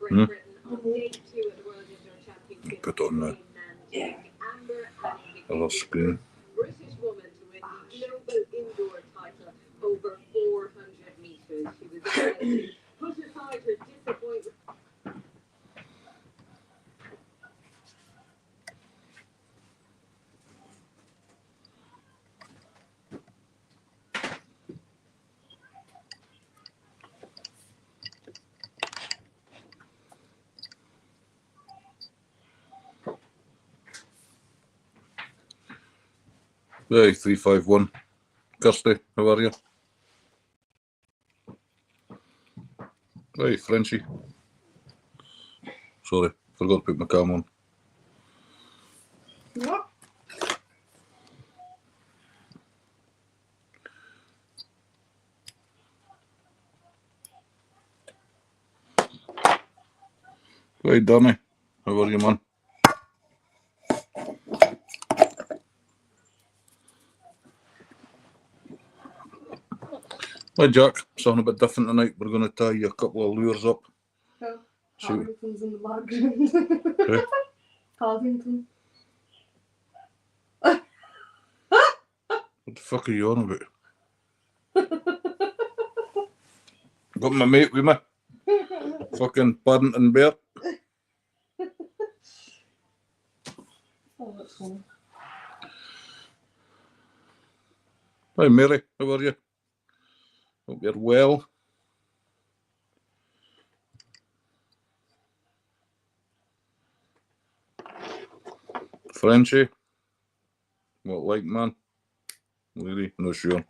Hmm? Put on the other screen. Hey, 351. Kirsty, how are you? Hey, Frenchie. Sorry, forgot to put my cam on. What? Hey, Danny, how are you, man? Hey, Jack, something a bit different tonight. We're going to tie you a couple of lures up. Oh, See- Paddington's in the background. Hey? Paddington. What the fuck are you on about? Got my mate with me. Fucking Paddington Bear. Oh, that's funny. Hi, Mary, how are you? Hope you're well. Frenchie, what like, man? Really? No sure.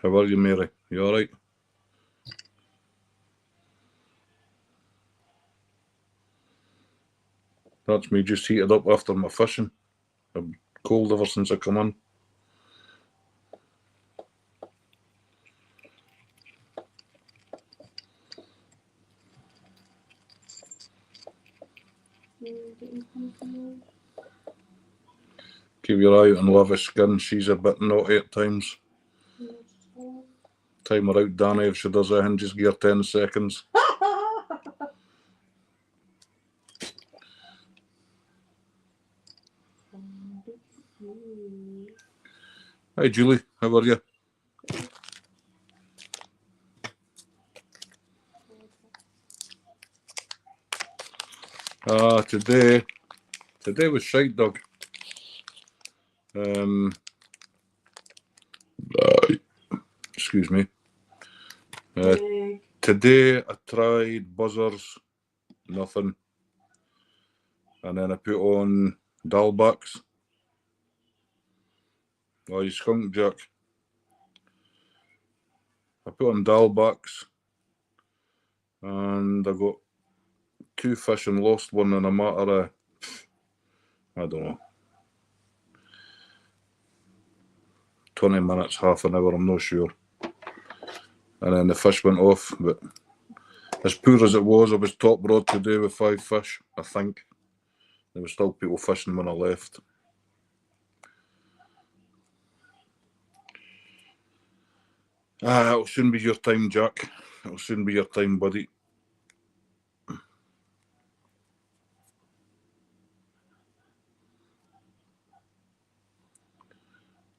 How are you, Mary? You alright? That's me just heated up after my fishing. I'm cold ever since I come in. Keep your eye out on Lavish Skin. She's a bit naughty at times. Time her out, Danny. If she does anything, just give her 10 seconds. Hi, Julie. How are you? Today was shite, dog. Excuse me. Today I tried buzzers, nothing. And then I put on Dalbacks. Oh, you skunk, Jack. I put on Dalbacks and I got 2 fish and lost one in a matter of, I don't know, 20 minutes, half an hour, I'm not sure. And then the fish went off, but as poor as it was, I was top rod today with 5 fish, I think. There were still people fishing when I left. It'll soon be your time, Jack. It'll soon be your time, buddy.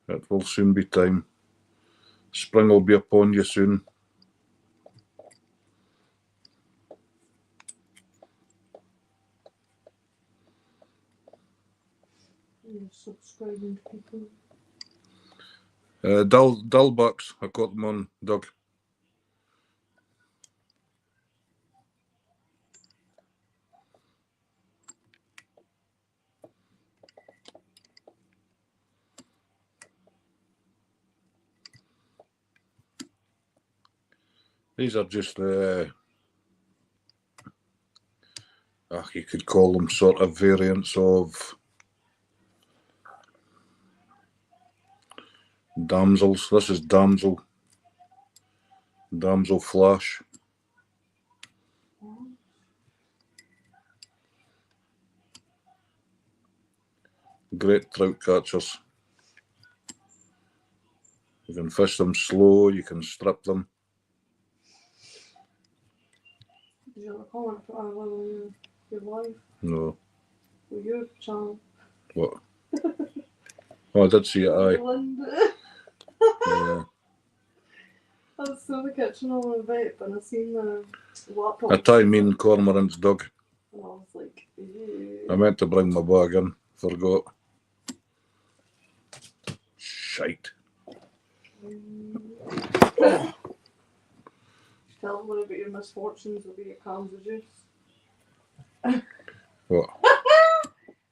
It will soon be time. Spring will be upon you soon. You're subscribing to people. Dalbacks, I got them on, Doug. These are just, you could call them sort of variants of damsels. This is damsel flash. Great trout catchers. You can fish them slow, you can strip them. Did you ever comment on your life No. with your channel? What? Oh, I did see it, aye. Linda. Yeah. I was still in the kitchen on the vape and I seen the laptop. I tie me and Cormorant's dog. And I was like, ew. I meant to bring my bag in, forgot. Shite. Tell them about your misfortunes with your cans of juice. What?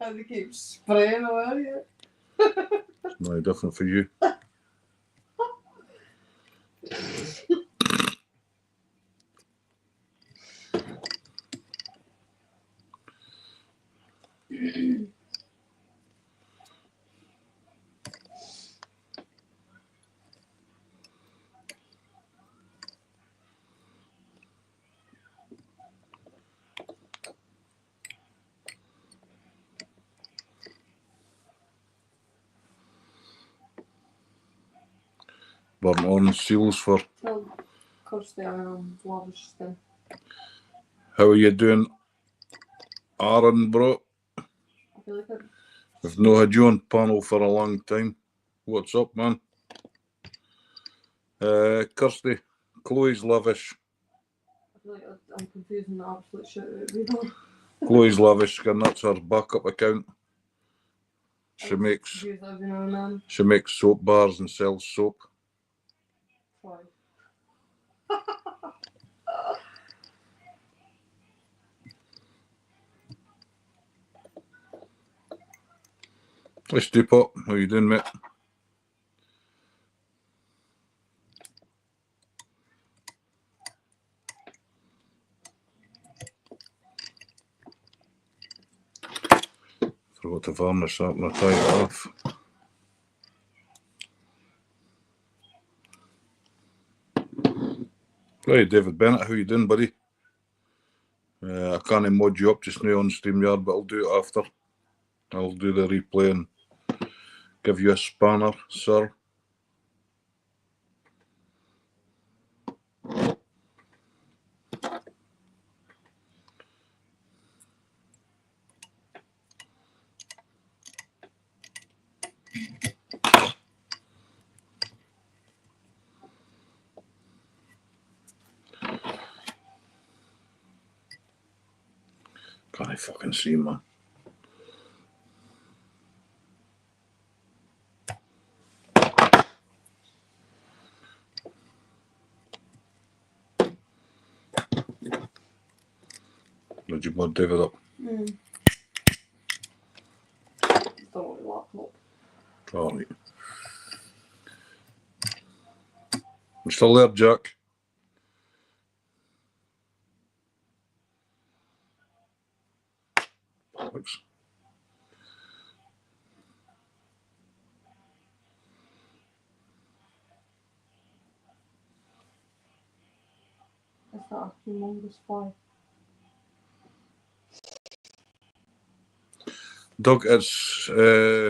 And they keep spraying away. It's no different for you. Burnt orange seals for. Well, of course they are lavish then. How are you doing, Aaron, bro? I feel like I've not had you on panel for a long time. What's up, man? Kirsty, Chloe's lavish. I feel like I'm confusing the absolute shit out of people. Chloe's lavish, and that's her backup account. She makes Confused every now and then. she makes soap bars and sells soap. Sorry. Hey, Steepot, how you doing, mate? Forgot to varnish that when I tie it off. Hey, David Bennett, how you doing, buddy? I can't mod you up just now on StreamYard, but I'll do it after. I'll do the replay and give you a spanner, sir. Can't I fucking see, man? Did you mod David up? Don't want your laptop. Alright. I'm still there, Jack. Alex. Is that a humongous fly? Doug, it's Humongous.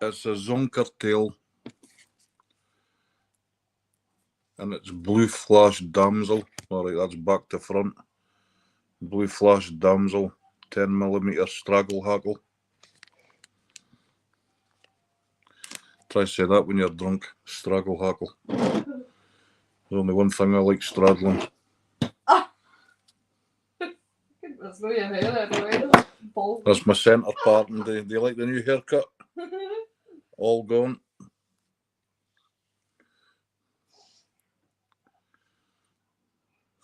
a zonker tail, and it's blue flash damsel. Alright, that's back to front. Blue flash damsel, 10mm straggle hackle. Try to say that when you're drunk. Straggle hackle. There's only one thing I like straddling. That's no your hair anyway. Bald. That's my centre part. And do you like the new haircut? All gone.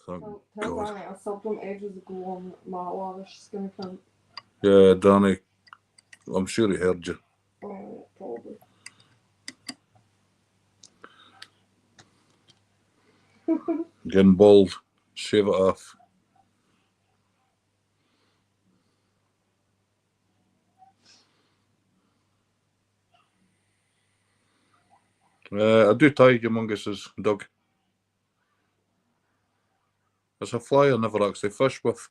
Thank Tell God. Danny, I subbed him ages ago on my lavish skin account. Yeah, Danny. I'm sure he heard you. Oh, probably. Getting bald. Shave it off. I do tie humongouses, Doug. It's a fly I never actually fish with.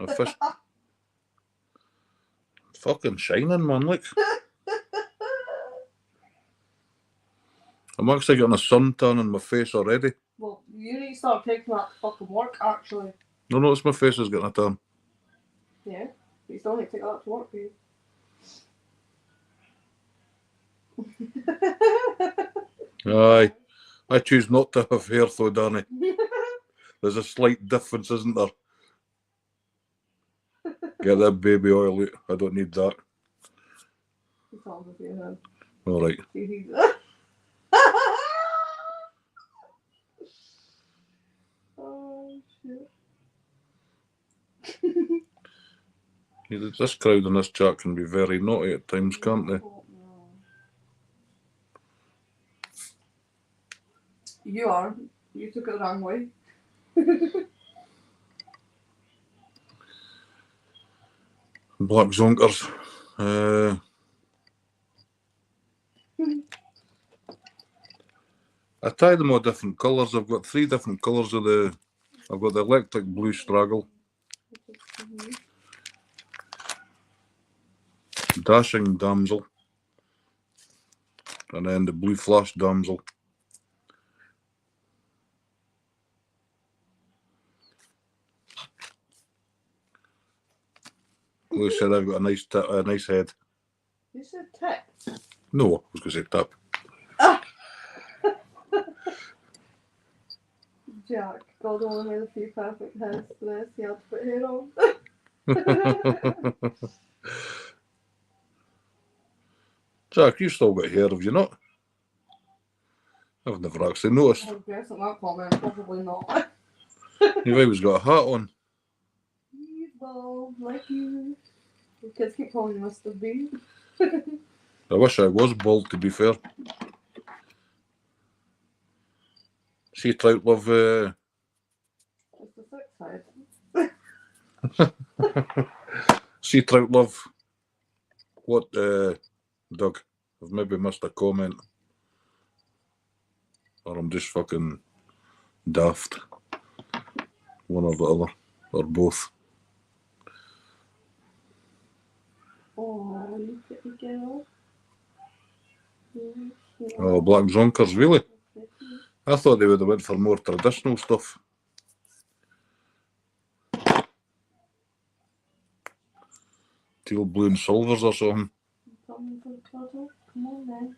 A fish. Fucking shining, man, look. I'm actually getting a suntan on my face already. Well, you need to start taking that to fucking work, actually. No, it's my face is getting a tan. Yeah, but you still need to take that to work, babe. Aye. I choose not to have hair though, Danny. There's a slight difference, isn't there? Get that baby oil out. I don't need that. He's talking with you, then. Alright. Oh, shit. This crowd in this chat can be very naughty at times, can't they? You are. You took it the wrong way. Black zonkers. I tie them all different colours. I've got 3 different colours of the. I've got the electric blue straggle, dashing damsel, and then the blue flash damsel. Lou said I've got a nice head. You said tip. No, I was going to say tap. Jack, God only made a few perfect heads for this. He had to put hair on. Jack, you still got hair, have you not? I've never actually noticed. I would guess on that comment, probably not. You've always got a hat on. He's bald, like you. The kids keep calling you Mr. B. I wish I was bald, to be fair. See Trout Love. Just the sick side. See Trout Love. What, Doug? I've maybe missed a comment. Or I'm just fucking daft. One or the other. Or both. Oh, you pretty girl. Oh, Black Zonkers, really? I thought they would have went for more traditional stuff. Teal, blue and silvers or something. Coming for a cuddle? Come on then.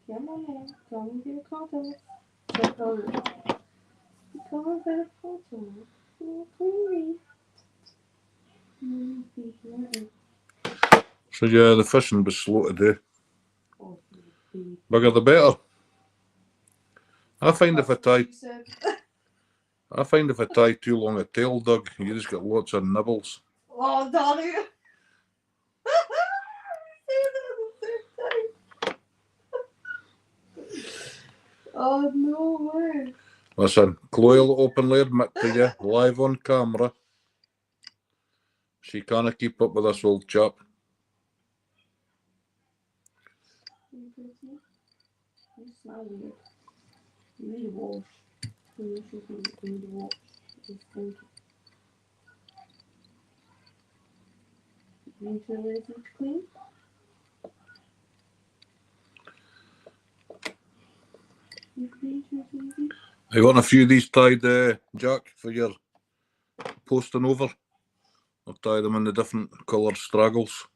Come on then. Come and get a cuddle. Coming for a cuddle. Oh, please. So yeah, the fishing was slow today. Bigger the better. I find if I tie too long a tail, Doug, you just get lots of nibbles. Oh, Donnie. Oh, no way. Listen, Chloe will openly admit to you, live on camera, she can't keep up with this old chap. You smell weird. You need a wash. You need a wash. You need to let it clean. I want a few of these tied, Jack, for your posting over. I'll tie them in the different coloured straggles.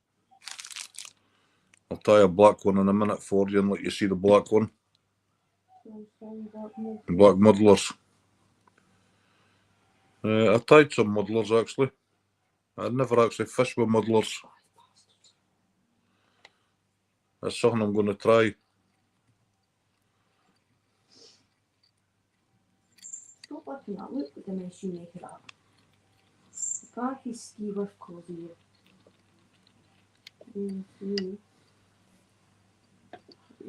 I'll tie a black one in a minute for you and let you see the black one. Black muddlers. I tied some muddlers actually. I'd never actually fished with muddlers. That's something I'm going to try. Stop looking at. Look at the mess you make it up. The guy is ski with cozy. You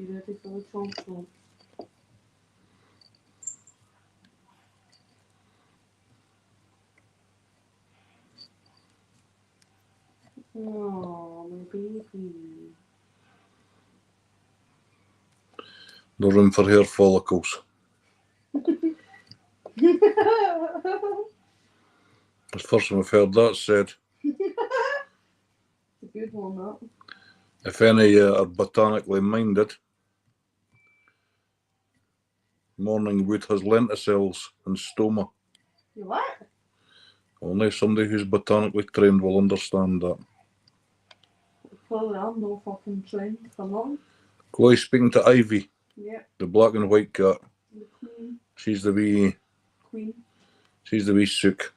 ready for the chomp? Oh, my baby. No room for hair follicles. That's the first time I've heard that said. It's a good one, that. If any are botanically minded, morning wood has lenticels and stoma. You what? Only somebody who's botanically trained will understand that. Clearly, I'm no fucking trained for nothing. Chloe speaking to Ivy, Yeah, the black and white cat. the queen. She's the wee sook.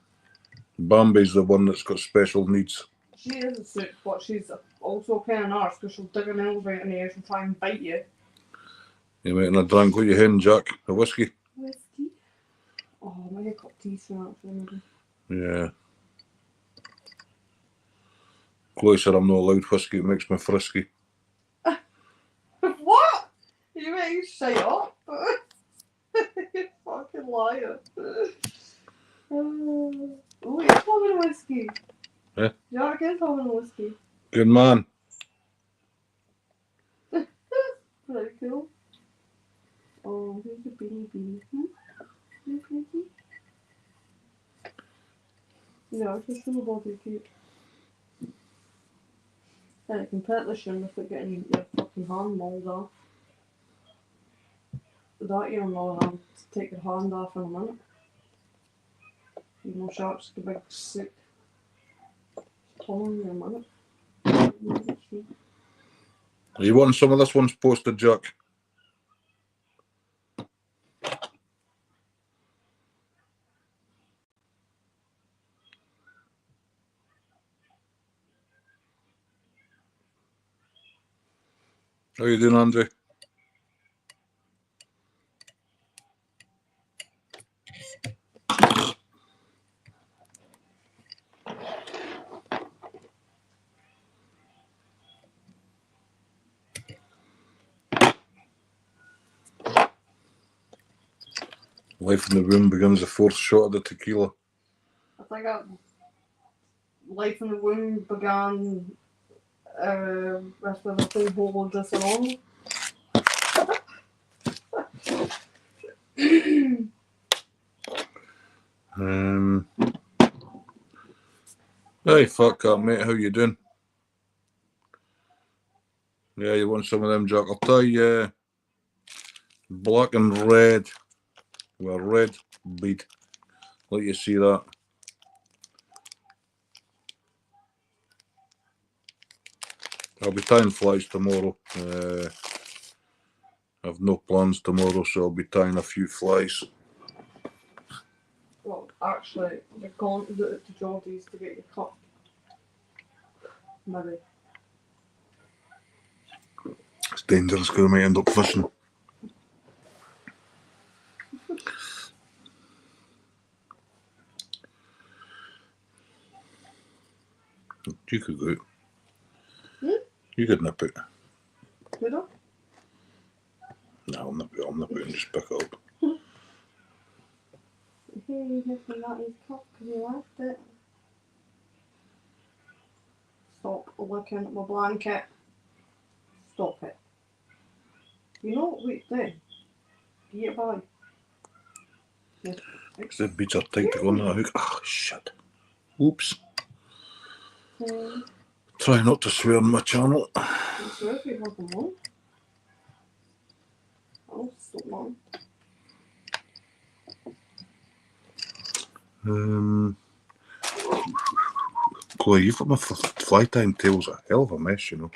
Bambi's the one that's got special needs. She is a sook, but she's also a pain in the arse because she'll dig an elevator in the ears and try and bite you. You making a drink? What you hen, Jack? A whiskey? Whiskey? Oh, maybe a cup of tea for that, maybe. Yeah. Chloe said I'm not allowed whiskey, it makes me frisky. What? You make shit up? You fucking liar. Oh, you're having a whiskey. Eh? You're again having a whiskey. Good man. Very cool. Oh, who's the beanie bee? You pretty? Yeah, it's just a body cute. Yeah, you can pet the shim without getting your fucking hand mauled off. That you're not allowed to take your hand off in a minute. You know, sharks get big sick. Tongue in a minute. Are you wanting some of this one's posted, Jack? How you doing, Andrew? Life in the room begins the fourth shot of the tequila. I think life in the womb began with the whole hold this along. Hey, fuck that, mate. How you doing? Yeah, you want some of them, Jack? I'll tell you, black and red. Well, red bead. Let you see that. I'll be tying flies tomorrow. I've no plans tomorrow, so I'll be tying a few flies. Well, actually, you're going to do it to Geordie's to get your cup. Maybe. It's dangerous because I might end up fishing. You could go out. You could nip it. Could I? No, I'll nip it and just pick it up. He's nipping at his cup because he left it. Stop looking at my blanket. Stop it. You know what we do? Get by. The beads are tight to go on that hook. Ah, shit. Oops. Try not to swear on my channel. You swear if you fucking want. I'll stop now. Chloe, you've got my fly time table's a hell of a mess, you know.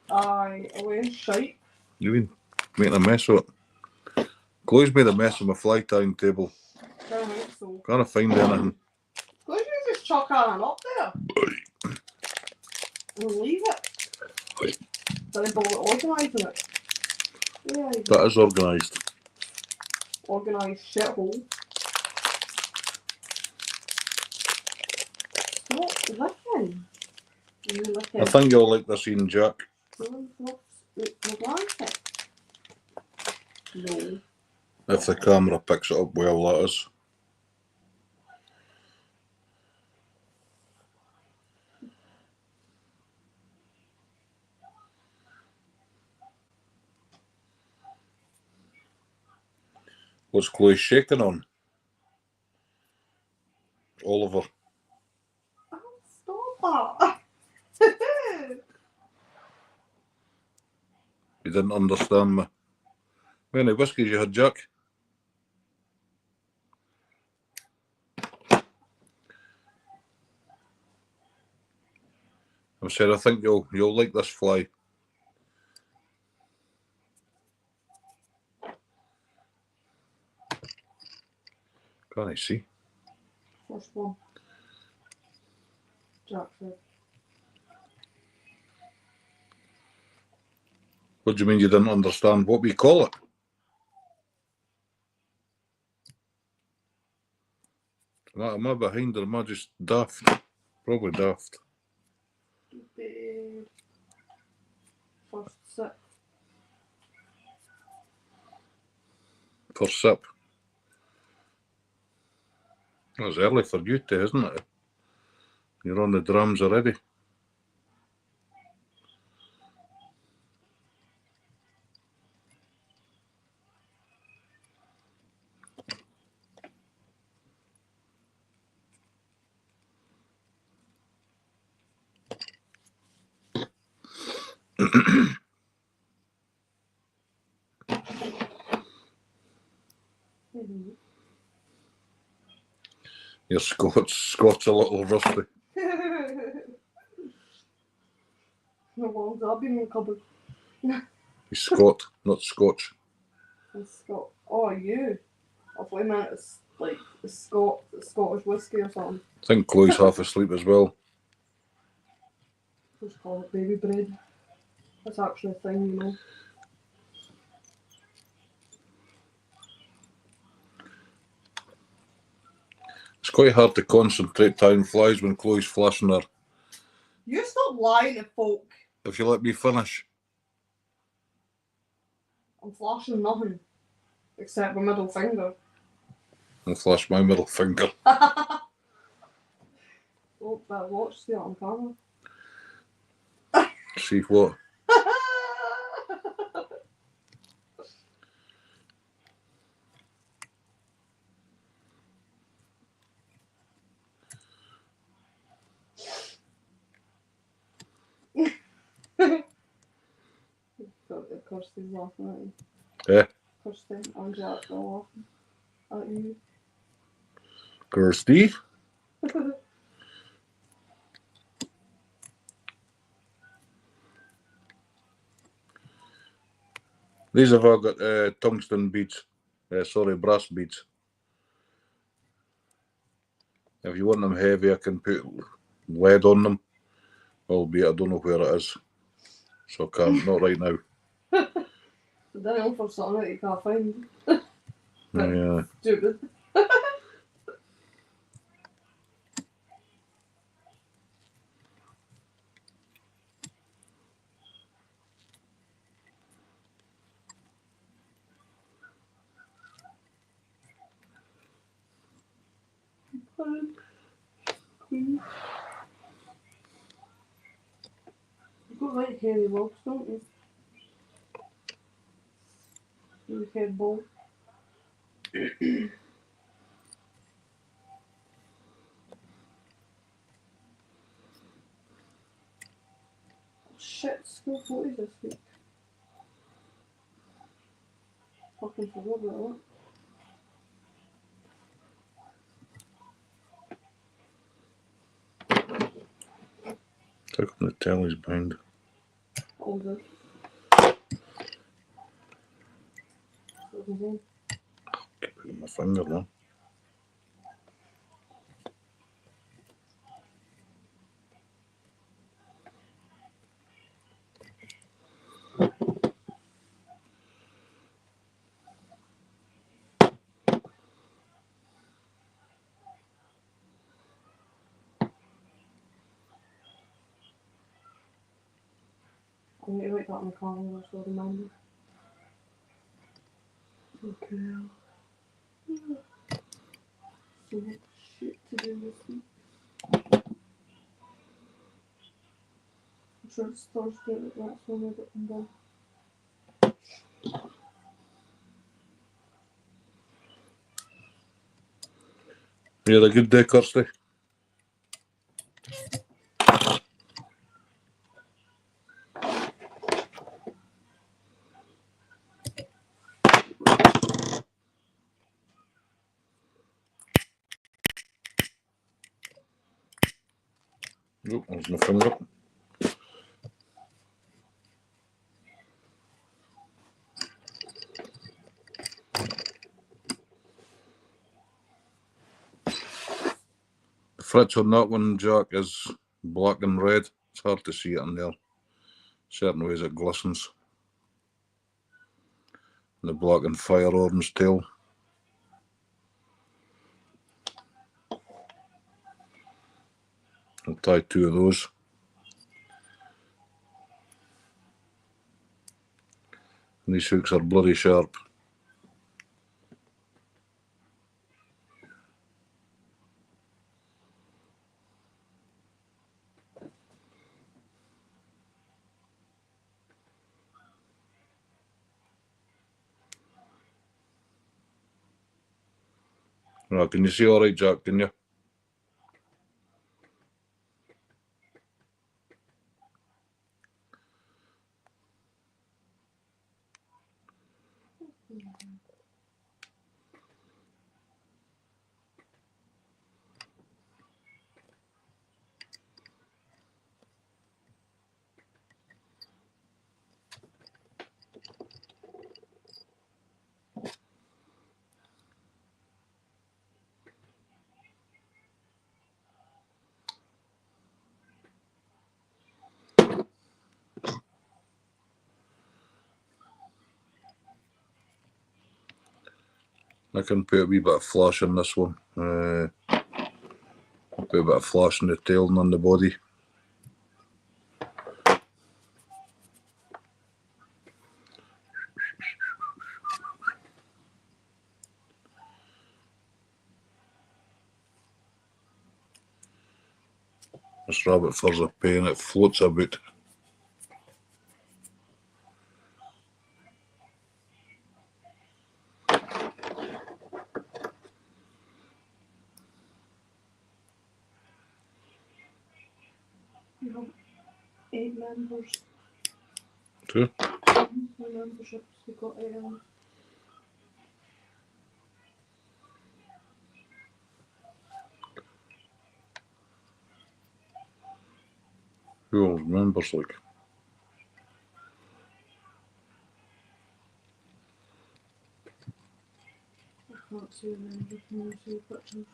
Aye, away shite. You've been making a mess of it. Chloe's made a mess of my fly time table. Don't think so. Can't find anything. Could you just chuck Aaron up there? And leave it? Aye. Then bother organising it. Yeah, That is organised. organised shithole. Stop licking. You licking. I think you'll like this, Ian, Jack. Not my blanket. No. If the camera picks it up well, that is. What's Chloe shaking on? Oliver. that? You didn't understand me. How many whiskies you had, Jack? I said, I think you'll like this fly. Can't I see? First one. Jackfruit. What do you mean you didn't understand what we call it? Am I behind or am I just daft? Probably daft. First sip. First sip. That's early for you too, isn't it? You're on the drums already. Your Scott's a little rusty. How long's that been in the cupboard? He's Scott, not Scotch. It's Scott. Oh, you. I thought you meant it's like it's Scottish whiskey or something. I think Chloe's half asleep as well. Just call it baby bread. That's actually a thing, you know. It's quite hard to concentrate time flies when Chloe's flashing her. You stop lying to folk. If you let me finish. I'm flashing nothing. Except my middle finger. I'll flash my middle finger. Oh, better watch the on camera. See what? Kirsty's laughing at you. Eh? Kirsty and Jack are laughing at you. Kirsty? These have all got tungsten beads. Brass beads. If you want them heavy, I can put lead on them. Albeit I don't know where it is. So I can't, not right now. Then I'll for something that you can't find. Yeah. Stupid. Queen. You've got like hairy legs, don't you? Your head bald. Shit, school photos this week. Fucking forgot about How come the telly's behind? that. All good. Keep putting my finger now. I need to write that on the calendar so I remember. Okay. So much shit to do this week. I'm sure it's Thursday, but that's when I get them done. You had a good day, Kirsty? Oh, there's my finger. The fritz on that one, Jack, is black and red. It's hard to see it in there. Certain ways it glistens. The black and fire orange tail. I'll tie 2 of those. And these hooks are bloody sharp. Now, can you see all right, Jack, can you? I can put a wee bit of flash in this one. Put a bit of flash in the tail and on the body. This rabbit fur's a pain, it floats about. You have 8 members. 2. My memberships, we got 8 of them. Who else members like? I can't see them, I can only see pictures.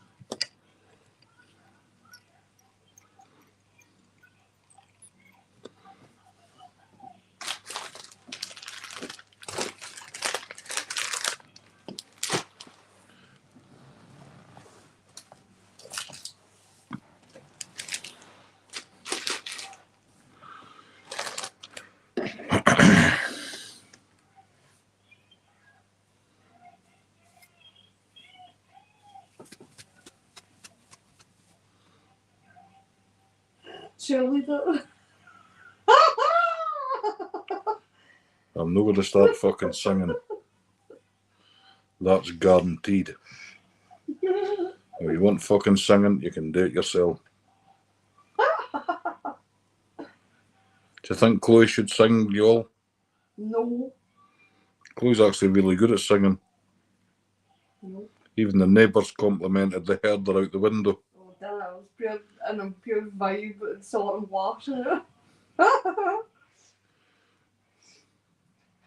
Cheerleader. I'm not going to start fucking singing. That's guaranteed. If you want fucking singing, you can do it yourself. Do you think Chloe should sing, you all? No. Chloe's actually really good at singing. No. Even the neighbours complimented they heard her out the window. Oh, damn, it was pure, and a pure vibe and sort of watching it.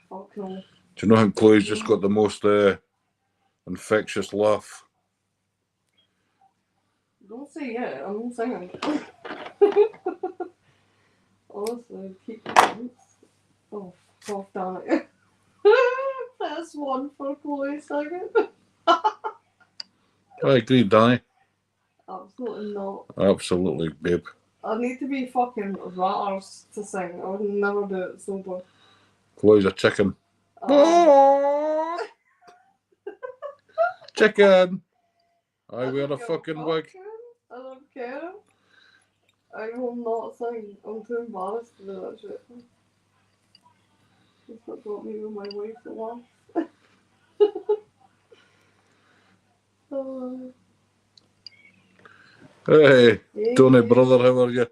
Fuck no. Do you know how Chloe's just got the most infectious laugh? Don't say yeah, I'm not singing. Honestly, keep oh, fuck damn it. That's one for Chloe singing. I agree, Danny. Absolutely not. Absolutely, babe. I need to be fucking ratters to sing. I would never do it sober. Chloe's a chicken. Chicken! I wear a fucking wig. I don't care. I will not sing. I'm too embarrassed to do that shit. That's what got me with my wife to laugh. Hey, Hey. Tony, brother, how are you?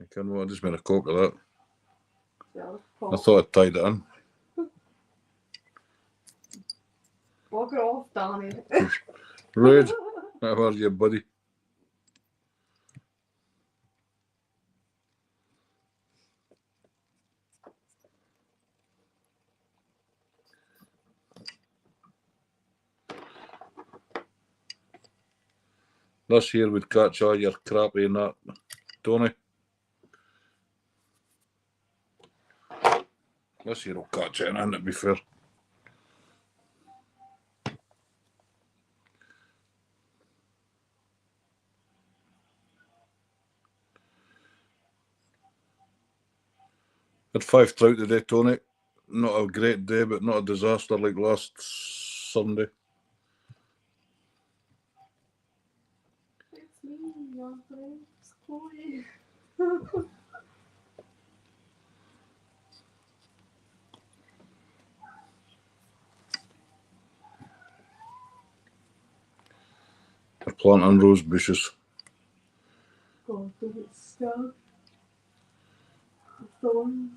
I can't I just made a coke of that. Yeah, I thought I'd tied it in. Walk it off, Danny. Red, how are you, buddy? This here would catch all your crappy and that, Tony. This here will catch it in, to be fair. Had 5 trout today, Tony. Not a great day, but not a disaster like last Sunday. It's me, your friend, Chloe. They're planting rose bushes. God, the stuff. The thorns.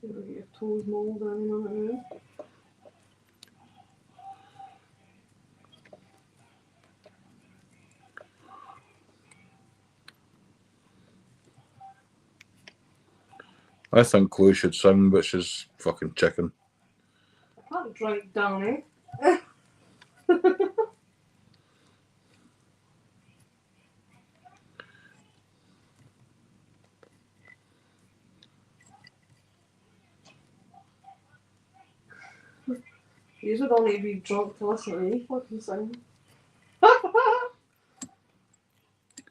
You're gonna get your toes mauled any minute now. I think Chloe should sing, but she's fucking chicken. I can't drink, Danny. You should only be drunk to listen to me fucking sing.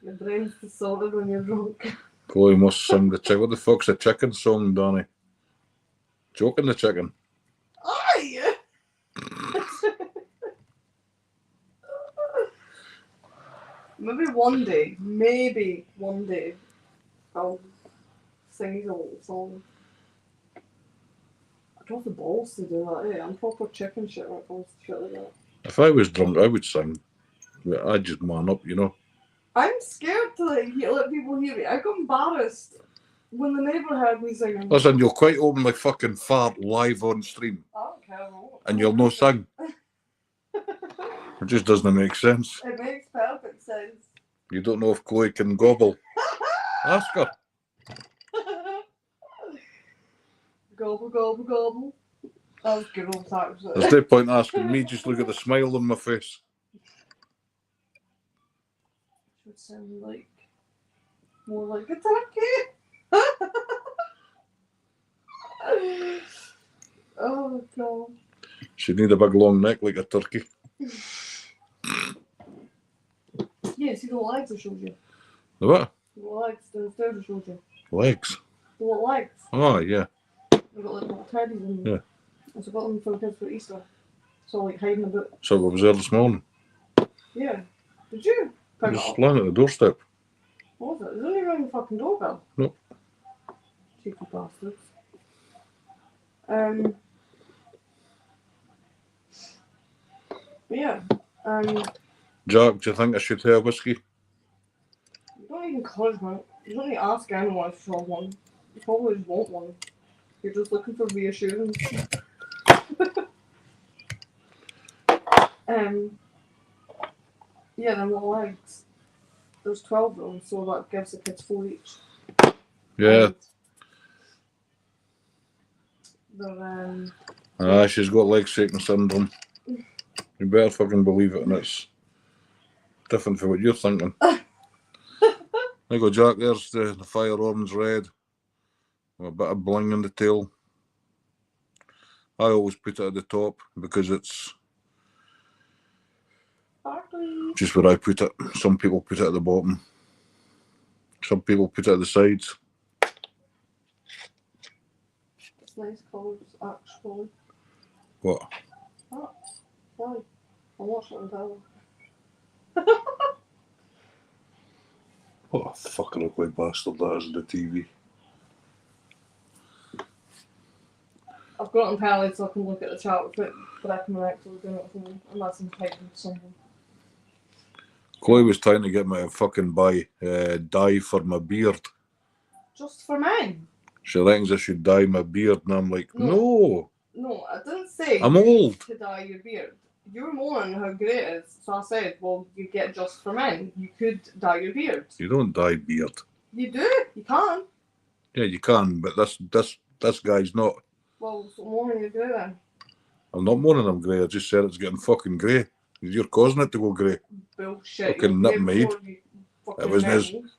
Your brain's disordered when you're drunk. Chloe must sing the chicken. What the fuck's a chicken song, Danny? Joking the chicken. Aye! Maybe one day, I'll sing a little song. I don't have the balls to do that, eh? I'm proper chicken shit when it comes to shit like that. If I was drunk, I would sing. But I'd just man up, you know. I'm scared to let people hear me. I got embarrassed when the neighbour heard me singing. Listen, you'll quite openly fucking fart live on stream. I don't care. And you'll no sing. It just doesn't make sense. It makes perfect sense. You don't know if Chloe can gobble. Ask her. Gobble, gobble, gobble. That was good old times. There's no point asking me, just look at the smile on my face. Should sound like more like a turkey. Oh god. She'd need a big long neck like a turkey. Yeah, see the legs I showed you. The what? The legs downstairs I showed you. Legs. The little legs. Oh, yeah. They've got like little teddies in them. Yeah. And so I got them for the kids for Easter. So like hiding a bit. So I was there this morning. Yeah. Did you? Pick it Just up. lying at the doorstep. What was it? Is it only ringing the fucking doorbell? Nope. Cheeky bastards. Yeah. Jack, do you think I should have whiskey? You don't need encouragement. You don't need to ask anyone if you want one. You probably just want one. You're just looking for reassurance. Yeah, them little legs. There's 12 of them, so that gives the kids 4 each. Yeah. And they're, She's got leg shaking syndrome. You better fucking believe it, and it's different from what you're thinking. There you go, Jack. There's the fire orange red. With a bit of bling in the tail. I always put it at the top because it's sparkly. just where I put it. Some people put it at the bottom. Some people put it at the sides. It's nice colours, actually. What? Oh, why? I'm watching it on telly. What a fucking ugly bastard that is on the TV. I've got it on telly so I can look at the chat with it, but I can actually do it for me, unless I'm typing something. Chloe was trying to get me to fucking buy dye for my beard. Just for men? She reckons I should dye my beard, and I'm like, no. No, I didn't say I'm old. to dye your beard. You were moaning how great it is, so I said, well, you get just for men. You could dye your beard. You don't dye beard. You do. You can. Yeah, you can, but this guy's not. Well, so moaning you do then. I'm not moaning I'm grey. I just said it's getting fucking grey. You're causing it to go grey. Bullshit. Fucking You're nip grey made. before you fucking It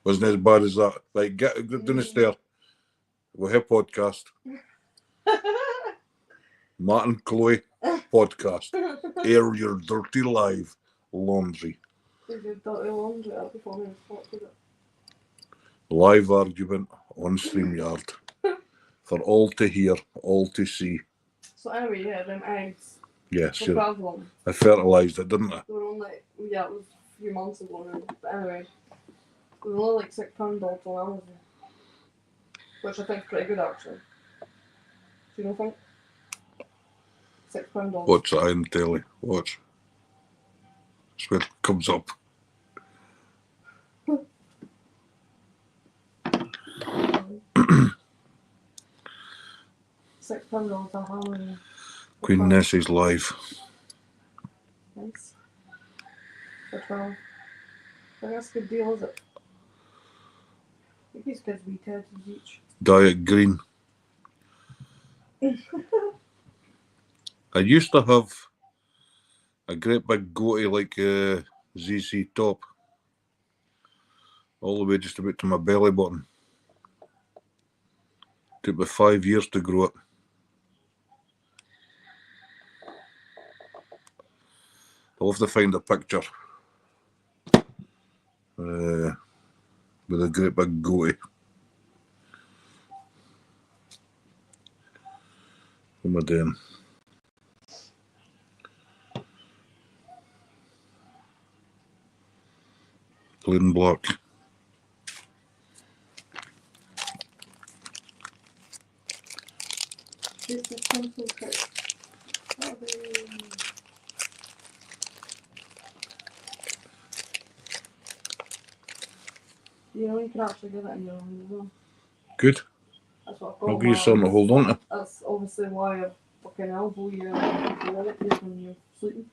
wasn't as bad as that. Like, get down the stair. We'll have podcast. Matt and Chloe podcast. Air your dirty live laundry. If you've dirty laundry, that'll be funny as fuck, is it? Live argument on StreamYard. For all to hear, all to see. So anyway, yeah, them eggs. Yes, For sure. 12 ones. I fertilised it, didn't I? They were only, yeah, it was a few months ago now. But anyway, they were only like £6 on Amazon. Which I think is pretty good actually. Do you not think? £6. Watch it on telly. Watch. That's where it comes up. £6 on Amazon. Queen Nessie's live. Nice. For 12. I think that's a good deal, is it? I think these kids be 10 each. Diet green. I used to have a great big goatee like ZZ Top. All the way just about to my belly button. Took me 5 years to grow it. I'll have to find a picture with a great big goatee. What am I doing? Plain black. This is pencil case. You know, you can actually get it in your own as well. Good. That's what I've got. I'll give you something to hold on to. That's obviously why I fucking elbow you when you're sleeping.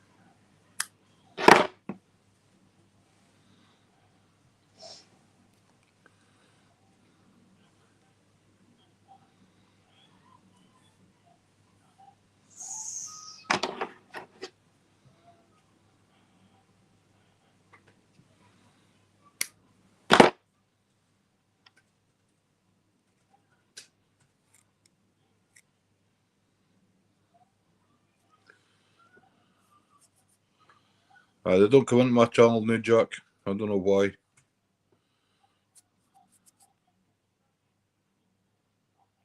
They don't come into my channel now, Jack. I don't know why.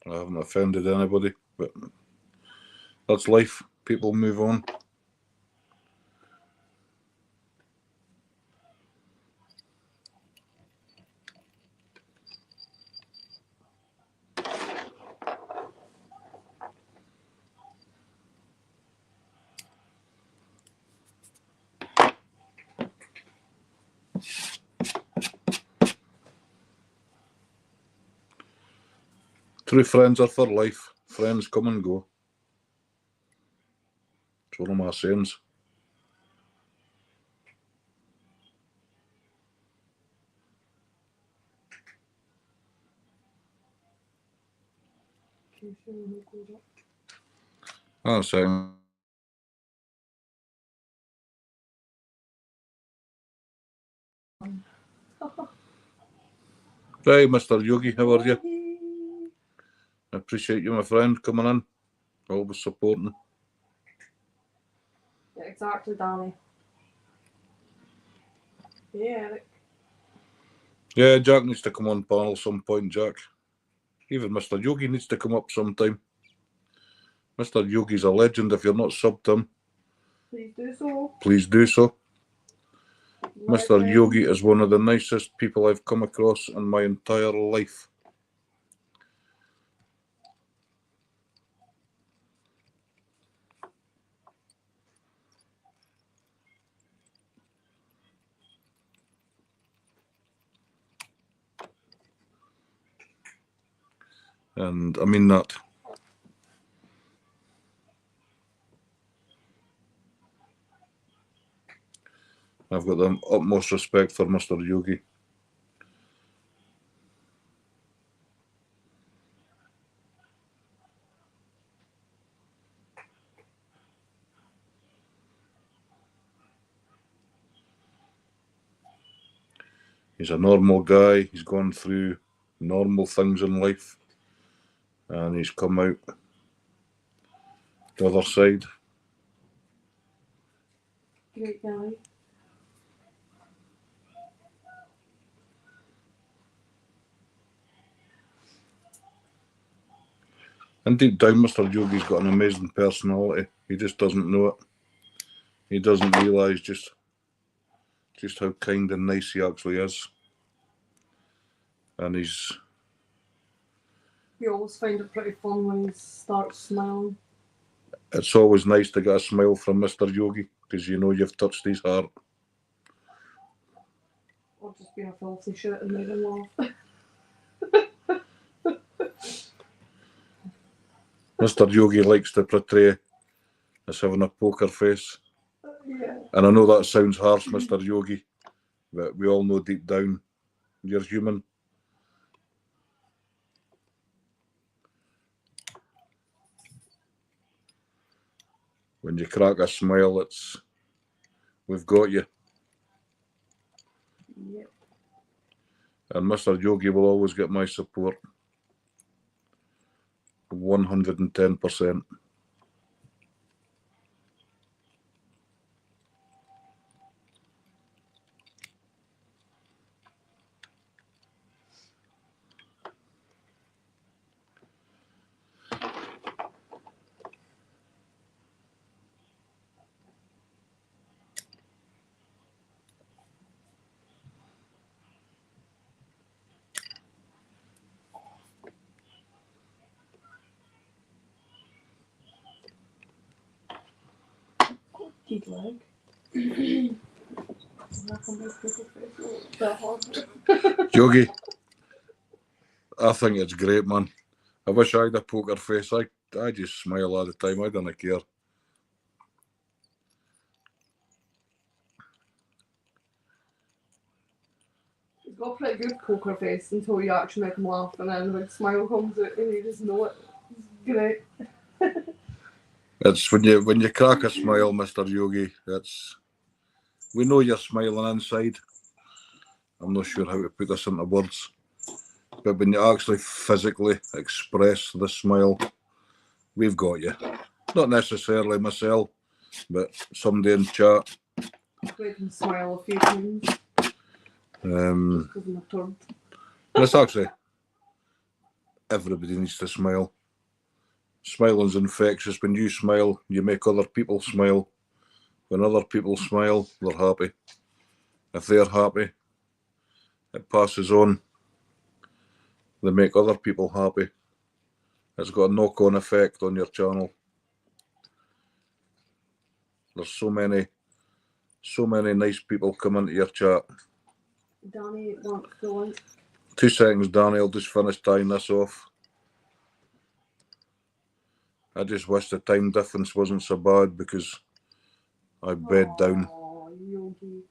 I haven't offended anybody, but that's life. People move on. True friends are for life. Friends come and go. It's one of my sayings. Hang on a second. Hey, Mr. Yogi, how are you? I appreciate you, my friend, coming in. Always supporting. Yeah, exactly, Danny. Yeah, Eric. Yeah, Jack needs to come on panel some point, Jack. Even Mr. Yogi needs to come up sometime. Mr. Yogi's a legend. If you're not subbed him, Please do so. please do so. Mr. Legend. Yogi is one of the nicest people I've come across in my entire life. And I mean that. I've got the utmost respect for Mr. Yogi. He's a normal guy. He's gone through normal things in life, and he's come out the other side. Great guy. And deep down, Mr. Yogi's got an amazing personality. He just doesn't know it. He doesn't realise just how kind and nice he actually is. And You always find it pretty fun when he starts smiling. it's always nice to get a smile from Mr. Yogi, because you know you've touched his heart. Or just being a filthy shit and made him laugh. Mr. Yogi likes to portray as having a poker face. Yeah. And I know that sounds harsh, Mr. Yogi, but we all know deep down you're human. When you crack a smile, it's we've got you. Yep. And Mr. Yogi will always get my support. 110%. He'd like. Yogi, I think it's great, man. I wish I had a poker face. I just smile all the time. I don't care. He's got a pretty good poker face until you actually make him laugh, and then the big smile comes out and you just know it. It's great. It's when you crack a smile, Mr. Yogi, we know you're smiling inside. I'm not sure how to put this into words. But when you actually physically express the smile, we've got you. Not necessarily myself, but somebody in chat. I've made him smile a few times. Because I'm a turd. It's actually, everybody needs to smile. Smiling's infectious. When you smile, you make other people smile. When other people smile, they're happy. If they're happy, it passes on. They make other people happy. It's got a knock-on effect on your channel. There's so many nice people come into your chat. Danny wants the link. 2 seconds, Danny. I'll just finish tying this off. I just wish the time difference wasn't so bad because I bed down. Yogi.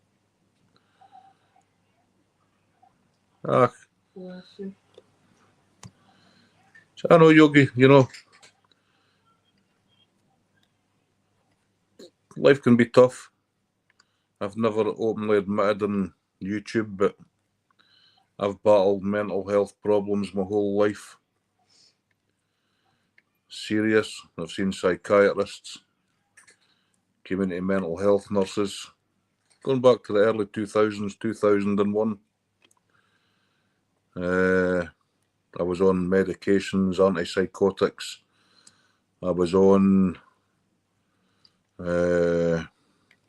Ah, Bless you. I know, Yogi, life can be tough. I've never openly admitted on YouTube, but I've battled mental health problems my whole life. Serious. I've seen psychiatrists, community mental health nurses, going back to the early 2000s, 2001. I was on medications, antipsychotics. I was on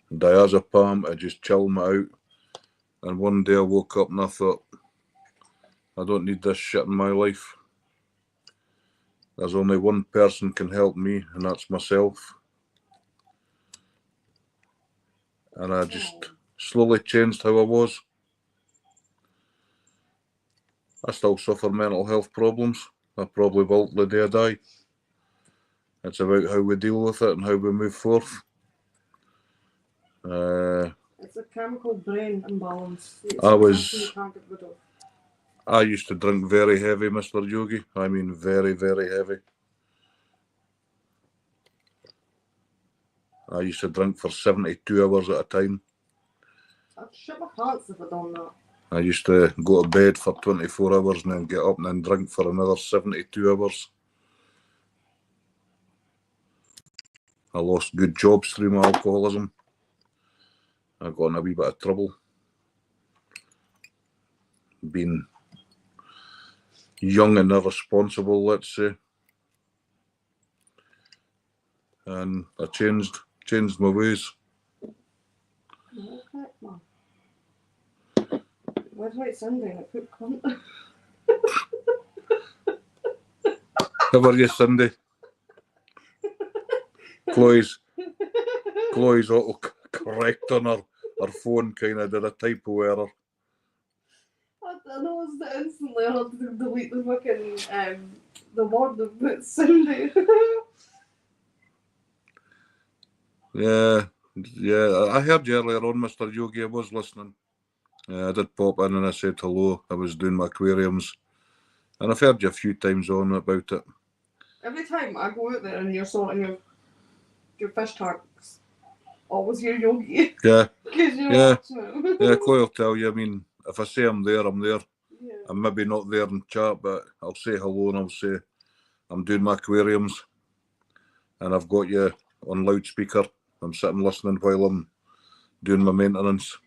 diazepam to just chill me out. And one day I woke up and I thought, I don't need this shit in my life. There's only one person can help me, and that's myself. And I just slowly changed how I was. I still suffer mental health problems. I probably will till the day I die. It's about how we deal with it and how we move forth. It's a chemical brain imbalance. It's I something you can't get rid of. I used to drink very heavy, Mr. Yogi. I mean very, very heavy. I used to drink for 72 hours at a time. I'd shit my pants if I'd done that. I used to go to bed for 24 hours and then get up and then drink for another 72 hours. I lost good jobs through my alcoholism. I got in a wee bit of trouble. Being young and irresponsible, let's say. And I changed my ways. Okay, man. Where's my Sunday? I put cunt. How are you, Cindy? Chloe's auto-correct on her phone kind of did a typo error. I noticed that instantly. I had to delete the fucking the word that put Sunday. Yeah, I heard you earlier on, Mr. Yogi. I was listening. I did pop in and I said hello. I was doing my aquariums. And I've heard you a few times on about it. Every time I go out there and you're sorting your fish tanks, always hear Yogi. Yeah. Because you're Yeah. watching him. Yeah, Chloe will tell you. I mean, if I say I'm there, I'm there. Yeah. I'm maybe not there in chat, but I'll say hello and I'll say I'm doing my aquariums. And I've got you on loudspeaker. I'm sitting listening while I'm doing my maintenance.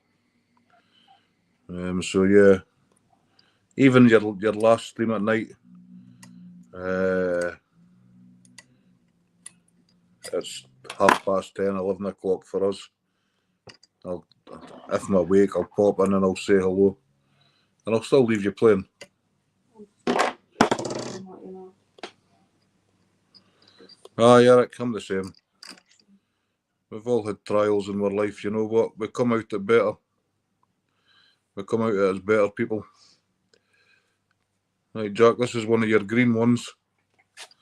So yeah, even your last stream at night, it's 10:30, 11 o'clock for us. If I'm awake, I'll pop in and I'll say hello, and I'll still leave you playing. Eric, I'm the same. We've all had trials in our life, you know what? We come out it better. We come out it as better people. Right, Jack, this is one of your green ones.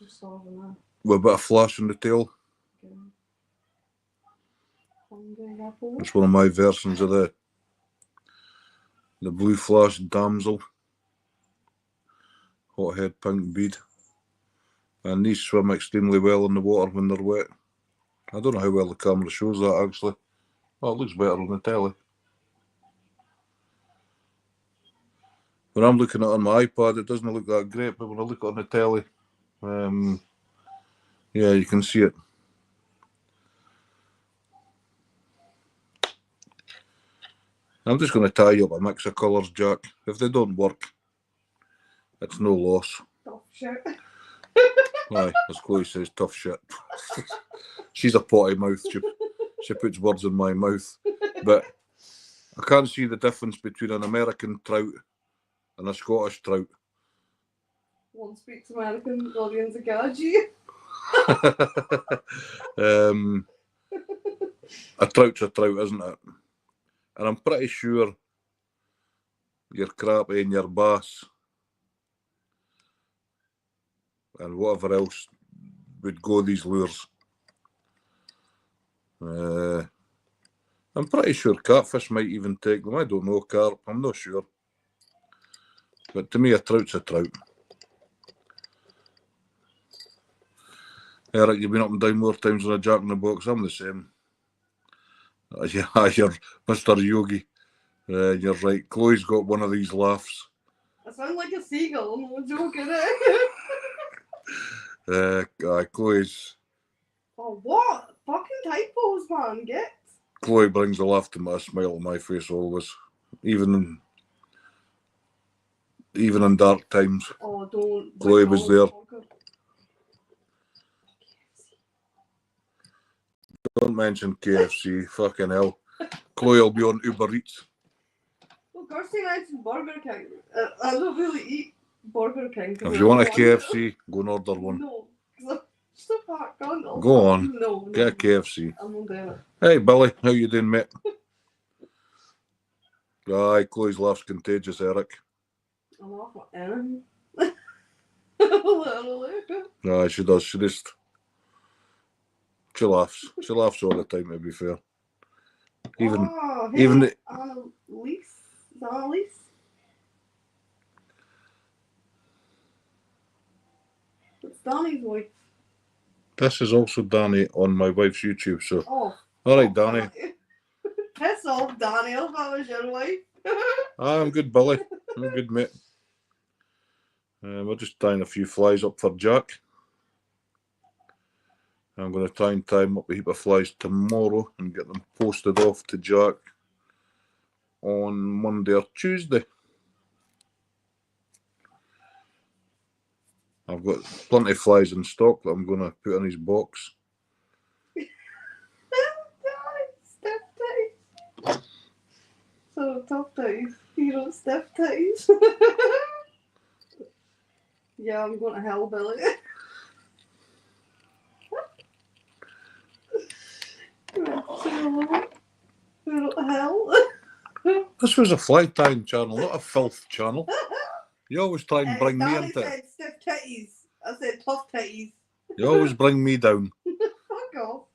With a bit of flash in the tail. It's one of my versions of the blue flash damsel. Hothead pink bead. And these swim extremely well in the water when they're wet. I don't know how well the camera shows that actually. Well, it looks better on the telly. When I'm looking at it on my iPad, it doesn't look that great, but when I look on the telly, yeah, you can see it. I'm just going to tie you up a mix of colours, Jack. If they don't work, it's no loss. Tough shit. Aye, as Chloe says, tough shit. She's a potty mouth. She puts words in my mouth. But I can't see the difference between an American trout and a Scottish trout. One speaks American, the audience a Gaji. A trout's a trout, isn't it? And I'm pretty sure your crappie and your bass and whatever else would go these lures. I'm pretty sure catfish might even take them. I don't know, carp. I'm not sure. But to me, a trout's a trout. Eric, you've been up and down more times than a jack in the box. I'm the same. Yeah, you're Mr. Yogi. You're right. Chloe's got one of these laughs. I sound like a seagull. No joke, innit? Chloe's. Oh, what? Fucking typos, man. Get. Chloe brings a laugh to my smile on my face always. Even in dark times. Oh, don't. Chloe was there. Don't mention KFC. Fucking hell. Chloe will be on Uber Eats. Well, Kirsty mentioned Burger King. I don't really eat Burger King. If you want a KFC, go and order one. No. Just a fat cunt. Go on. No. Get a KFC. I'm not doing it. Hey, Billy. How you doing, mate? Aye, Chloe's laugh's contagious, Eric. I'm off my end. Literally. Aye, she does. She laughs. She laughs all the time, to be fair. Even the... Annalise? Is that Annalise? It's Danny's wife. This is also Danny on my wife's YouTube, so... Oh. Alright, Danny. Piss off, Danny. I thought it was your wife. I'm good, Billy. I'm good, mate. We're just tying a few flies up for Jack. I'm going to try and tie him up a heap of flies tomorrow and get them posted off to Jack on Monday or Tuesday. I've got plenty of flies in stock that I'm going to put in his box. Stiff titties. So tough titties. You don't stiff titties. Yeah, I'm going to hell, Billy. Go to hell. This was a fly tying channel, not a filth channel. You always try and bring me Danny into it. said stiff titties. I said tough titties. You always bring me down. Fuck off.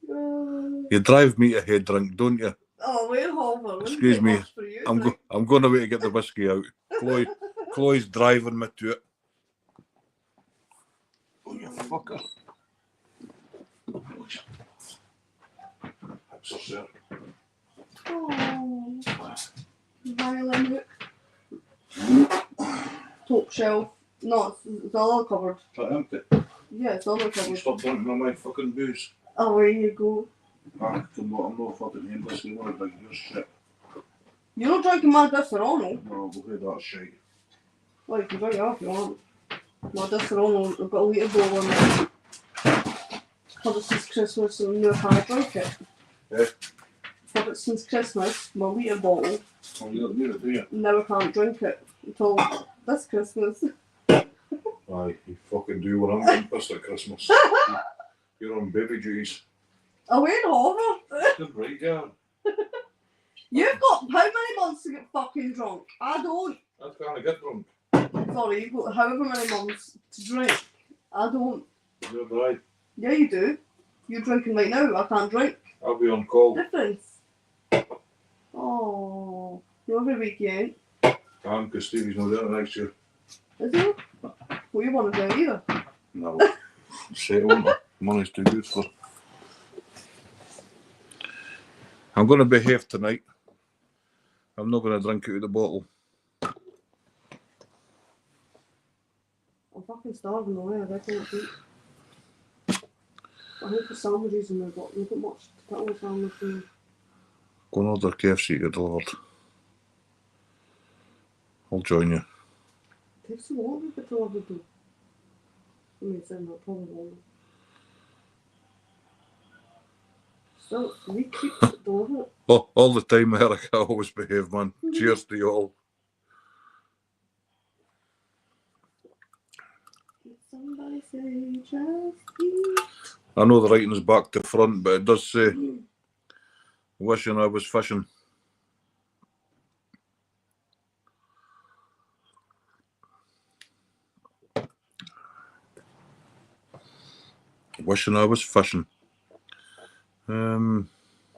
You drive me to head drink, don't you? Oh, we're Homer. Excuse me. I'm going away to get the whiskey out. Chloe's driving me to it. Oh, you fucker. That's absurd. Oh, violin hook. Top shelf. No, it's all covered. Is that empty? Yeah, it's all covered. Stop drinking all my fucking booze. Oh, there you go. I'm not fucking aimless. You want to drink your shit. You're not drinking my Disaronno. No, we'll do that shit. Well, you can drink it if you want. My Disaronno, I've got a litre bottle on it. Had it since Christmas and never had a drink it. Eh? Had it since Christmas, my litre bottle. Oh, you don't need it, do you? Never can't drink it until this Christmas. Aye, you fucking do what I'm getting pissed at Christmas. You're on baby duties. Oh, we're over. Good right, yeah. You've got how many months to get fucking drunk? I don't. I can't get drunk. Sorry, you've got however many months to drink. I don't. You're right. Yeah, you do. You're drinking right now. I can't drink. I'll be on call. Difference. Oh, you every weekend. Can't, because Stevie's not there next year. Is he? Well, you want to do either. No. Say won't I? Money's too good for. I'm going to behave tonight. I'm not going to drink out of the bottle. I'm fucking starving away. I can't eat. I hope the sandwiches in there, but you've got much to put on the sandwich. Go and order KFC to get delivered. I'll join you. It takes so long to get delivered though. I mean, it's in that probably won't. Still, 3 keeps it delivered. Oh, all the time, Eric, I always behave, man. Cheers to you all. Somebody say just eat. I know the writing's back to front, but it does say, wishing I was fishing. Wishing I was fishing.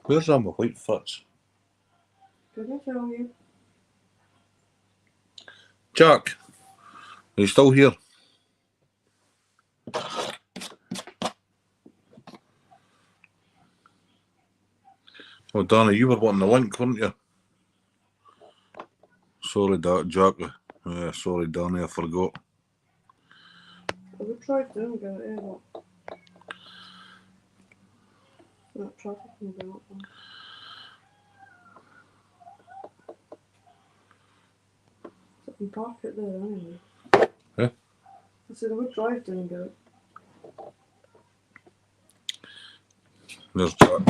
Where's all my white fits? Did I tell you? Jack, are you still here? Oh, Danny, you were wanting the link, weren't you? Sorry, Jack. Sorry, Danny, I forgot. I would try to do get it, but that traffic can be up there. So I can park it there anyway. Eh? I said I would drive down and get it. There's Jack.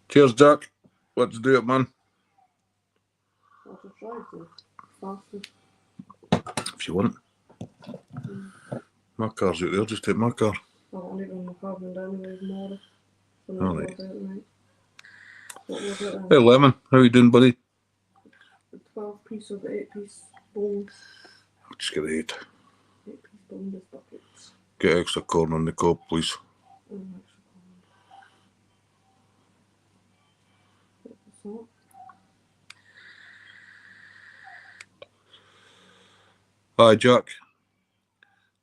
Cheers, Jack. Let's do it, man. I'll just drive there. Faster. If you want. My car's out there, just take my car. I don't leave it in my car and anyway tomorrow. So All no right. tonight. What was it then? Hey, Lemon, how you doing, buddy? The 12 piece or the 8 piece bones. Just get the 8. 8 piece boneless buckets. Get extra corn on the cob, please. And extra corn. Bit of salt. Hi, Jack.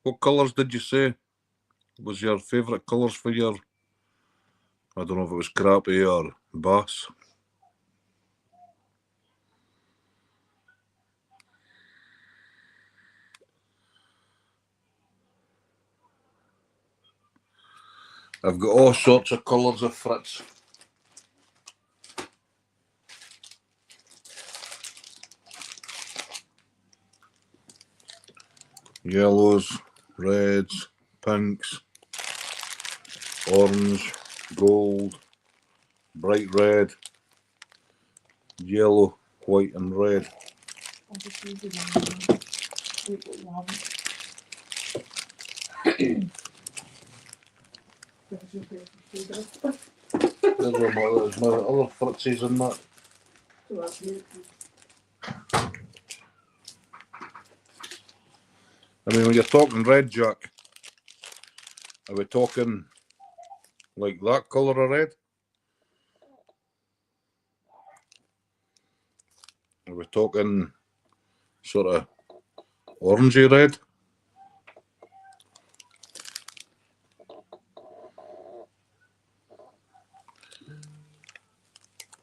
What colours did you say was your favourite colours for your, I don't know if it was crappie or bass? I've got all sorts of colours of frits. Yellows, reds, pinks, orange, gold, bright red, yellow, white and red. I'll just use it in wait what you haven't. Because you're very frustrated. There's my other fritsies in that. So that's it. I mean, when you're talking red, Jack, are we talking like that colour of red? Are we talking sort of orangey red?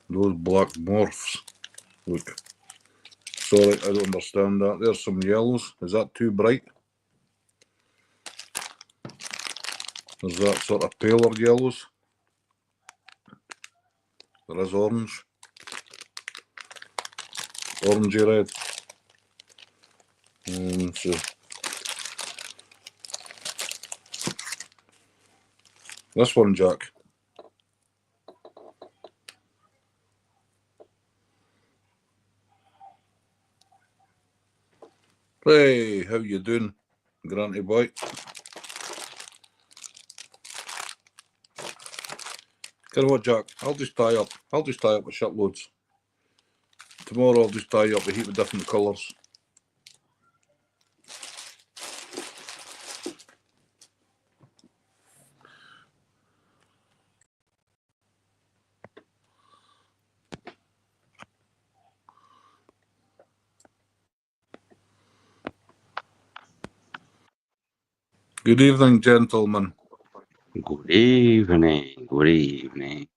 Those black morphs. Look. Sorry, I don't understand that. There's some yellows. Is that too bright? Is that sort of paler yellows? There is orange. Orangey red. So this one, Jack. Hey, how you doing, Granty boy? Tell you what, Jack, I'll just tie up with shitloads. Tomorrow I'll just tie up a heap of different colours. Good evening, gentlemen. Good evening. Good evening.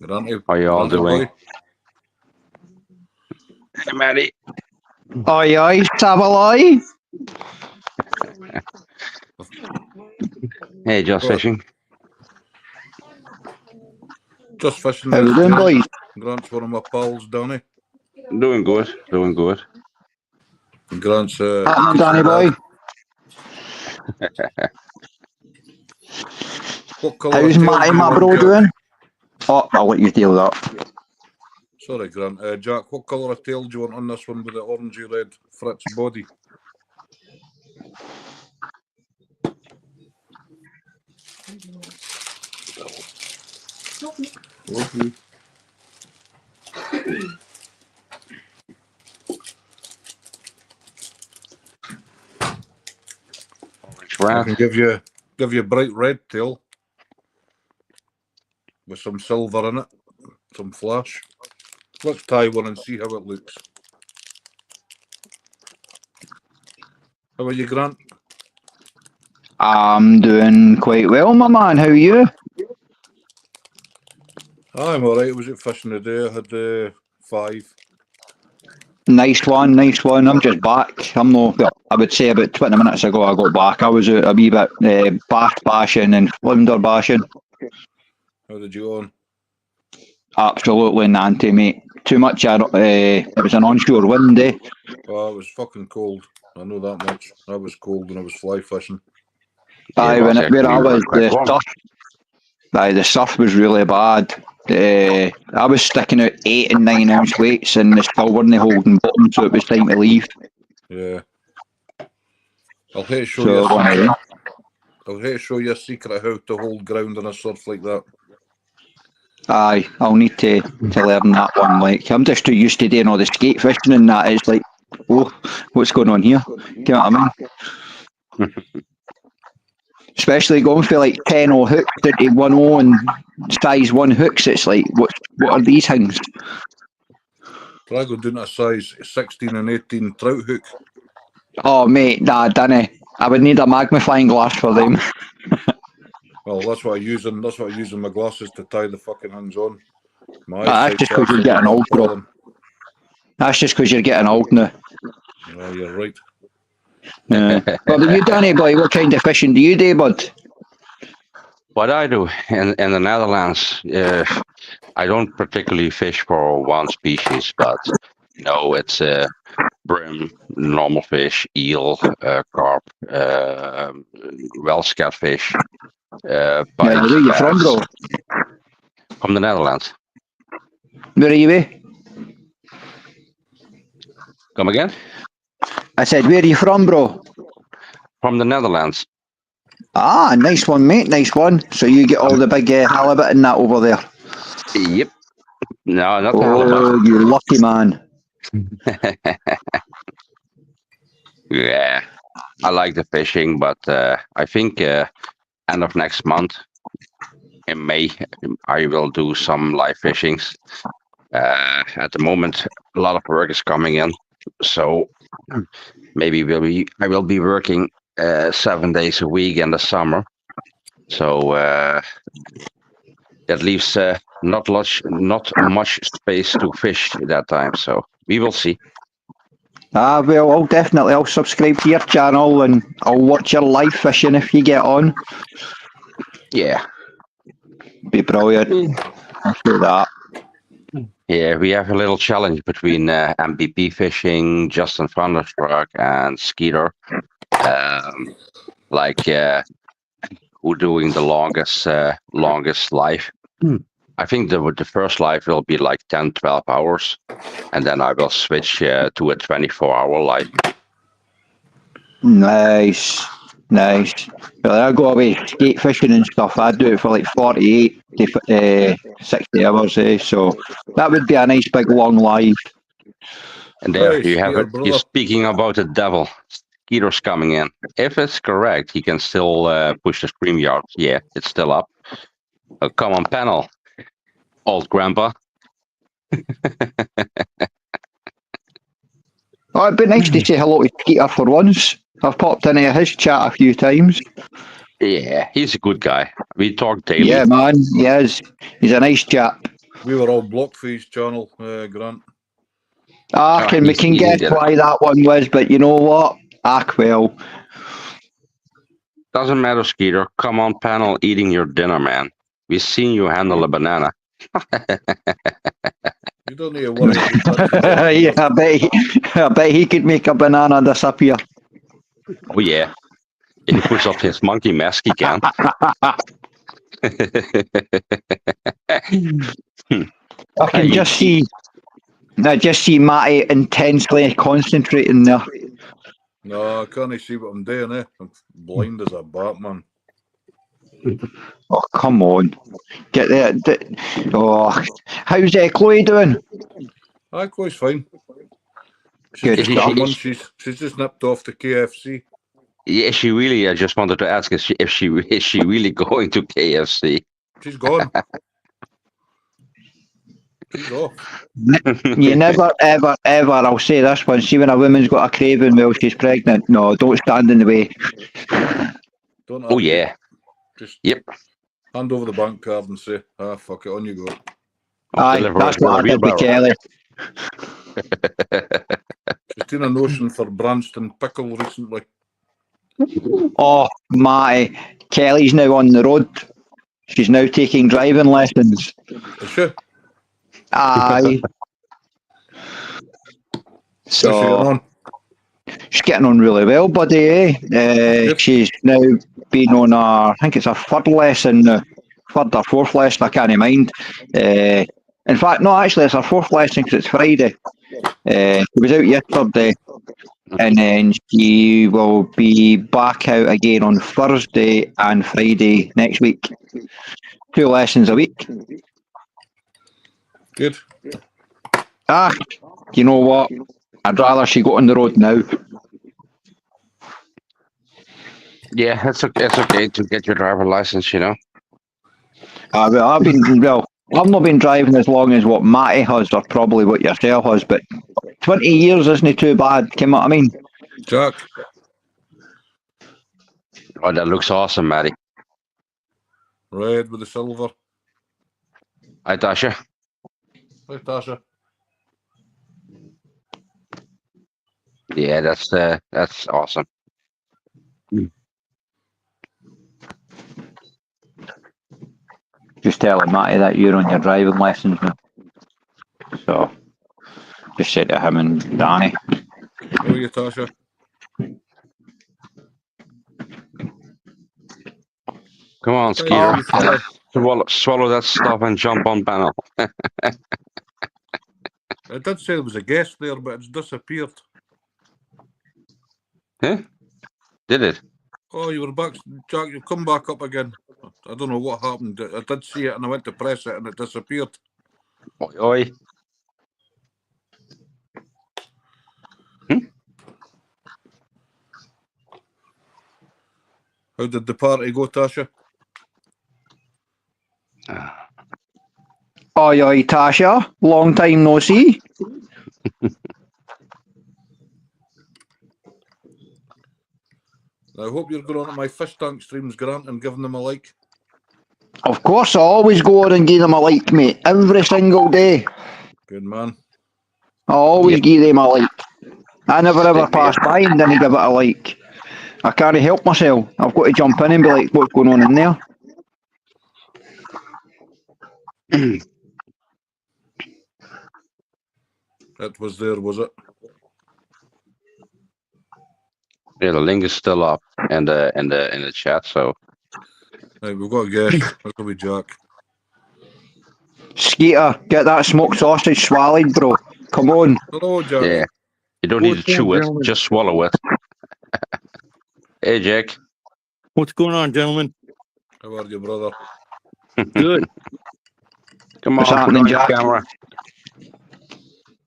Granty, How you all Granty doing? boy. Hey, Matty. Aye, aye, Sabalai. Hey, just What? fishing. Just fishing How this, you doing, Grant. boys? Grant's one of my pals, Danny. Doing good. Doing good. Grant's Happening, decent Danny boy? lad. What colour of How's tail Matty, do you my want, bro, Jack? doing? Oh, I'll let you deal with that. Sorry, Grant. Jack, what colour of tail do you want on this one with the orangey red Fritz body? Okay. Orange I red. can give you a bright red tail with some silver in it, some flash. Let's tie one and see how it looks. How about you, Grant? I'm doing quite well, my man. How are you? I'm alright. I was out fishing today. I had 5. Nice one, nice one. I'm just back. I'm no, well, I would say about 20 minutes ago I got back. I was out a wee bit bass bashing and flounder bashing. How did you go on? Absolutely nanty, mate. Too much. It was an onshore wind day. Oh, it was fucking cold. I know that much. I was cold when I was fly fishing. Aye, Well, where I we were was, quick one. the surf was really bad. I was sticking out 8 and 9 ounce weights and they still weren't holding bottom, so it was time to leave. Yeah. I'll hate to show So you a one of secret. them. I'll hate to show you a secret how to hold ground on a surf like that. Aye, I'll need to learn that one. Like I'm just too used to doing all the skate fishing and that. It's like, oh, what's going on here? Do you know what I mean? Especially going for like 10-0 hooks into 1-0 and size 1 hooks. It's like, what are these things? Try go down to a size 16 and 18 trout hook. Oh mate, nah, dunno. I would need a magnifying glass for them. Well, that's what I'm using my glasses to tie the fucking hands on. My That's eyesight's just because you're absolutely getting old, bro. appalling. That's just because you're getting old now. Oh, you're right. What about you, Danny boy? What kind of fishing do you do, bud? What I do in the Netherlands, I don't particularly fish for one species, but it's brim, normal fish, eel, carp, Welsh catfish, pike, Where are you from, bass bro? from the Netherlands. Where are you, eh? Come again? I said, where are you from, bro? From the Netherlands. Ah, nice one, mate. Nice one. So you get all the big halibut and that over there. Yep. No, not the halibut. Oh, you lucky man. Yeah, I like the fishing, but I think end of next month in May I will do some live fishings. At the moment, a lot of work is coming in, so maybe I will be working 7 days a week in the summer. So that leaves not much space to fish that time. So we will see. Ah, well, I'll subscribe to your channel and I'll watch your live fishing if you get on. Yeah. Be brilliant. I'll do that. Yeah, we have a little challenge between MPP Fishing, Justin van der Struck, and Skeeter. Like who doing the longest live. I think the first live will be like 10, 12 hours, and then I will switch to a 24-hour live. Nice. Nice. Well, I go away skate fishing and stuff. I do it for like 48 to 60 hours, eh? So that would be a nice big long live. And there Hey, you have Skeeter, it. You're brother. speaking about the devil. Skeeter's coming in. If it's correct, he can still push the StreamYard. Yeah, it's still up. Come on, panel, old grandpa. Oh, it'd be nice to say hello to Skeeter for once. I've popped into his chat a few times. Yeah, he's a good guy. We talk daily. Yeah, man, he is. He's a nice chap. We were all blocked for his channel, Grant. Ah, Oh, we he's can easy, guess did it. why that one was, but you know what? Well. Doesn't matter, Skeeter. Come on, panel, eating your dinner, man. We've seen you handle a banana. You don't need to worry about that. Yeah, I bet he could make a banana disappear. Oh yeah, if he puts off his monkey mask, he can. I can just see Matty intensely concentrating there. No, I can't see what I'm doing, eh? I'm blind as a bat, man. Oh, come on. Get there. Oh, how's Chloe doing? Aye, Chloe's fine. She's Good just Is got she- a is munchies. She's just nipped off to KFC. Yeah, she really. I just wanted to ask if she is she really going to KFC? She's gone. She's off. You never, ever, ever, I'll say this one, see when a woman's got a craving while she's pregnant, no, don't stand in the way. Don't Oh argue. yeah. Just Yep. hand over the bank card and say, fuck it, on you go. I'll Aye, deliver that's it with what a I did with wheelbarrow. Kelly. She's seen a notion for Branston Pickle recently. Oh, my, Kelly's now on the road. She's now taking driving lessons. Is she? Aye. How's she getting So, on? she's getting on really well, buddy, eh? Good. She's now been on I think it's her third lesson now. Third or fourth lesson, I can't mind. In fact, no, actually, it's her fourth lesson because it's Friday. She was out yesterday, and then she will be back out again on Thursday and Friday next week. 2 lessons a week. Good. Ah, you know what? I'd rather she got on the road now. Yeah, it's okay to get your driver license, you know. Well, I've not been driving as long as what Matty has, or probably what yourself has, but 20 years isn't too bad. Come on, I mean, Jack. Oh, that looks awesome, Matty. Red with the silver. Hi, Tasha. Hi, Tasha. Yeah, that's awesome. was telling Matty that you're on your driving lessons now. So, just said to him and Danny. How are you, Tasha? Come on, Hey, Skeeter. you fella. Swallow that stuff and jump on panel. I did say there was a guest there, but it's disappeared. Huh? Did it? Oh, you were back, Jack. You've come back up again. I don't know what happened. I did see it and I went to press it and it disappeared. Oi, oi. How did the party go, Tasha? Oi, oi, Tasha. Long time no see. I hope you're going on to my fish tank streams, Grant, and giving them a like. Of course, I always go on and give them a like, mate. Every single day. Good man. I always give them a like. I never ever Same here. pass by and didn't give it a like. I can't help myself. I've got to jump in and be like, what's going on in there? It was there, was it? Yeah, the link is still up in the chat. So Right, we've got a guest. That'll be Jack. Skeeter, get that smoked sausage swallowed, bro. Come on. Hello, Jack. yeah, you don't need to chew it. Just swallow it. Hey, Jack. What's going on, gentlemen? How are you, brother? Good. Come What's on, put happening, on your Jack? camera.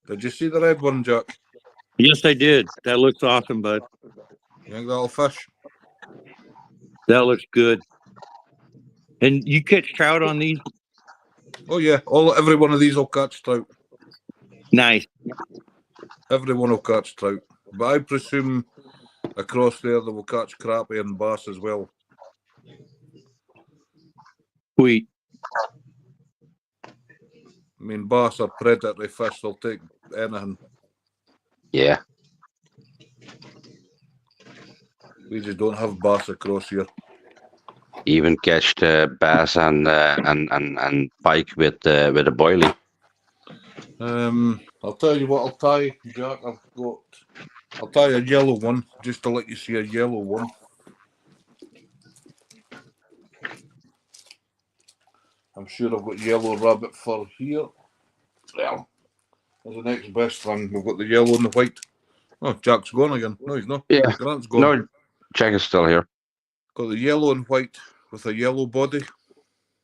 Did you see the red one, Jack? Yes, I did. That looks awesome, bud. You think that'll fish? That looks good. And you catch trout on these? Oh yeah, every one of these will catch trout. Nice. Every one will catch trout. But I presume across there they will catch crappie and bass as well. Sweet. I mean, bass are predatory fish. They'll take anything. Yeah. We just don't have bass across here. Even catch the bass and pike with a boilie. I'll tell you what I'll tie, Jack. I'll tie a yellow one just to let you see a yellow one. I'm sure I've got yellow rabbit fur here. Well, that's the next best thing. We've got the yellow and the white. Oh, Jack's gone again. No, he's not. Yeah. Grant's gone. No, Jack is still here. Got the yellow and white with a yellow body.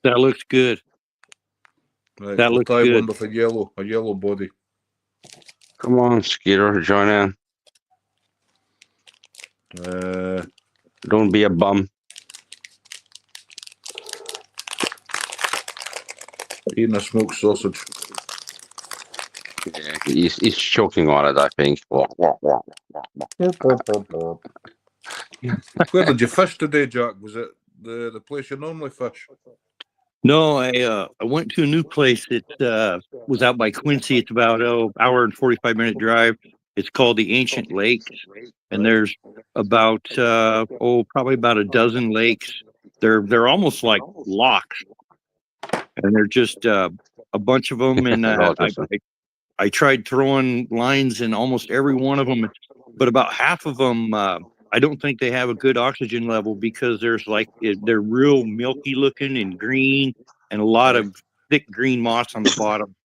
That looks good. Right, That we'll looks tie good. one with a yellow body. Come on, Skeeter, join in. Don't be a bum. Eating a smoked sausage. Yeah, he's choking on it, I think. Where did you fish today, Jack? Was it the place you normally fish? No, I went to a new place that was out by Quincy. It's about hour and 45-minute drive. It's called the Ancient Lakes, and there's about probably about a dozen lakes. They're almost like locks, and they're just a bunch of them. And I tried throwing lines in almost every one of them, but about half of them, I don't think they have a good oxygen level because they're real milky looking and green and a lot of thick green moss on the bottom.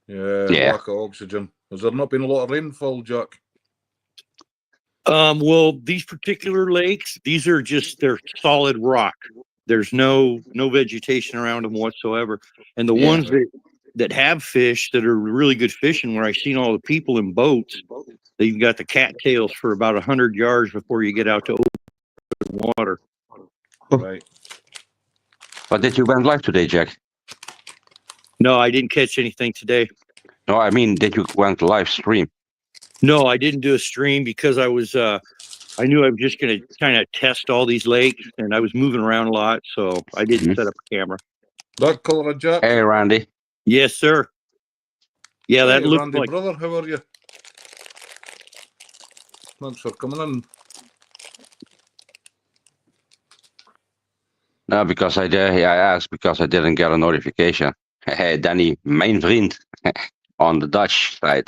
Yeah, lack of oxygen. Has there not been a lot of rainfall, Jack? Well, these particular lakes, they're solid rock. There's no vegetation around them whatsoever. And the ones that have fish that are really good fishing, where I've seen all the people in boats, they've got the cattails for about 100 yards before you get out to open water. Right. But did you went live today, Jack? No, I didn't catch anything today. No, I mean, did you went live stream? No, I didn't do a stream because I knew I was just going to kind of test all these lakes, and I was moving around a lot, so I didn't set up a camera. That colour of Jack? Hey, Randy. Yes, sir. Yeah, that looks Randy, like... brother, how are you? Thanks for coming in. No, because I asked because I didn't get a notification. Hey, Danny, mijn vriend, on the Dutch side.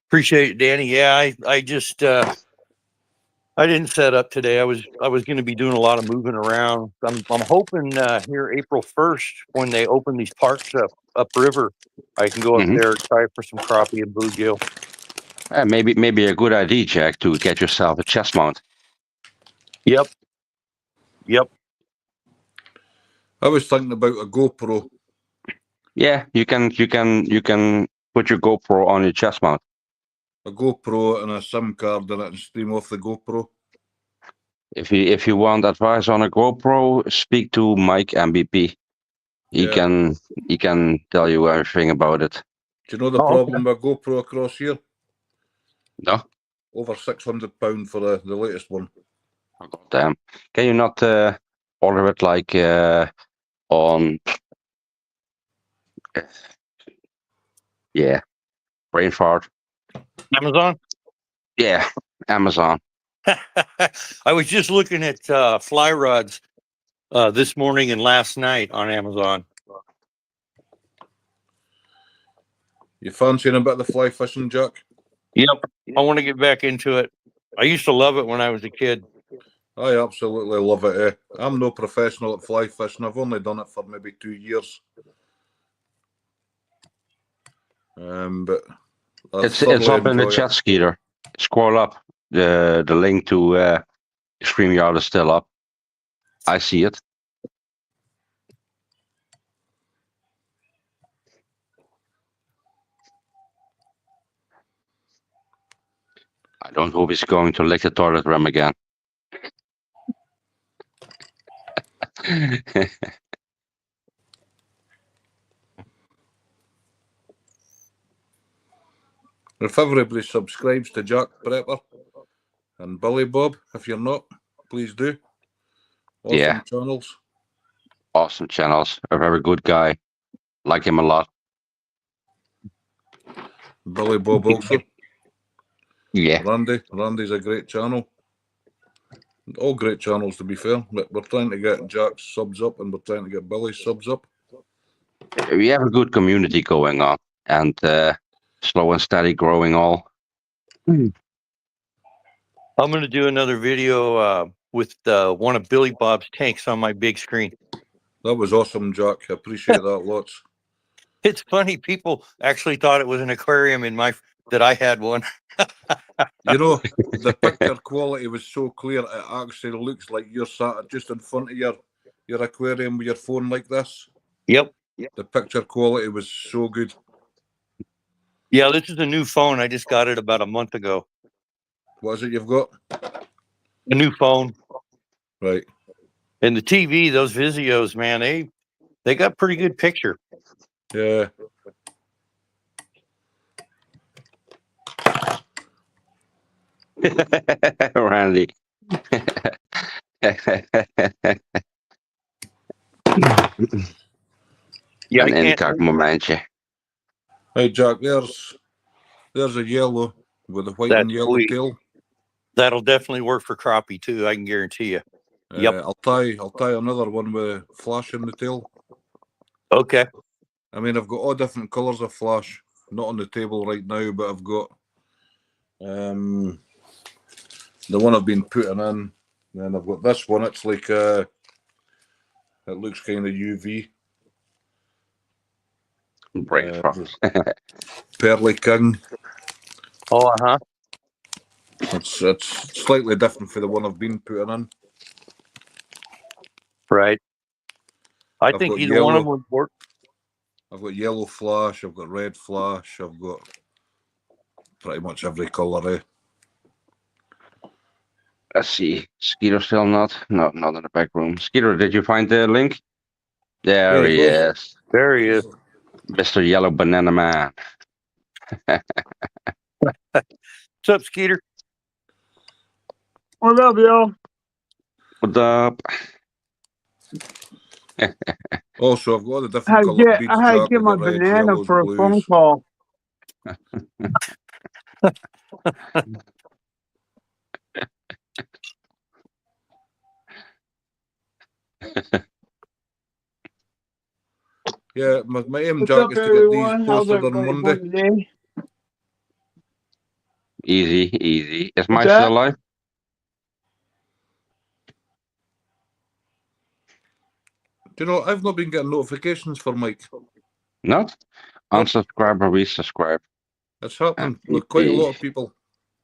Appreciate it, Danny. Yeah, I just I didn't set up today. I was going to be doing a lot of moving around. I'm hoping here April 1st when they open these parks upriver, I can go up there and try for some crappie and bluegill. Maybe a good idea, Jack, to get yourself a chest mount. Yep. I was thinking about a GoPro. Yeah, you can put your GoPro on your chest mount. A GoPro and a SIM card in it and stream off the GoPro. If you want advice on a GoPro, speak to Mike MVP. He Yeah. can tell you everything about it. Do you know the problem with GoPro across here? No? Over £600 for the latest one. Oh, God damn. Can you not order it like on brain fart? Amazon? Yeah, Amazon. I was just looking at fly rods this morning and last night on Amazon. You fancying a bit of the fly fishing, Jack? Yep. I want to get back into it. I used to love it when I was a kid. I absolutely love it. I'm no professional at fly fishing. I've only done it for maybe 2 years. But It's up in the chat, Skeeter. Scroll up. The link to StreamYard is still up. I see it. I don't hope he's going to lick the toilet rim again. If everybody subscribes to Jack Prepper and Billy Bob, if you're not, please do. Awesome channels. Awesome channels. A very good guy. Like him a lot. Billy Bob also. Yeah. Randy's a great channel. All great channels, to be fair. But we're trying to get Jack's subs up and we're trying to get Billy's subs up. We have a good community going on. And slow and steady growing all. I'm going to do another video with one of Billy Bob's tanks on my big screen. That was awesome, Jack. I appreciate that lots. It's funny. People actually thought it was an aquarium that I had one. You know, the picture quality was so clear, it actually looks like you're sat just in front of your aquarium with your phone like this. Yep. The picture quality was so good. Yeah, this is a new phone. I just got it about a month ago. What is it you've got? A new phone. Right. And the TV, those Vizios, man, they got pretty good picture. Yeah. Randy. Yeah, Een intact momentje. Hey, Jack, there's a yellow with a white and yellow sweet. tail. That'll definitely work for crappie too. I can guarantee you. Yep. I'll tie another one with flash in the tail. Okay. I mean, I've got all different colours of flash. Not on the table right now, but I've got the one I've been putting in. Then I've got this one. It's like it looks kind of UV. Pearly King. Oh, It's slightly different for the one I've been putting in. Right. I I've think got either one of them would work. I've got yellow flash. I've got red flash. I've got pretty much every colour. Let's see. Skeeter still not in the back room. Skeeter, did you find the link? There he is. There he is. Mr. Yellow Banana Man. What's up, Skeeter? What up, y'all? What up? Also, I've got all the different coloured beads. I had to Jack. get I've my got reds, banana yellows, for a blues. phone call. Yeah, my aim, What's Jack, up, is to get these everyone? How's posted on everybody Monday. doing today? Easy. Is What's Mike that? still alive? Do you know, I've not been getting notifications for Mike. Not? Nope. Unsubscribe or resubscribe. It's happening with quite a lot of people.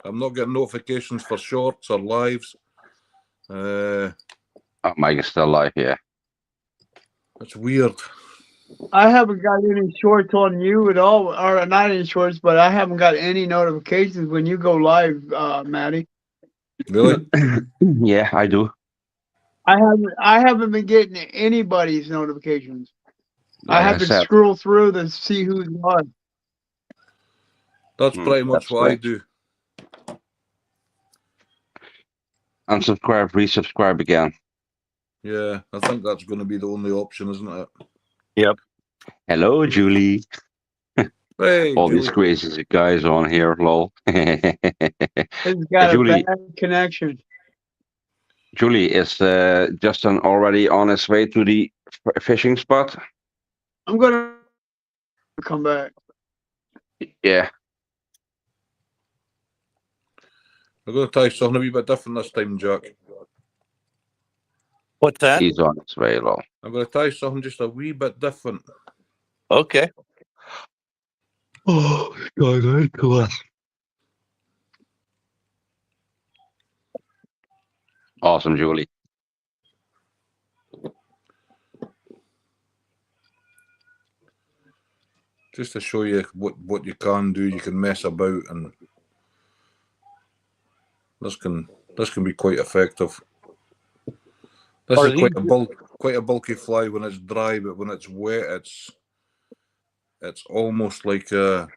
I'm not getting notifications for shorts or lives. Oh, Mike is still alive, yeah. It's weird. I haven't got any shorts on you at all, or not any shorts, but I haven't got any notifications when you go live, Maddie. Really? Yeah, I do. I haven't been getting anybody's notifications. I Like I have to said, scroll through to see who's live. That's pretty much that's what I strange. do. Unsubscribe, resubscribe again. Yeah, I think that's going to be the only option, isn't it? Yep. Hello, Julie. Hey, All Julie. these crazy guys on here, lol. It's got Julie. a bad connection. Julie, is Justin already on his way to the fishing spot? I'm gonna come back. Yeah. I'm going to try something a wee bit different this time, Jack. What's that? He's on his way, lol. I'm going to try something just a wee bit different. Okay. Oh, God, cool. Awesome, Julie. Just to show you what you can do. You can mess about, and this can be quite effective. This Are is quite these- a bulky fly when it's dry, but when it's wet, it's almost like a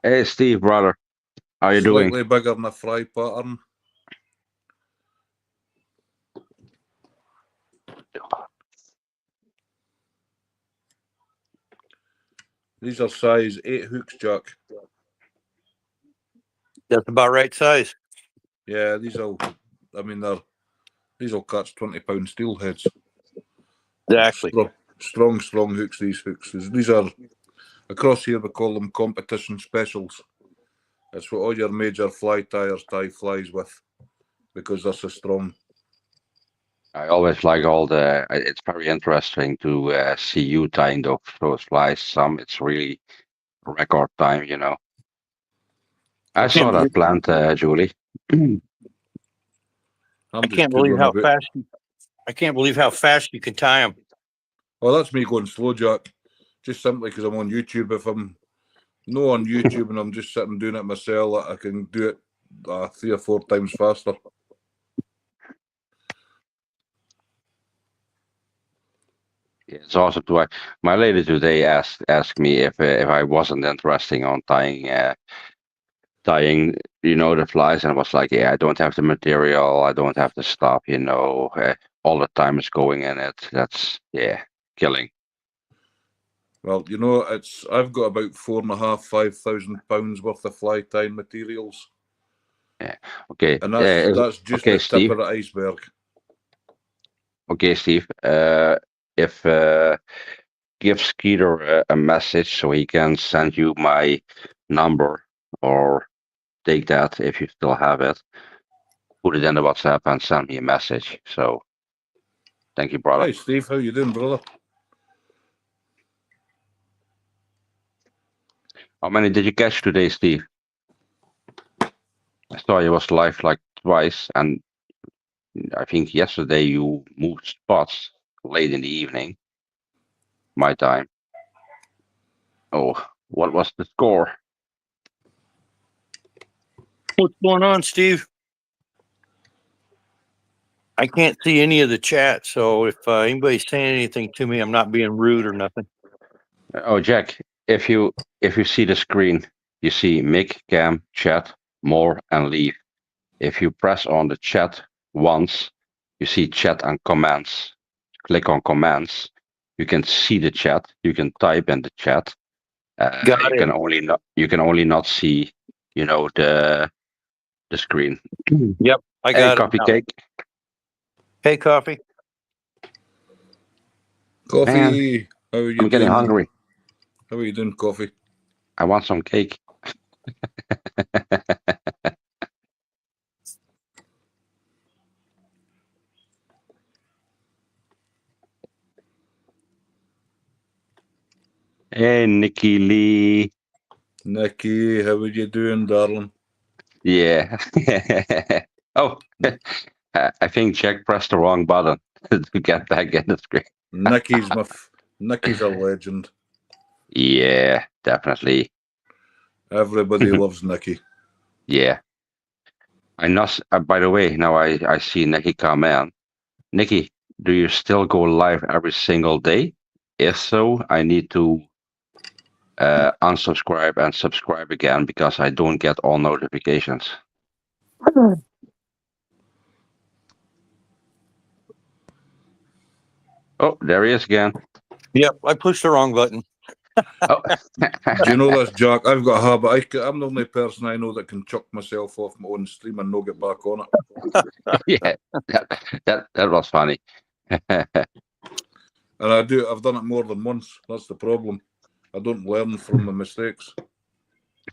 Hey, Steve, brother. How you doing? slightly bigger than a fry pattern. These are size 8 hooks, Jack. That's about right size. Yeah, these will catch 20-pound steelheads. Exactly. Strong hooks, these hooks. These are, across here we call them competition specials. It's what all your major fly tyers tie flies with, because they're so strong. I always like it's very interesting to see you tying those flies. It's really record time, you know. I saw that plant, Julie. I can't believe how fast you can tie them. Well, that's me going slow, Jack. Just simply because I'm on YouTube. If I'm not on YouTube and I'm just sitting doing it myself, I can do it 3 or 4 times faster. Yeah, it's awesome to. My lady today asked me if I wasn't interested on tying, the flies, and I was like, yeah, I don't have the material, I don't have the stuff, all the time is going in it. That's killing. Well, I've got about 4,500-5,000 pounds worth of fly tying materials. Yeah. Okay. And that's just okay, the Steve. tip of the iceberg. Okay, Steve. If give Skeeter a message so he can send you my number, or take that if you still have it. Put it in the WhatsApp and send me a message. So, thank you, brother. Hey, Steve, how you doing, brother? How many did you catch today, Steve? I saw you was live like twice, and I think yesterday you moved spots late in the evening, my time. Oh, what was the score? What's going on, Steve? I can't see any of the chat, so if anybody's saying anything to me, I'm not being rude or nothing. Oh, Jack, if you see the screen, you see Mick, Cam, chat, more, and leave. If you press on the chat once, you see chat and comments. Click on comments. You can see the chat. You can type in the chat. Got you it. can only not see, the screen. Yep, I Hey, got coffee it now. cake. Hey, coffee. Coffee. How are you I'm getting doing? hungry. How are you doing, Coffee? I want some cake. Hey, Nikki Lee. Nicky, how are you doing, darling? Yeah. Oh, I think Jack pressed the wrong button to get back in the screen. Nicky's Nicky's a legend. Yeah, definitely. Everybody loves Nicky. Yeah. I know. By the way, now I see Nikki come in. Nikki, do you still go live every single day? If so, I need to unsubscribe and subscribe again because I don't get all notifications. Oh, there he is again. Yep, I pushed the wrong button. Oh, Do you know this, Jack? I've got a habit. I'm the only person I know that can chuck myself off my own stream and not get back on it. yeah, that was funny. And I've done it more than once. That's the problem. I don't learn from my mistakes.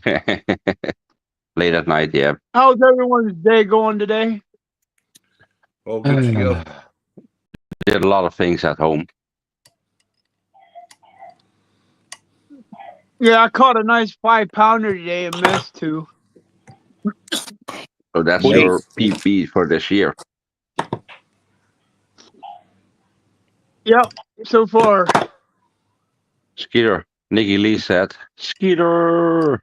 Late at night, yeah. How's everyone's day going today? All good here. Did a lot of things at home. Yeah, I caught a nice 5-pounder today and missed 2. So that's Wait. your PB for this year. Yep, so far. Skeeter. Nikki Lee said, Skeeter.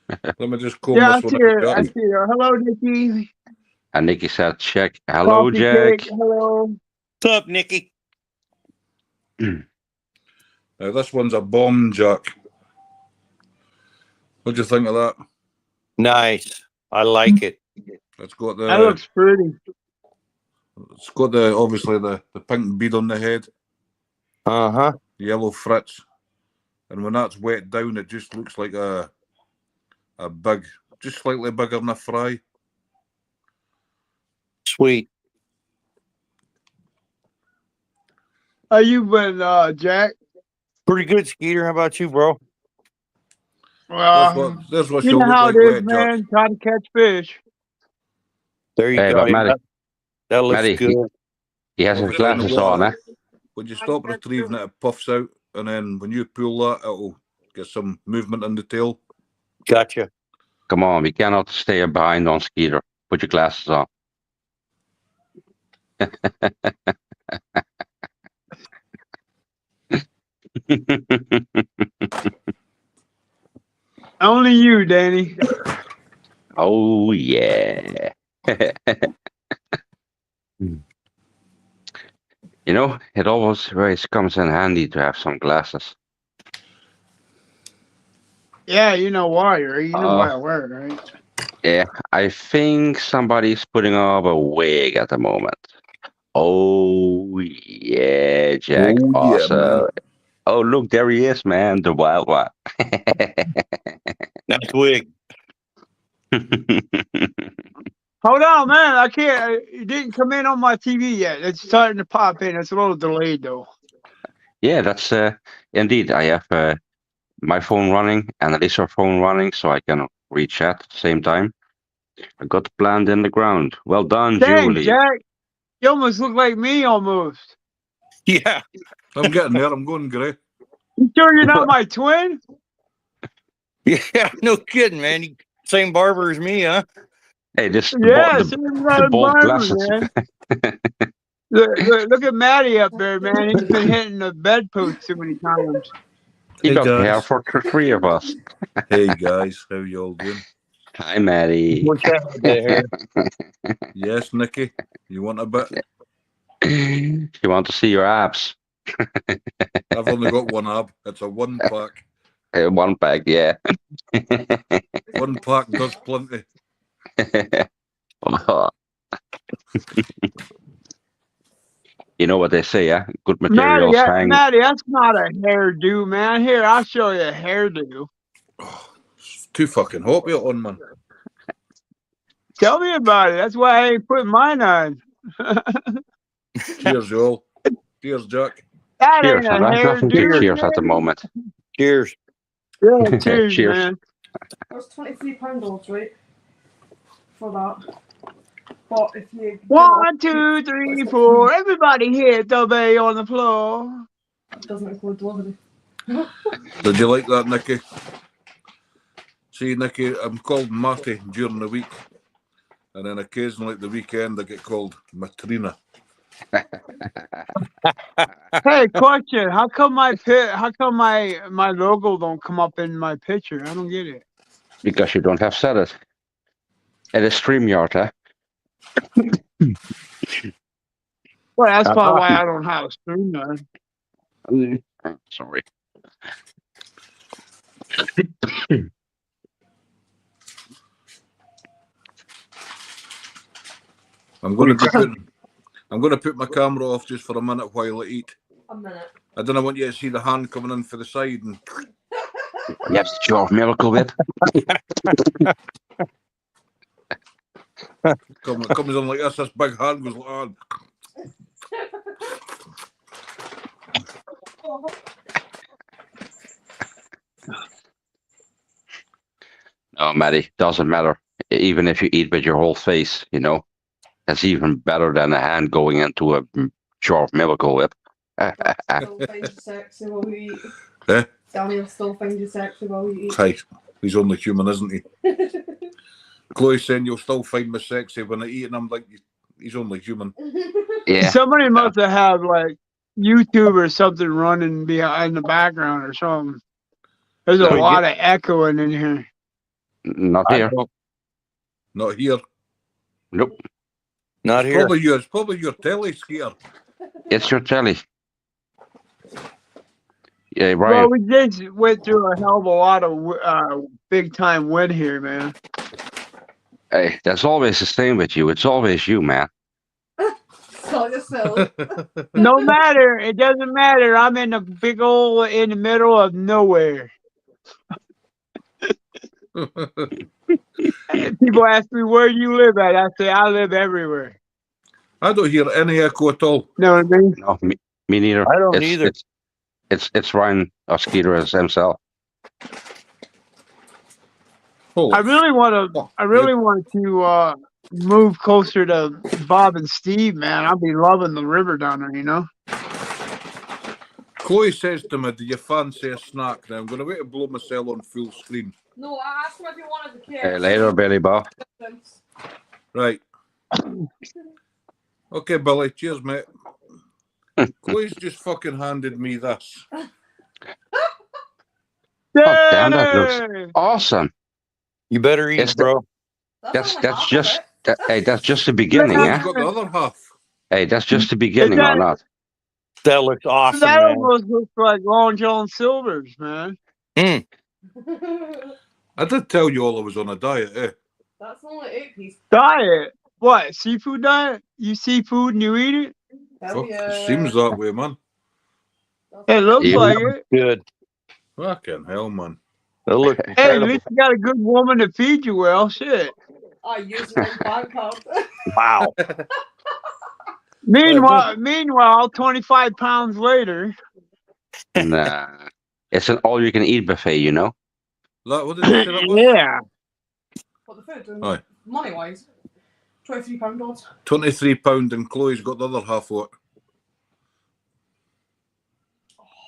Let me just comb Yeah, I this see one her. out. I see her. Hello, Nikki. And Nikki said, check. Hello, Coffee Jack. cake. Hello. What's up, Nikki? Now, this one's a bomb, Jack. What do you think of that? Nice. I like it. It's got That looks pretty. Obviously the pink bead on the head, Uh-huh. yellow fritz, and when that's wet down, it just looks like a big, just slightly bigger than a fry. Sweet. How you been, Jack? Pretty good, Skeeter. How about you, bro? Well, There's what you she'll know look how like it is, wet, Jack. man. Trying to catch fish. There you Hey, go. but Matty, That looks Matty, good. he has his Obviously in the glasses on, water, eh? when you stop retrieving it, it puffs out, and then when you pull that, it'll get some movement in the tail. Gotcha. Come on, we cannot stay behind on Skeeter. Put your glasses on. Only you, Danny. Oh, yeah. You know, it always comes in handy to have some glasses. Yeah, you know why, right? You know why I wear it, right? Yeah, I think somebody's putting up a wig at the moment. Oh, yeah, Jack. Oh, yeah, Awesome. man. Oh, look, there he is, man. The wild one. Nice wig. Hold on, man. I can't. It didn't come in on my TV yet. It's starting to pop in. It's a little delayed, though. Yeah, that's indeed. I have my phone running and Elisa's phone running, so I can read chat at the same time. I got the plant in the ground. Well done, Dang, Julie. Jack. You almost look like me, almost. Yeah. I'm getting there. I'm going grey. You sure you're not my twin? Yeah. No kidding, man. Same barber as me, huh? Hey, this Yeah, the same bold barber, glasses. man. Look at Matty up there, man. He's been hitting the bedpost too many times. He Hey, got guys. hair for the 3 of us. Hey, guys. How y'all doing? Hi, Maddie. What's that there? Yes, Nicky. You want a bit? You want to see your abs? I've only got one ab. It's a one pack. One pack, yeah. One pack does plenty. You know what they say, yeah? Good materials hang. Matty, that's not a hairdo, man. Here, I'll show you a hairdo. Oh, it's too fucking hot here on, man. Tell me about it. That's why I ain't putting mine on. Cheers, y'all. Cheers, Jack. That Cheers. ain't a There's nothing to hairdo. cheers at the moment. Cheers. Yeah, cheers, Cheers. man. There's £23 odds, right? For that. But if you 1, 2, 3, 4. Everybody hit the bay on the floor. it doesn't include delivery. Did you like that, Nicky? See, Nicky, I'm called Marty during the week. And then occasionally at the weekend I get called Matrina. Hey, question. How come my logo don't come up in my picture? I don't get it. Because you don't have set it. It is StreamYard, huh? Well, that's probably why I don't have a screen none. Sorry. I'm going to put my camera off just for a minute while I eat. A minute. I don't want you to see the hand coming in for the side and Yes, the jar of Miracle Whip. comes in like this big hand goes like on. No, Matty, doesn't matter. Even if you eat with your whole face, you know, that's even better than a hand going into a jar of Miracle Whip. Still find you sexy while you eat. Eh? Daniel still find you sexy while you eat. Hey, he's only human, isn't he? Chloe saying you'll still find me sexy when I eat, and I'm like, he's only human. Yeah. Somebody must have like YouTube or something running behind the background or something. There's a No, lot of echoing in here. Not here. Not here. Nope. Not here. It's probably your telly, Skeeter. It's your telly. Yeah, Well, Brian. we just went through a hell of a lot of big time win here, man. Hey, that's always the same with you. It's always you, man. Sell yourself. No matter, it doesn't matter. I'm in the big old in the middle of nowhere. People ask me where do you live at. I say I live everywhere. I don't hear any echo at all. Know what I mean? No, me neither. I don't either. It's Ryan Skeeter as himself. Holy I really want to move closer to Bob and Steve, man. I'll be loving the river down there, you know. Chloe says to me, do you fancy a snack? Now I'm going to wait to blow myself on full screen. No, I asked him if he wanted the Hey, cake. later, Billy Bob. Right. Okay, Billy. Cheers, mate. Chloe's just fucking handed me this. Oh, damn, that looks awesome. You better eat, It's bro. That's just that's just the beginning, Chloe's yeah. got the other half. Hey, that's just the beginning, or not? That looks awesome, That man. almost looks like Long John Silver's, man. Mm. I did tell you all I was on a diet, eh? That's only 8 pieces. Diet? What? Seafood diet? You see food and you eat it? Hell Fuck, yeah. it seems that way, man. It looks Yeah. like it. Good. Fucking hell, man. That looks Hey, at incredible. least you got a good woman to feed you well. Shit. I use my bank card. Wow. Meanwhile, 25 pounds later. Nah, it's an all-you-can-eat buffet, you know. What did you say that was? Yeah. What the food? Aye. Money wise, £23 odds. £23, and Chloe's got the other half of it.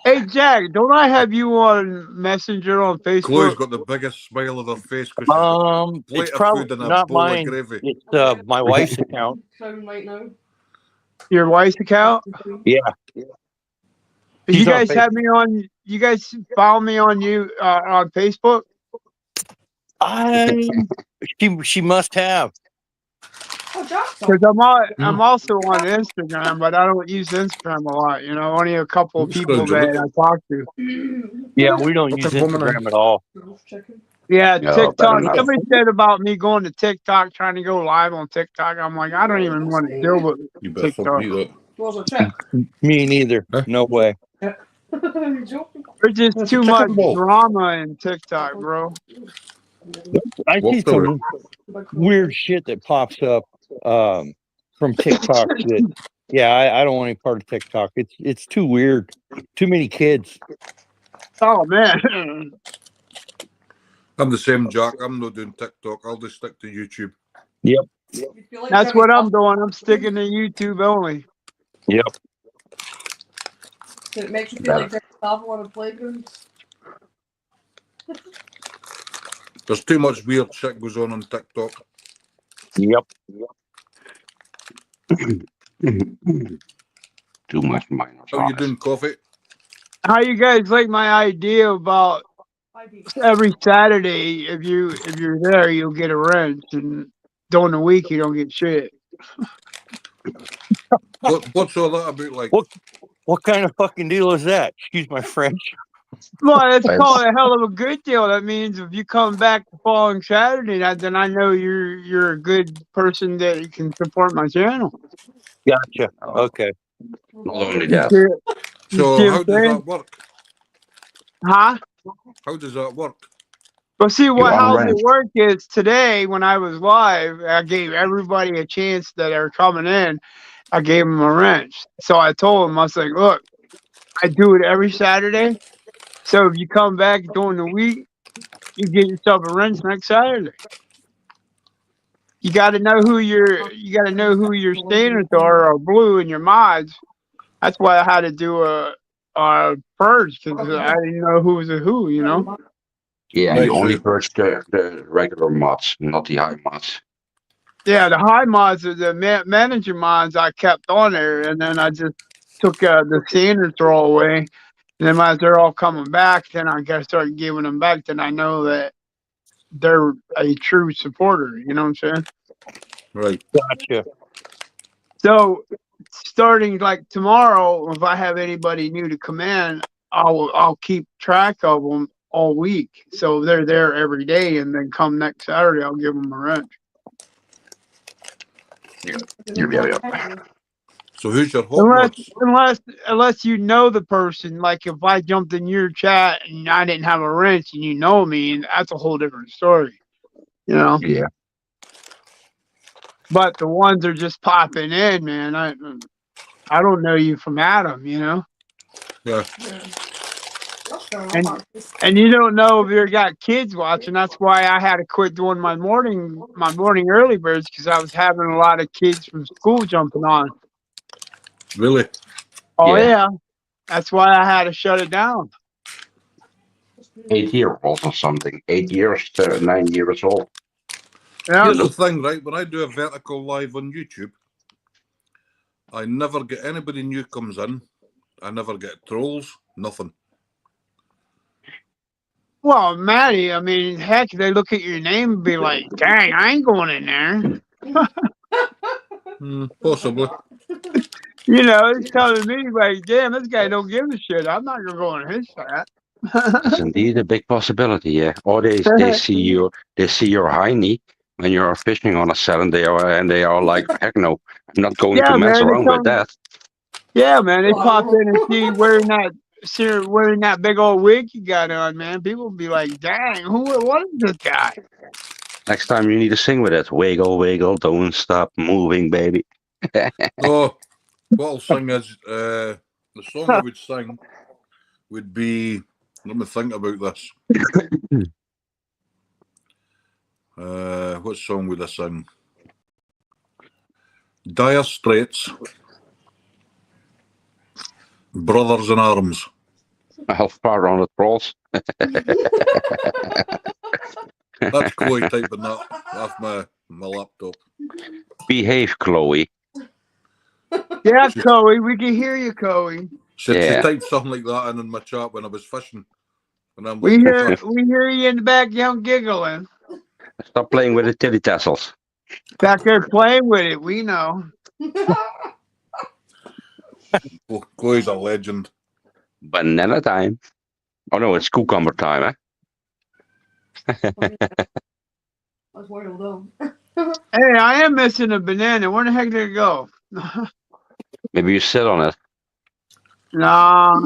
Hey, Jack, don't I have you on Messenger on Chloe's Facebook? got the biggest smile of her face because she's got a plate It's of probably food and a not bowl mine. of gravy. It's my wife's account. Crown right now. Your wife's account? Yeah. You She's on guys have me on. You guys follow me on on Facebook? She must have. Oh, Jack's Because I'm also on Instagram, but I don't use Instagram a lot. You know, only a couple of Who's people going that I talk to. on. Yeah, we don't use Fucking woman. Instagram at all. Chicken. Yeah, No, better TikTok. not. Somebody said about me going to TikTok, trying to go live on TikTok. I'm like, I don't even want to deal with You better TikTok. fucking eat that. Was a check. Me neither. Huh? No way. You joking? There's just That's too a much chicken ball. drama in TikTok, bro. I see Walked away. some weird shit that pops up from TikTok that Yeah, I don't want any part of TikTok. It's too weird. Too many kids. Oh man. I'm the same, Jack. I'm not doing TikTok. I'll just stick to YouTube. Yep. You feel like That's having what I'm fun? doing. I'm sticking to YouTube only. Yep. It makes you feel like Terry Novel on a playground. There's too much weird shit goes on TikTok. Yep. Too much minor How you size. doing, Coffee? How you guys like my idea about every Saturday? If you're there, you'll get a wrench, and during the week you don't get shit. What's all that about? Like, What kind of fucking deal is that? Excuse my French. Well, it's Well, called a hell of a good deal. That means if you come back the following Saturday, then I know you're a good person that can support my channel. Gotcha. Okay. Not only You that. see, you so see how what does I'm saying? that work? Huh? How does that work? Well, see, You how it unwrench. worked is today when I was live, I gave everybody a chance that are coming in. I gave them a wrench. So I told them, I was like, look, I do it every Saturday. So if you come back during the week, you get yourself a wrench next Saturday. You got to know who your standards are blue in your mods. That's why I had to do a purge because I didn't know who was a who. You know. Yeah, Right, you only so purge the regular mods, not the high mods. Yeah, the high mods, the manager mods, I kept on there, and then I just took the standards all away. And then as they're all coming back, then I got to start giving them back. Then I know that they're a true supporter. You know what I'm saying? right. Gotcha. So starting like tomorrow, if I have anybody new to come in, I'll keep track of them all week. So they're there every day, and then come next Saturday, I'll give them a wrench. Yeah. So who's your hot mods? Unless you know the person, like if I jumped in your chat and I didn't have a wrench and you know me, and that's a whole different story, you know. Yeah. But the ones are just popping in, man. I don't know you from Adam, you know, Yeah. and you don't know if you got kids watching. That's why I had to quit doing my morning early birds because I was having a lot of kids from school jumping on. Really? Oh Yeah. yeah, that's why I had to shut it down. 8 years old or something. 8 years to 9 years old. Yeah. Here's the thing, right? When I do a vertical live on YouTube, I never get anybody new comes in. I never get trolls. Nothing. Well, Maddie, I mean, heck, they look at your name and be like, dang, I ain't going in there. Possibly. You know, it's telling me, like, damn, this guy don't give a shit. I'm not going to go in his chat. That's indeed a big possibility, yeah. Or they see your hiney when you're fishing on a Saturday, and they are like, heck no, I'm not going to Yeah, mess man, around with that. yeah, man, they pop in and see wearing that big old wig you got on, man. People be like, dang, what is this guy? Next time you need to sing with it. Wiggle, wiggle, don't stop moving, baby. Oh, what I'll sing is the song I would sing would be. Let me think about this. What song would I sing? Dire Straits, Brothers in Arms. How far on the trolls? That's Chloe typing that off my laptop. Behave, Chloe. Yeah, Chloe, we can hear you, Chloe. She Yeah. typed something like that in my chat when I was fishing. And I'm We like, hear you in the background giggling. Stop playing with the titty tassels. Back there playing with it, we know. oh, Chloe's a legend. Banana time. Oh no, it's cucumber time, I was worried though. Hey, I am missing a banana. Where the heck did it go? Maybe you sit on it. Nah.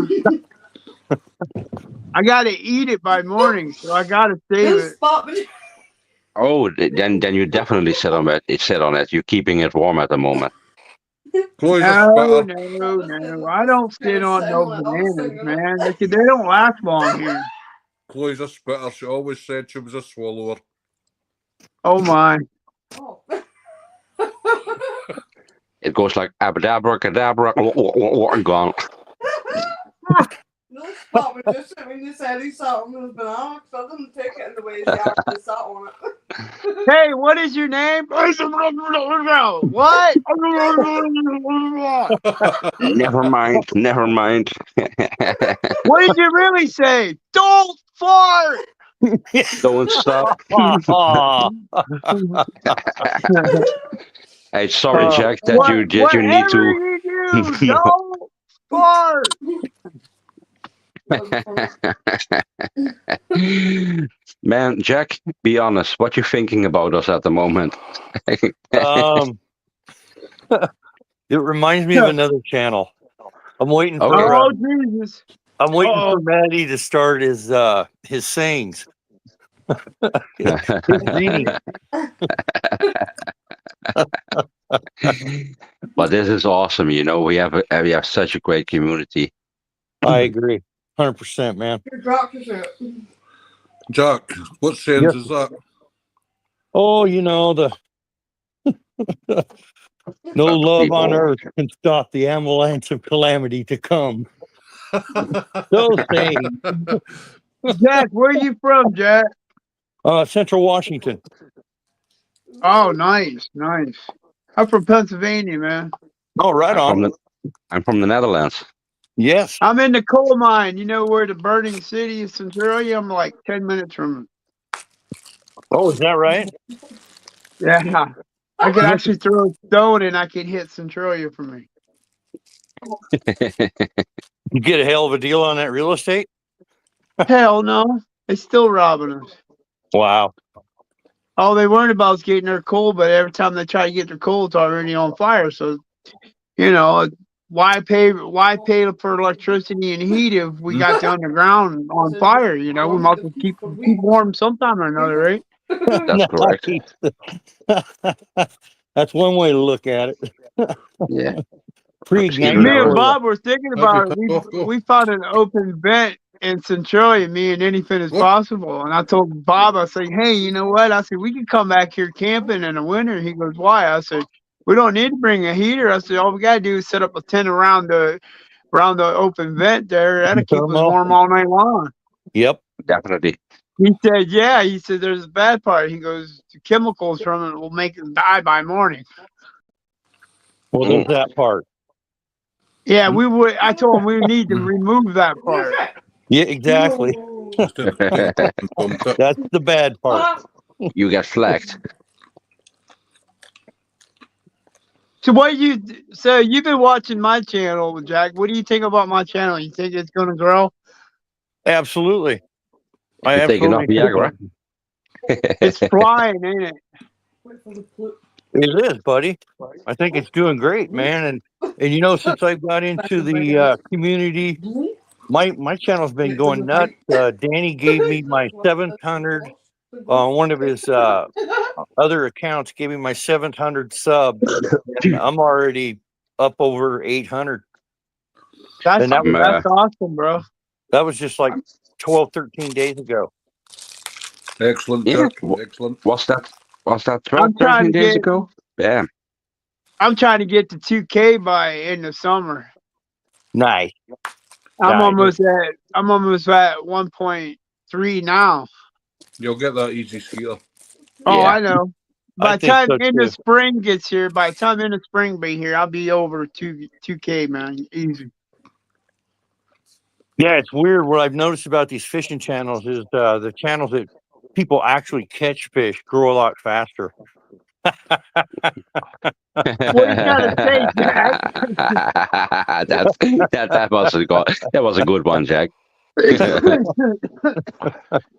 I gotta eat it by morning, so I gotta save it. Oh, then you definitely sit on it. You're keeping it warm at the moment. Chloe's a No, spitter. no. I don't sit on no bananas, man. They don't last long here. Chloe's a spitter. She always said she was a swallower. Oh my. Oh. It goes like abadabra, cadabra, and gone. No spot was just when you said he sat on his banana, because I didn't take it in the way she actually sat on it. Hey, what is your name? What? Never mind. What did you really say? Don't fart! Don't stop. Hey, sorry, Jack, that you need Whatever to. you do, don't fart! Man, Jack, be honest. What you thinking about us at the moment? It reminds me of another channel. I'm waiting for Okay. Oh, Jesus. I'm waiting Uh-oh. for Maddie to start his sayings. His reading. But this is awesome. You know, we have such a great community. I agree, 100%, man. Your drop is it. Jack, what sense is that? Oh, you know the no love on People. earth can stop the avalanche of calamity to come. Those things. Jack, where are you from, Jack? Central Washington. Oh, nice. I'm from Pennsylvania, man. Oh, right on. I'm from the Netherlands. Yes. I'm in the coal mine. You know where the burning city is, Centralia? I'm like 10 minutes from Oh, is that right? it. Yeah. I could actually throw a stone and I could hit Centralia for me. You get a hell of a deal on that real estate? Hell no. They still robbing us. Wow. All they worried about is getting their coal, but every time they try to get their coal, it's already on fire. So, you know, why pay for electricity and heat if we got the underground on fire? You know, we might as well keep warm sometime or another, right? That's correct. That's one way to look at it. Yeah. Pre-ignite. Me and Bob were thinking about it. Go. We found an open vent in Centralia, me and anything is What? possible. And I told Bob, I said, hey, you know what? I said, we can come back here camping in the winter. He goes, why? I said, we don't need to bring a heater. I said, all we got to do is set up a tent around the open vent there. That'll keep us warm all night long. Yep. Definitely. He said, yeah. He said, there's a bad part. He goes, the chemicals from it will make us die by morning. Well, there's that part. Yeah, we would. I told him we need to remove that part. Yeah, exactly. That's the bad part. You get flagged. So you've been watching my channel, Jack. What do you think about my channel? You think it's going to grow? Absolutely. If you take enough Viagra. It's flying, ain't it? It is, buddy. I think it's doing great, man. And you know, since I got into the community, my channel's been going nuts. Danny gave me my 700 on one of his other accounts. Gave me my 700 sub. And I'm already up over 800. That's awesome, bro. That was just like 12, 13 days ago. Excellent, Yeah. Jack. Excellent. Was that 12, 13 days ago? Yeah. I'm trying to get to 2K by end of summer. Nice. I'm almost at 1.3 now. You'll get that easy, Skeeter. Oh, Yeah. I know. By the time the spring gets here, by the time the spring be here, I'll be over 2K, man. Easy. Yeah, it's weird. What I've noticed about these fishing channels is the channels that people actually catch fish grow a lot faster. What you gotta say, Jack? that was a good one, Jack.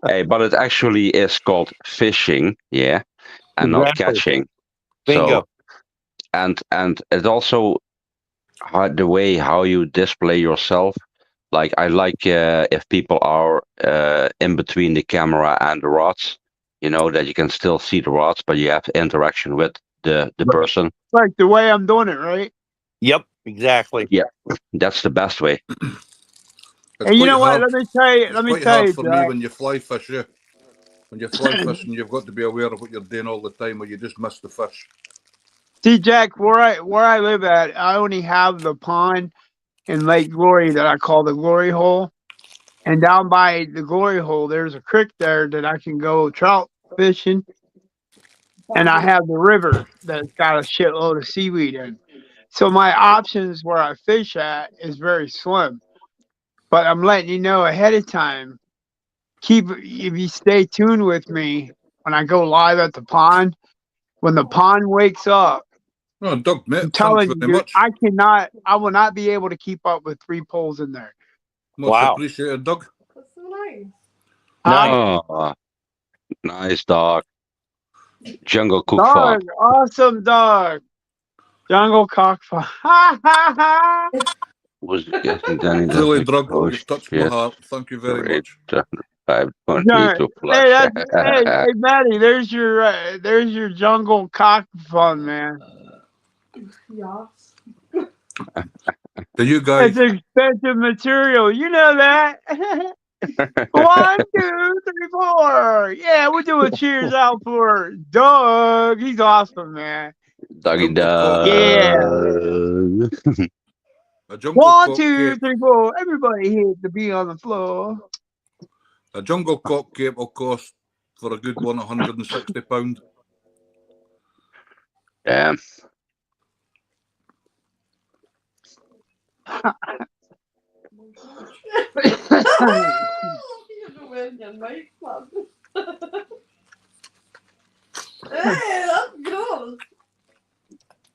Hey, but it actually is called fishing, yeah, and not catching. Bingo. So, and it's also the way how you display yourself. Like I like if people are in between the camera and the rods, you know, that you can still see the rods, but you have interaction with the person. Like the way I'm doing it, right? Yep, exactly. Yeah, that's the best way. It's And you quite know what? hard. Let me Quite tell hard you, for me Jack. when you fly fish. Yeah. When you fly fishing, you've got to be aware of what you're doing all the time, or you just miss the fish. See, Jack, where I live at, I only have the pond in Lake Glory that I call the Glory Hole. And down by the Glory Hole, there's a creek there that I can go trout fishing. And I have the river that's got a shitload of seaweed in. So my options where I fish at is very slim. But I'm letting you know ahead of time. If you stay tuned with me when I go live at the pond, when the pond wakes up, Oh, Doug, mate, I'm thanks telling you, very dude, much. I will not be able to keep up with 3 poles in there. Much Wow. appreciated, Doug. That's so nice. Nice. Oh, nice dog. Jungle cook Dog, farm. awesome dog. Jungle cockfight. Ha ha ha. Was getting Danny Really, the Doug, coach. you've touched my Yes, heart. Thank you very great. much. 5 Yeah, to hey, flush. hey, Maddie, there's your jungle cock fun, man. Yes. To you guys, It's expensive material. You know that. 1, 2, 3, 4. Yeah, we'll do a cheers out for Doug. He's awesome, man. Doggy Jungle cock, Yeah. dog. a jungle 1, cock 2, cape. 3, 4. Everybody hit the be on the floor. A jungle cock cape will cost for a good one £160. Damn. You're wearing your night club. Hey, that's good.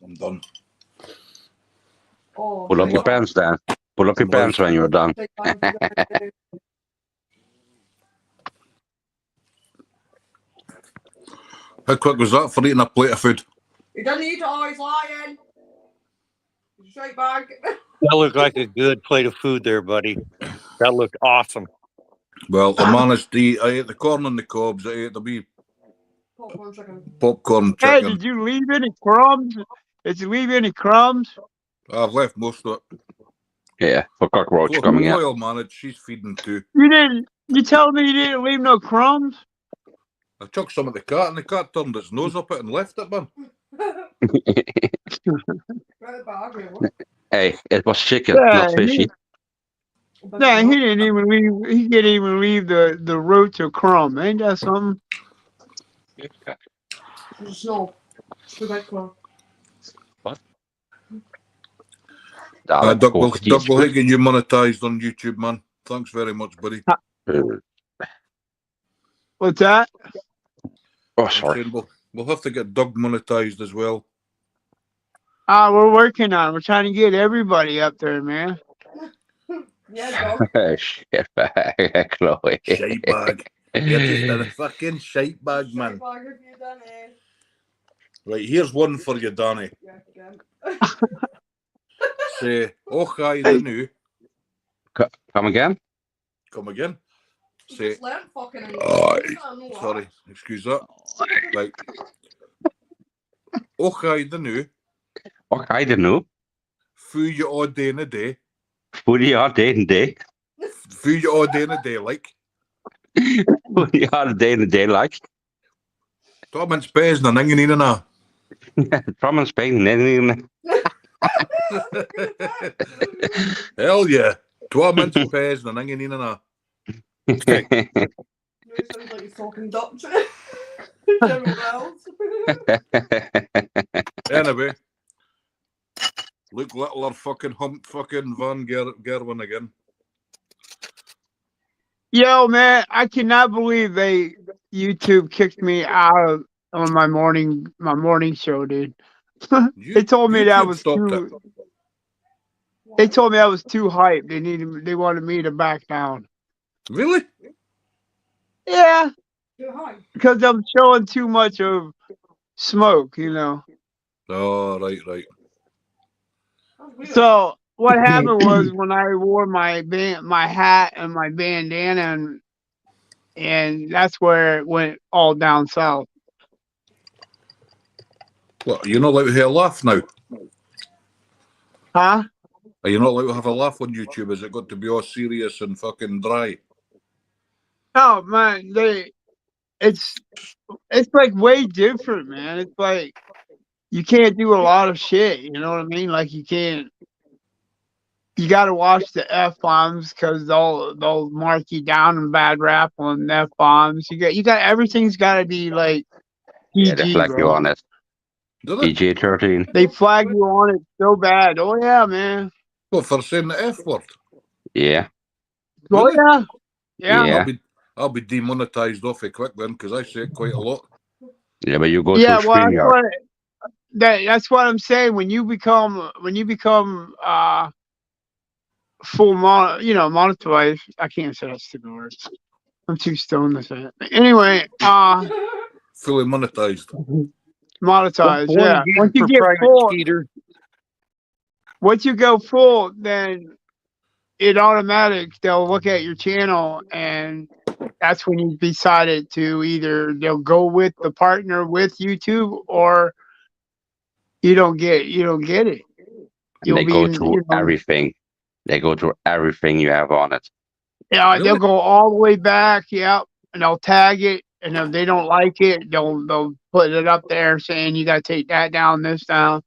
I'm done. Oh, Pull up I'm your live. pants, Dan. Pull up your I'm pants live. when you're done. How quick was that for eating a plate of food? You don't need to always lying. Straight back. That looked like a good plate of food there, buddy. That looked awesome. Well, I managed to eat. I ate the corn and the cobs. I ate the wee Popcorn chicken. popcorn Hey, chicken. did you leave any crumbs? Did you leave any crumbs? I've left most of it. Yeah, for cockroach coming out. Loyal managed. She's feeding too. You didn't. You telling me you didn't leave no crumbs? I chucked some at the cat, and the cat turned its nose up it and left it, man. Right back, you Hey, it was chicken, Yeah, not fishy. Yeah, he didn't even leave. He didn't even leave the root to crumb. Ain't that something? Snow. Ridiculous. Darling, Doug will coffee is good. get you monetized on YouTube, man. Thanks very much, buddy. What's that? Oh, I'm sorry. saying we'll have to get Doug monetized as well. We're working on it. We're trying to get everybody up there, man. Yeah, dog. Shit bag, Chloe. Shite bag. You're just a fucking shite bag, man. Straight back if you done it. Right, here's one for you, Danny. Yeah, again. Say, oh, hi, the new. Come again? Come again. Say, Just learn fucking English. oh, I know that. sorry, excuse that. Right. Oh, hi, the new. Och, I don't know. Fu you all day in a day. Hoe die had day and day. Fu you all day in a day, like. Hoe die had day and day like. Tom en spijs dan hang je niet na. From and Spain. Nee. Hell yeah. 12 mensen spijs dan hang je niet na. It sounds like he's talking Dutch. General Wells. Anyway. Luke Littler fucking humped fucking Van Gerwen again. Yo, man, I cannot believe YouTube kicked me out on my morning show, dude. They told me that YouTube was stopped too. it. They told me I was too hyped. They wanted me to back down. Really? Yeah, Too high. because I'm showing too much of smoke, you know. Oh, right. That's weird. So what happened was when I wore my hat and my bandana, and that's where it went all down south. What, you're not allowed to hear a laugh now? Huh? Are you not allowed to have a laugh on YouTube? Is it got to be all serious and fucking dry? Oh man, it's like way different, man. It's like you can't do a lot of shit. You know what I mean? Like you can't. You got to watch the f bombs because they'll mark you down in bad rap on f bombs. You got everything's got to be like Yeah, they PG, flag you bro. on it. Do they? PG-13. They flag you on it so bad. Oh yeah, man. What, for saying the F word? Yeah. Oh Really? yeah, yeah, Yeah. I'll be demonetized off it quick then, because I say it quite a lot. Yeah, but you go yeah. through Well, StreamYard. that's what I'm saying. When you become full monetized. I can't say that stupid word. I'm too stoned to say it. Anyway, Fully monetized. monetize. One Yeah. gig for private Skeeter. Once you go full, then it automatic. They'll look at your channel, and that's when you decided to either they'll go with the partner with YouTube, or you don't get it. And You'll they be go in, through everything. They go through everything you have on it. yeah, they'll Really? go all the way back. Yep, and they'll tag it. And if they don't like it, they'll put it up there saying you got to take that down, this down.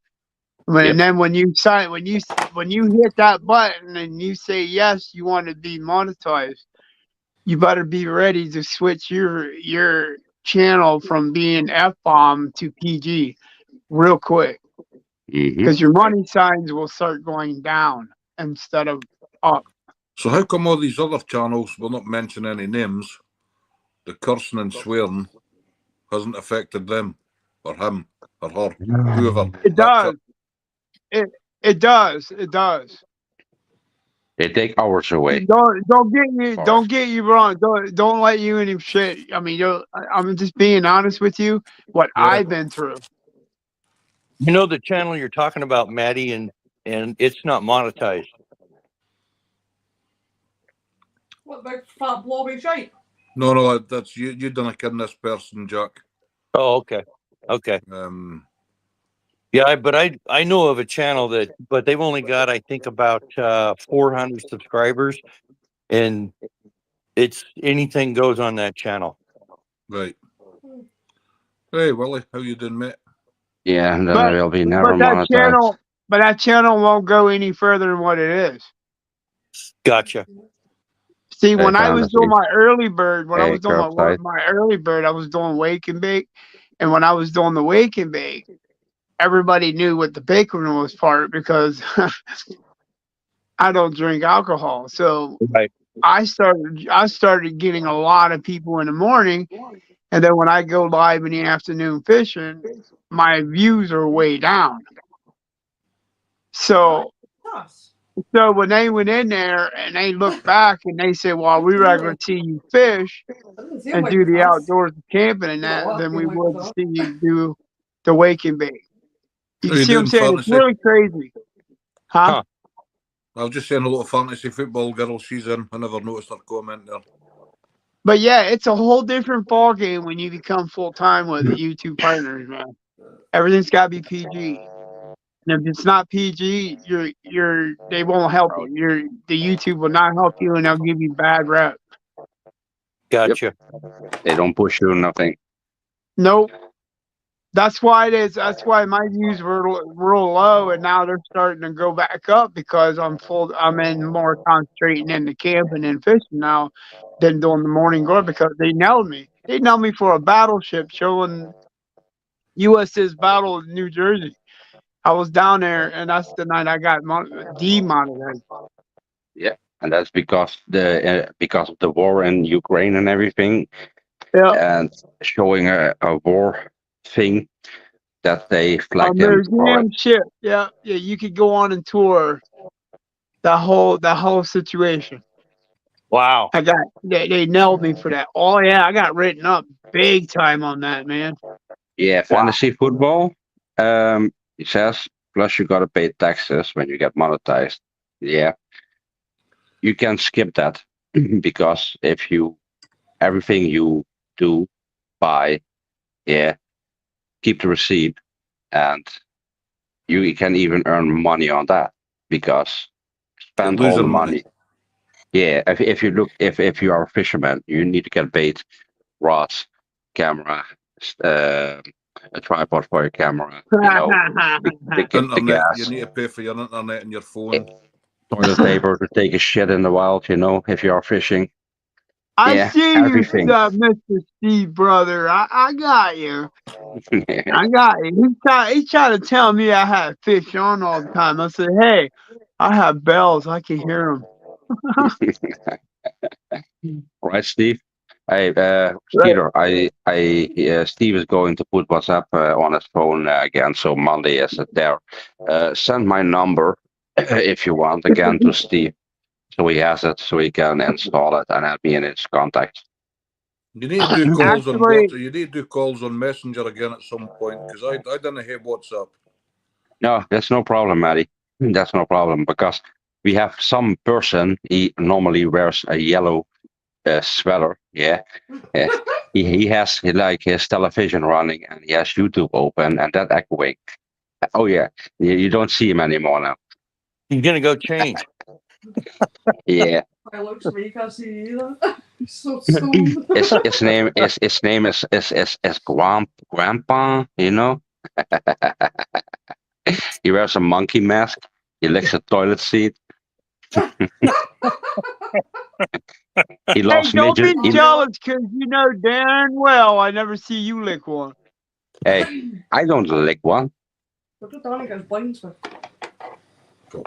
Yep. And then when you hit that button and you say yes, you want to be monetized, you better be ready to switch your channel from being F bomb to PG real quick, Mm-hmm. because your money signs will start going down instead of up. So how come all these other channels, will not mention any names, the cursing and swearing hasn't affected them, or him, or her, whoever? It does. It does. It does. They take hours away. Don't get you wrong. Don't let you in shit. I mean, I'm just being honest with you. What Yeah. I've been through. You know the channel you're talking about, Maddie, and it's not monetized. What big fat blobby shite? No, that's you. You done a kid this person, Jack. Oh, okay. Yeah, but I know of a channel but they've only got, I think, about 400 subscribers, and it's anything goes on that channel. Right. Hey, Willie, how you doing, mate? Yeah, and then But it will be never monetized. that channel won't go any further than what it is. Gotcha. See, when I found was it. doing my early bird, Hey, my early bird, I was doing wake and bake, and when I was doing the wake and bake, everybody knew what the bacon was part because I don't drink alcohol. So Right. I started getting a lot of people in the morning, and then when I go live in the afternoon fishing, my views are way down. So when they went in there and they looked back and they said, "Well, we rather see you fish and do the outdoors camping and that than we would see you do the wake and bake." You Are you see what I'm doing saying? It's fantasy? really crazy, huh? I was just saying a lot of fantasy football girl she's in. I never noticed her comment there. But yeah, it's a whole different ball game when you become full time with YouTube partners, man. Everything's got to be PG. And if it's not PG, they won't help you. The YouTube will not help you, and they'll give you bad rep. Gotcha. They don't push you nothing. Nope. That's why it is. That's why my views were real low, and now they're starting to go back up because I'm in more concentrating in the camping and fishing now than doing the morning guard because they nailed me. They nailed me for a battleship showing USS Battle of New Jersey. I was down there, and that's the night I got demonetized. Yeah, and that's because of the war in Ukraine and everything, Yeah. and showing a war thing that they flagged him for it. Museum ship. Yeah, yeah. You could go on and tour that whole situation. Wow. They nailed me for that. Oh yeah, I got written up big time on that, man. Yeah, fantasy football. It says plus you gotta pay taxes when you get monetized. Yeah, you can skip that because if everything you do buy, yeah, keep the receipt, and you can even earn money on that. because spend all the losing money. money. Yeah, if you are a fisherman, you need to get bait, rods, camera, a tripod for your camera. You know, the Internet, gas, you need to pay for your internet and your phone. toilet paper to take a shit in the wild. You know, if you are fishing. I Yeah, see you, everything. Mr. Steve, brother. I got you. I got you. He tried to tell me I had fish on all the time. I said, hey, I have bells. I can hear them. Right, Steve? Hey, Right. Skeeter, Steve is going to put WhatsApp on his phone again, so Monday is there. Send my number if you want again to Steve, so he has it, so he can install it and add me in his contacts. You need to do calls on Actually, You need to do calls on Messenger again at some point because I didn't have WhatsApp. No, that's no problem, Maddie. That's no problem because we have some person. He normally wears a yellow sweater. Yeah. He has like his television running and he has YouTube open and that echoing. Oh yeah, you don't see him anymore now. He's gonna go change. Yeah, I looks at me, you can't see either. He's so stoned. his name is Grandpa. You know, he wears a monkey mask. He licks a toilet seat. He hey, loves don't midget. be jealous because you know darn well I never see you lick one. Hey, I don't lick one. Look what Donnie gets blinds with.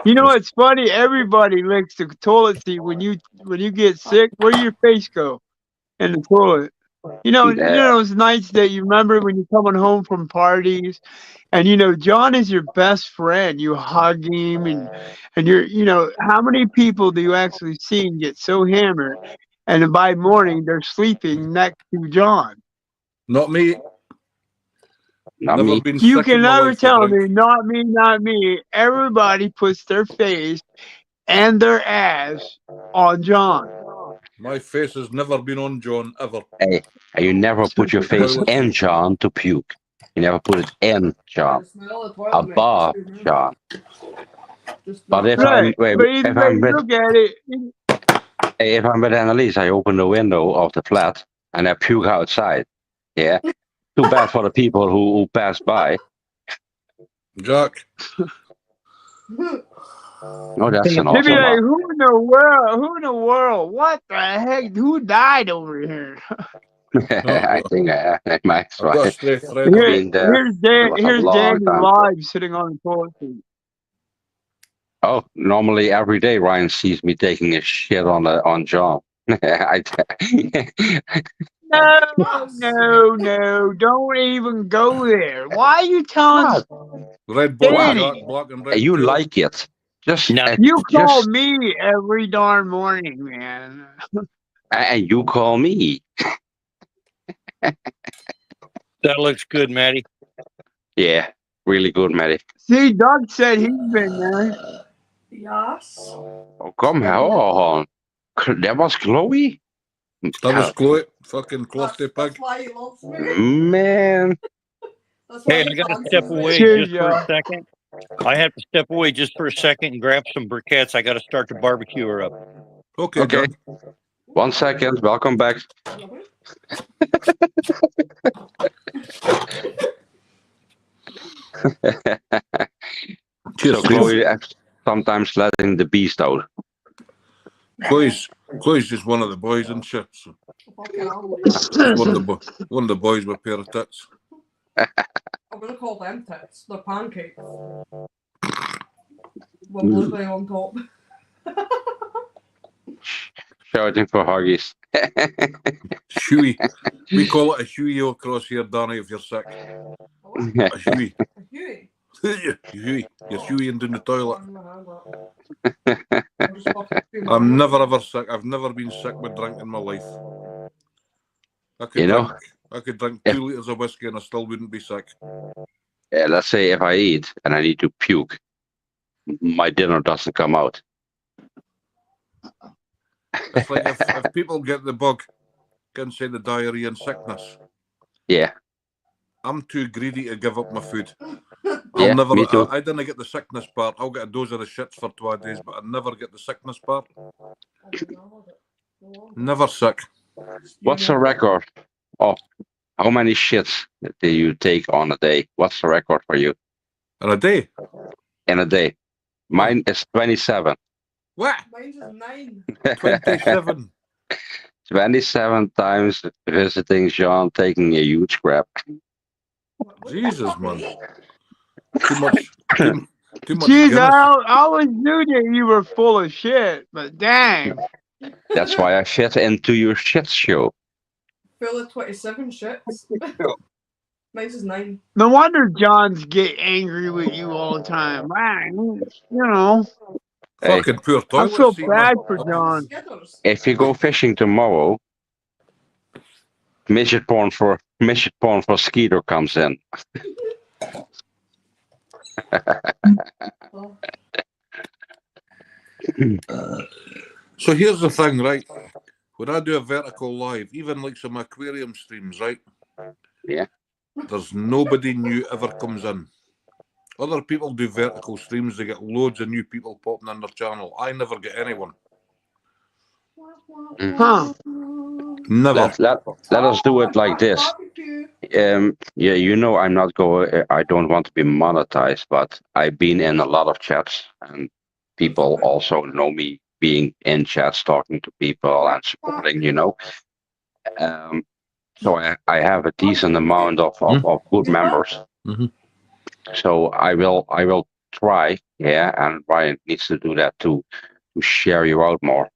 You know what's funny? Everybody licks the toilet seat when you get sick. Where your face go? In the toilet. You know those nights that you remember when you're coming home from parties, and John is your best friend. You hug him, and you're how many people do you actually see and get so hammered, and then by morning they're sleeping next to John? Not me. Not Never me. been You sick in can my never life. tell me, not me, not me. Everybody puts their face and their ass on John. My face has never been on John ever. Hey, you never put your face Toilet in seat. John to puke. You never put it in John. The smell of the toilet Above makes me John. just But not if Right, but if either way I'm you with look at it, if I'm with Annalise, I open the window of the flat and I puke outside. Yeah. Too bad for the people who pass by. Jack, No, that's an they'd be awesome like, one. who in the world? Who in the world? What the heck? Who died over here? I think I might I've got a try. stray thread on it. It was a Here's long Danny time ago. live sitting on the toilet seat. Oh, normally every day Ryan sees me taking a shit on John. No, don't even go there. Why are you telling What? Red button, Danny? Jack, black and red You tail. like it? Just No. You call just me every darn morning, man. and you call me. That looks good, Maddie. Yeah, really good, Matty. See, Doug said he's been there. Yes. Oh, come here. Oh, that was Chloe. That was Chloe, fucking clothy That's pig. why he loves me. Man, That's why Hey, he I gotta fancies step me. away Cheers, just for a y'all. second. I have to step away just for a second and grab some briquettes. I gotta start the barbecuer up. Okay, okay. Jack. 1 second. Welcome back. Cheers, So Steve. Chloe sometimes letting the beast out. Chloe's just one of the boys, isn't she? So Fucking hell. just one of the boys with a pair of tits. I'm gonna call them tits. They're pancakes. With blueberry on top. Shouting for huggies. Shoey. We call it a shoey across here, Danny, if you're sick. What? A shoey. A Huey. Shoey. You're shoeying down the toilet. I'm just fucking doing I'm my- never ever sick. I've never been sick with drink in my life. I could drink 2 litres of whiskey and I still wouldn't be sick. Let's say if I eat and I need to puke, my dinner doesn't come out. It's like if people get the bug, can say the diarrhea and sickness. Yeah. I'm too greedy to give up my food. Yeah, I'll never. me too. I didn't get the sickness part. I'll get a dose of the shits for 2 days, but I never get the sickness part. Never sick. What's the record of how many shits do you take on a day? What's the record for you In a day. in a day? Mine is 27. What? Mine's is 9. 27. 27 times visiting John, taking a huge crap. What Jesus, the man. fuck? Too much. Too much Jeez, Guinness. I always knew that you were full of shit, but dang. That's why I fit into your shit show. Full of 27 shits. Mine's is 9. No wonder John's get angry with you all the time. Man, you know, Hey, Fucking poor I toilet feel seat, bad man. for John. Skitters. if you go fishing tomorrow, midget porn for Skeeter comes in. Oh. So here's the thing, right? When I do a vertical live, even like some aquarium streams, right? Yeah. There's nobody new ever comes in. Other people do vertical streams, they get loads of new people popping in their channel. I never get anyone. Huh. Never. Let us do it like this. Barbecue. Yeah, you know I'm not going. I don't want to be monetized, but I've been in a lot of chats, and people also know me being in chats, talking to people and supporting. You know, so I have a decent amount of good members. Mhm. So I will try. Yeah, and Ryan needs to do that too, to share you out more.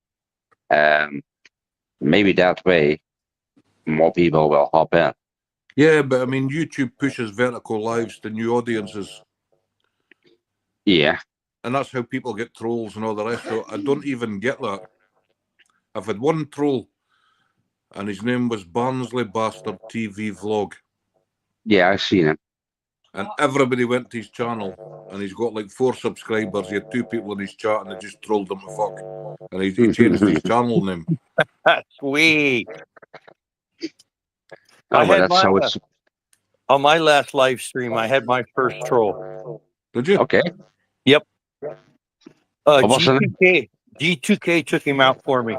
Maybe that way more people will hop in. Yeah, but I mean, YouTube pushes vertical lives to new audiences, Yeah. and that's how people get trolls and all the rest. So I don't even get that. I've had one troll, and his name was Barnsley Bastard TV Vlog, Yeah, I've seen him. and everybody went to his channel, and he's got like 4 subscribers. He had 2 people in his chat, and they just trolled him to fuck, and he changed his channel name. Sweet. Oh, I but had that's my how it's on my last live stream. I had my first troll. Did you? okay. What was the name? G2K took him out for me.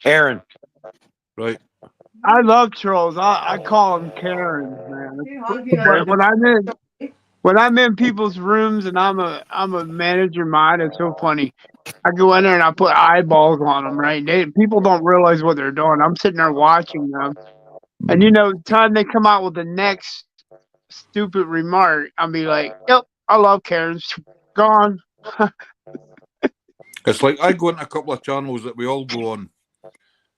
Aaron. Right. I love trolls. I call them Karens, man. Aaron. When I'm in people's rooms and I'm a manager mod, it's so funny. I go in there and I put eyeballs on them, right? People don't realize what they're doing. I'm sitting there watching them, and the time they come out with the next stupid remark, I'll be like, "Yep, I love Karens." Gone. It's like I go into a couple of channels that we all go on,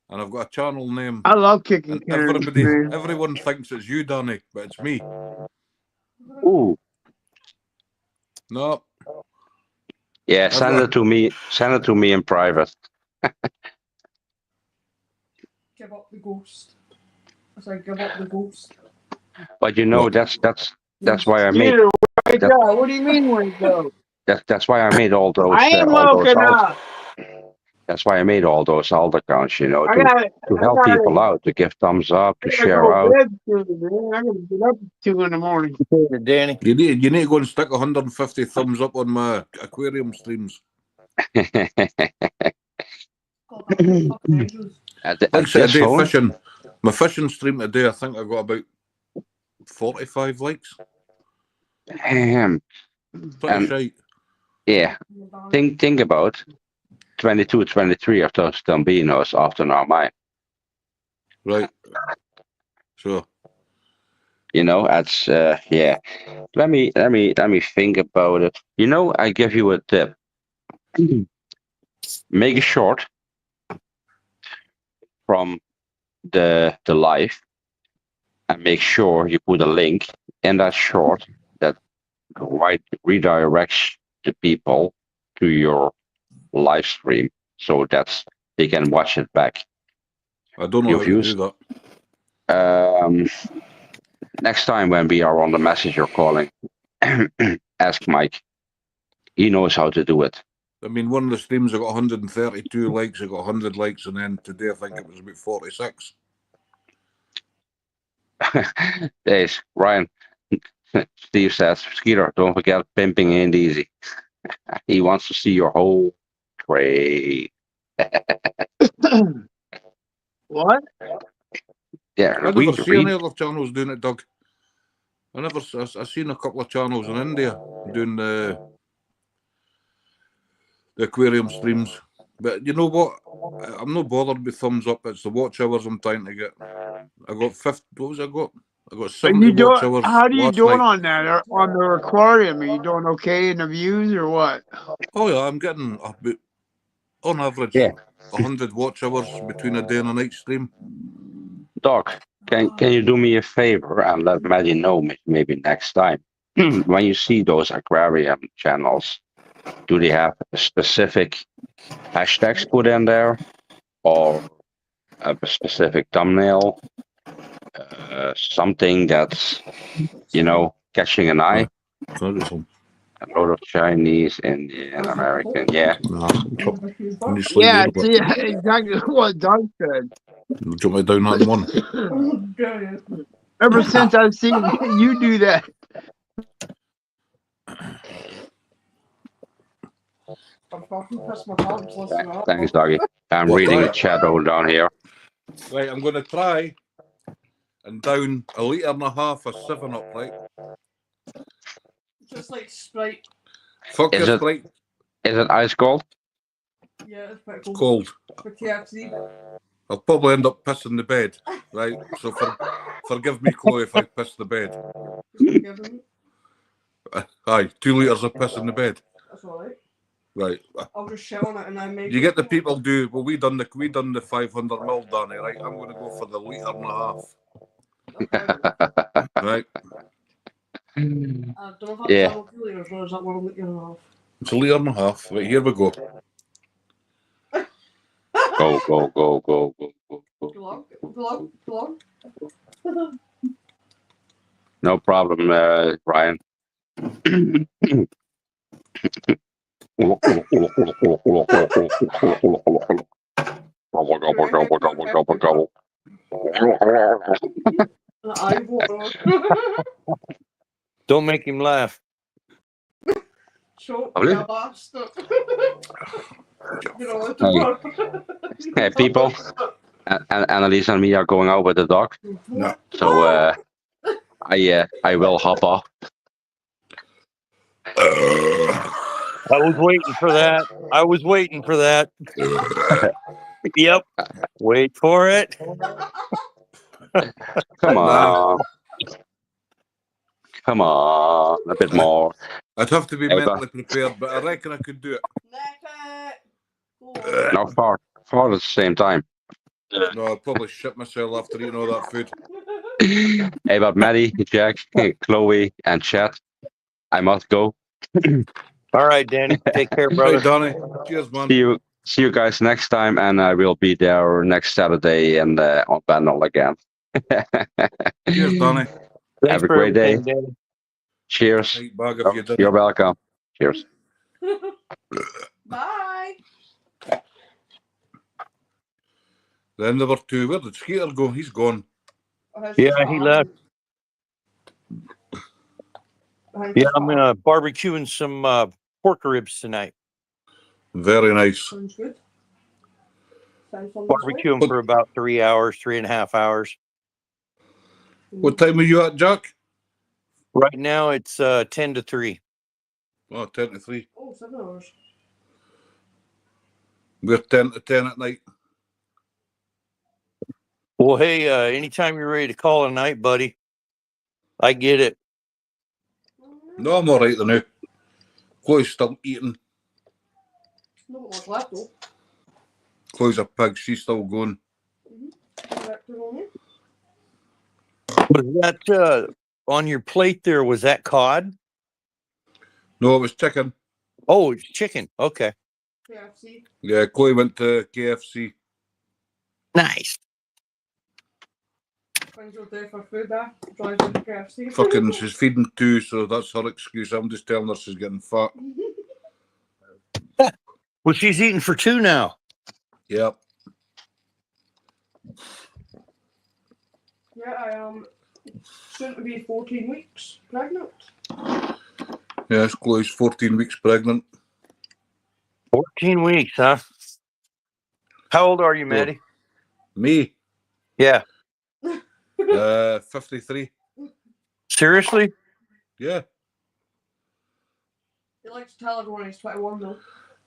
and I've got a channel name, I love kicking and Karens, man. everyone thinks it's you, Danny, but it's me. Ooh. No. Yeah, send it to me. Send it to me in private. Give up the ghost. I said, give up the ghost. But you know, What? that's why I made Skeeter, wake that- up. What do you mean wake up? that's why I made all those. I ain't all those woken alt, up. that's why I made all those alt accounts. You know, I to gotta help people out, to give thumbs up, to share go out. to bed soon, man. I gotta get up at 2 in the morning. Danny. You need to go and stick 150 thumbs up on my aquarium streams. Called that fucking angels. At Like I this said, today phone, fishing. My fishing stream today, I think I got about 45 likes. Pretty and shite. yeah, think about 22, 23 of those Stambinos often are mine. Right. So. You know, that's yeah. Let me think about it. You know, I give you a tip. Make a short from the live, and make sure you put a link in that short that redirects the people to your live stream, so that they can watch it back. I don't know how to do that. Next time when we are on the messenger calling, ask Mike. He knows how to do it. I mean, one of the streams I got 132 likes, I got 100 likes, and then today I think it was about 46. There's Ryan. Steve says, Skeeter, don't forget pimping ain't easy. He wants to see your whole tray. What? Yeah, I never see read. any other channels doing it, Doug. I seen a couple of channels in India doing the aquarium streams. But you know what? I'm not bothered with thumbs up. It's the watch hours I'm trying to get. I got 50. What was I got? I got But 70 you do watch hours how do you last doing night. on that? On the aquarium? Are you doing okay in the views or what? Oh yeah, I'm getting about, on average, Yeah. 100 watch hours between a day and a night stream. Doc, can you do me a favor and let Maddie know maybe next time when you see those aquarium channels, do they have specific hashtags put in there or a specific thumbnail, something that's catching an eye? Can I get some? A lot of Chinese, Indian, American, yeah. Nah, can you slide Yeah, down a bit? see exactly what Doug said. Jump me down that one. Ever since I've seen you do that. Thanks, Doggy. I'm What, reading the right? chat all down here. Right, I'm going to try and down a litre and a half of 7-Up, right? Just like Sprite. Fuck Is your it Sprite. is it ice cold? Yeah, it's pretty It's cool. cold. For KFC. I'll probably end up pissing the bed, right? So forgive me, Chloe, if I piss the bed. Forgive me. Aye, 2 litres of piss in the bed. That's alright. Right. I'll just shit on it and then make You get the people do. Well, we done the 500ml, Danny. Right. I'm going to go for the litre and a half. Right. I don't know if that's Yeah. double 2 litres or is that 1 litre and a half. It's a litre and a half. Right. Here we go. Go, go, go, go, go, go, go. Go on. No problem, Ryan. Don't make him laugh. Choke Lovely. me a bastard. You know, it's Hey. Hey, people. And Annalise and me are going out with the dog, No. so I will hop off. I was waiting for that. I was waiting for that. Yep. Wait for it. Come on. Come on. A bit more. I'd have to be Hey, mentally prepared, but I reckon I could do it. Not far at the same time. No, I'll probably shit myself after eating all that food. Hey, but Maddie, Jack, Chloe, and Chad, I must go. All right, Danny. Take care, brother. Right, Donnie. Cheers, man. See you guys next time, and I will be there next Saturday and on panel again. Cheers, Donnie. Thanks Have a for great day. everything, Danny. Cheers. Tight bag if you did You're it. welcome. Cheers. Bye. Then there were 2. Where did Skeeter go? He's gone. Yeah, he left. Yeah, I'm barbecuing some pork ribs tonight. Very nice. Sounds good. Barbecue them for about 3 hours, 3.5 hours. What time are you at, Jack? Right now it's 10 to 3. Oh, 10 to 3. Oh, 7 hours. We're 10 to 10 at night. Well, hey, anytime you're ready to call a night, buddy, I get it. No, I'm all right now. Chloe's still eating. No much left though. Chloe's a pig. She's still going. Was that on your plate there? Was that cod? No, it was chicken. Oh, it's chicken. Okay. KFC. Yeah, Chloe went to KFC. Nice. Friends will do for food there. Drive to KFC. Fucking, she's feeding 2, so that's her excuse. I'm just telling her she's getting fat. Well, she's eating for 2 now. Yep. Yeah, Soon to be 14 weeks pregnant. Yes, Chloe's 14 weeks pregnant. 14 weeks, huh? How old are you, Maddie? Me, Yeah. 53. Seriously? Yeah, He likes to tell everyone he's 21 though.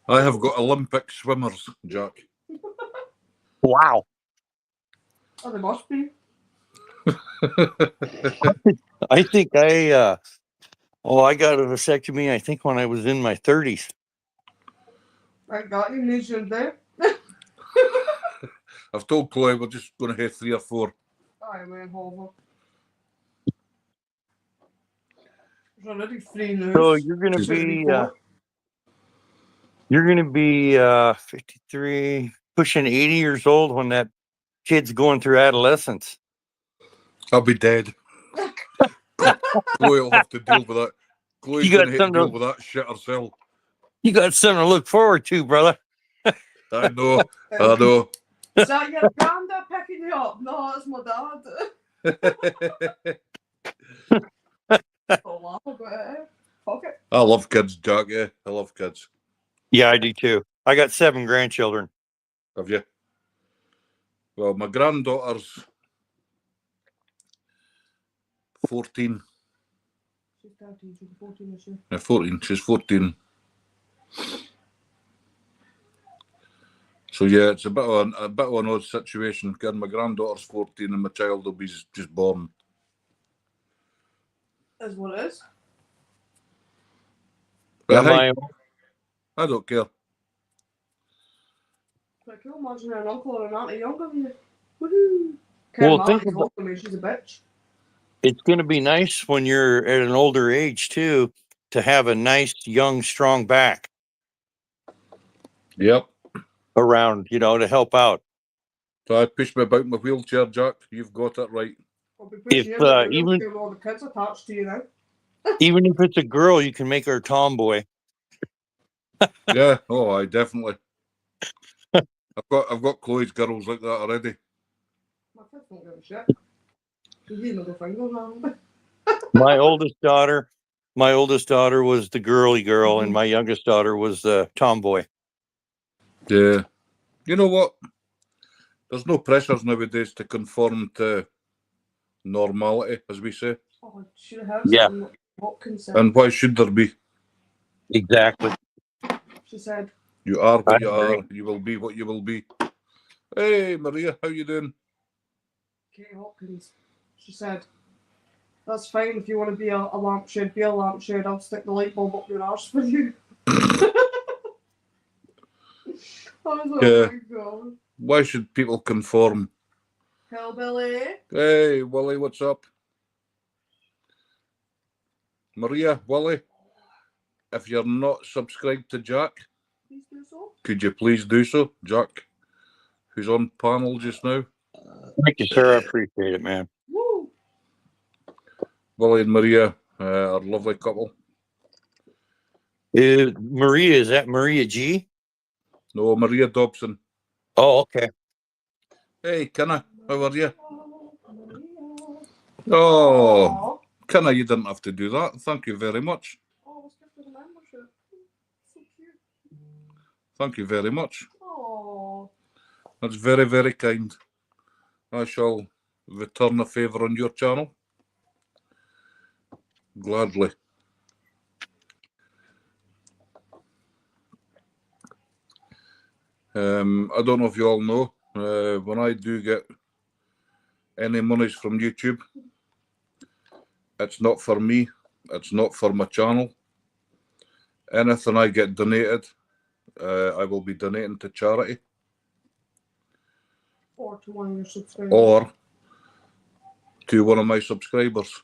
I have got Olympic swimmers, Jack. Wow. Oh, they must be. I think I got a vasectomy, I think, when I was in my 30s. I got you, nation there. I've told Chloe we're just going to have 3 or 4. Aye, man, Hover. There's already 3 news. So you're gonna She's- be 53, pushing 80 years old when that kid's going through adolescence. I'll be dead. Chloe will have to deal with that. Chloe's You got going to have to something deal to- with that shit herself. You got something to look forward to, brother. I know. I know. Is that your granddad picking you up? No, it's my dad. I'll laugh about it. Fuck it. I love kids, Jack. Yeah, I love kids. Yeah, I do too. I got 7 grandchildren. Have you? Well, my granddaughter's 14. She's 13, she's 14 this year. 14. She's 14. So yeah, it's a bit of an odd situation. Because my granddaughter's 14 and my child will be just born. Is what it is. Yeah, Hey, I don't care. Like, can you imagine an uncle or an auntie younger than you? Woohoo! Well, Well, think think about- me, she's a bitch. it's going to be nice when you're at an older age too to have a nice, young, strong back Yep. around, to help out. So I push me about in my wheelchair, Jack. You've got it right. I'll be pushing If, you about the even- wheelchair with all the kids attached to you now. Even if it's a girl, you can make her a tomboy. Yeah. Oh, I definitely. I've got Chloe's girls like that already. My kids don't give a shit. You middle finger, man. My oldest daughter was the girly girl, and my youngest daughter was the tomboy. Yeah. You know what? There's no pressures nowadays to conform to normality, as we say. Oh, should have Yeah. something Hopkins said. And why should there be? Exactly. She said, You are what I you agree. are. You will be what you will be. Hey, Maria, how you doing? Kate Hopkins. She said, that's fine if you want to be a lampshade, be a lampshade. I'll stick the light bulb up your arse for you. I was like, Yeah. oh my god. Why should people conform? Hillbilly. Hey, Willie, what's up? Maria, Willie, if you're not subscribed to Jack, Please do so. could you please do so? Jack, who's on panel just now. Thank you, sir. I appreciate it, man. Woo! Willie and Maria are a lovely couple. Maria, is that Maria G? No, Maria Dobson. Oh, okay. Hey, Kinna, how are you? Maria. Oh, Aw. Kinna, you didn't have to do that. Thank you very much. Oh, let's give her the membership. So cute. Thank you very much. Oh. That's very, very kind. I shall return a favour on your channel. Gladly. I don't know if you all know, when I do get any monies from YouTube, it's not for me, it's not for my channel. Anything I get donated, I will be donating to charity Or to one of your subscribers. or to one of my subscribers.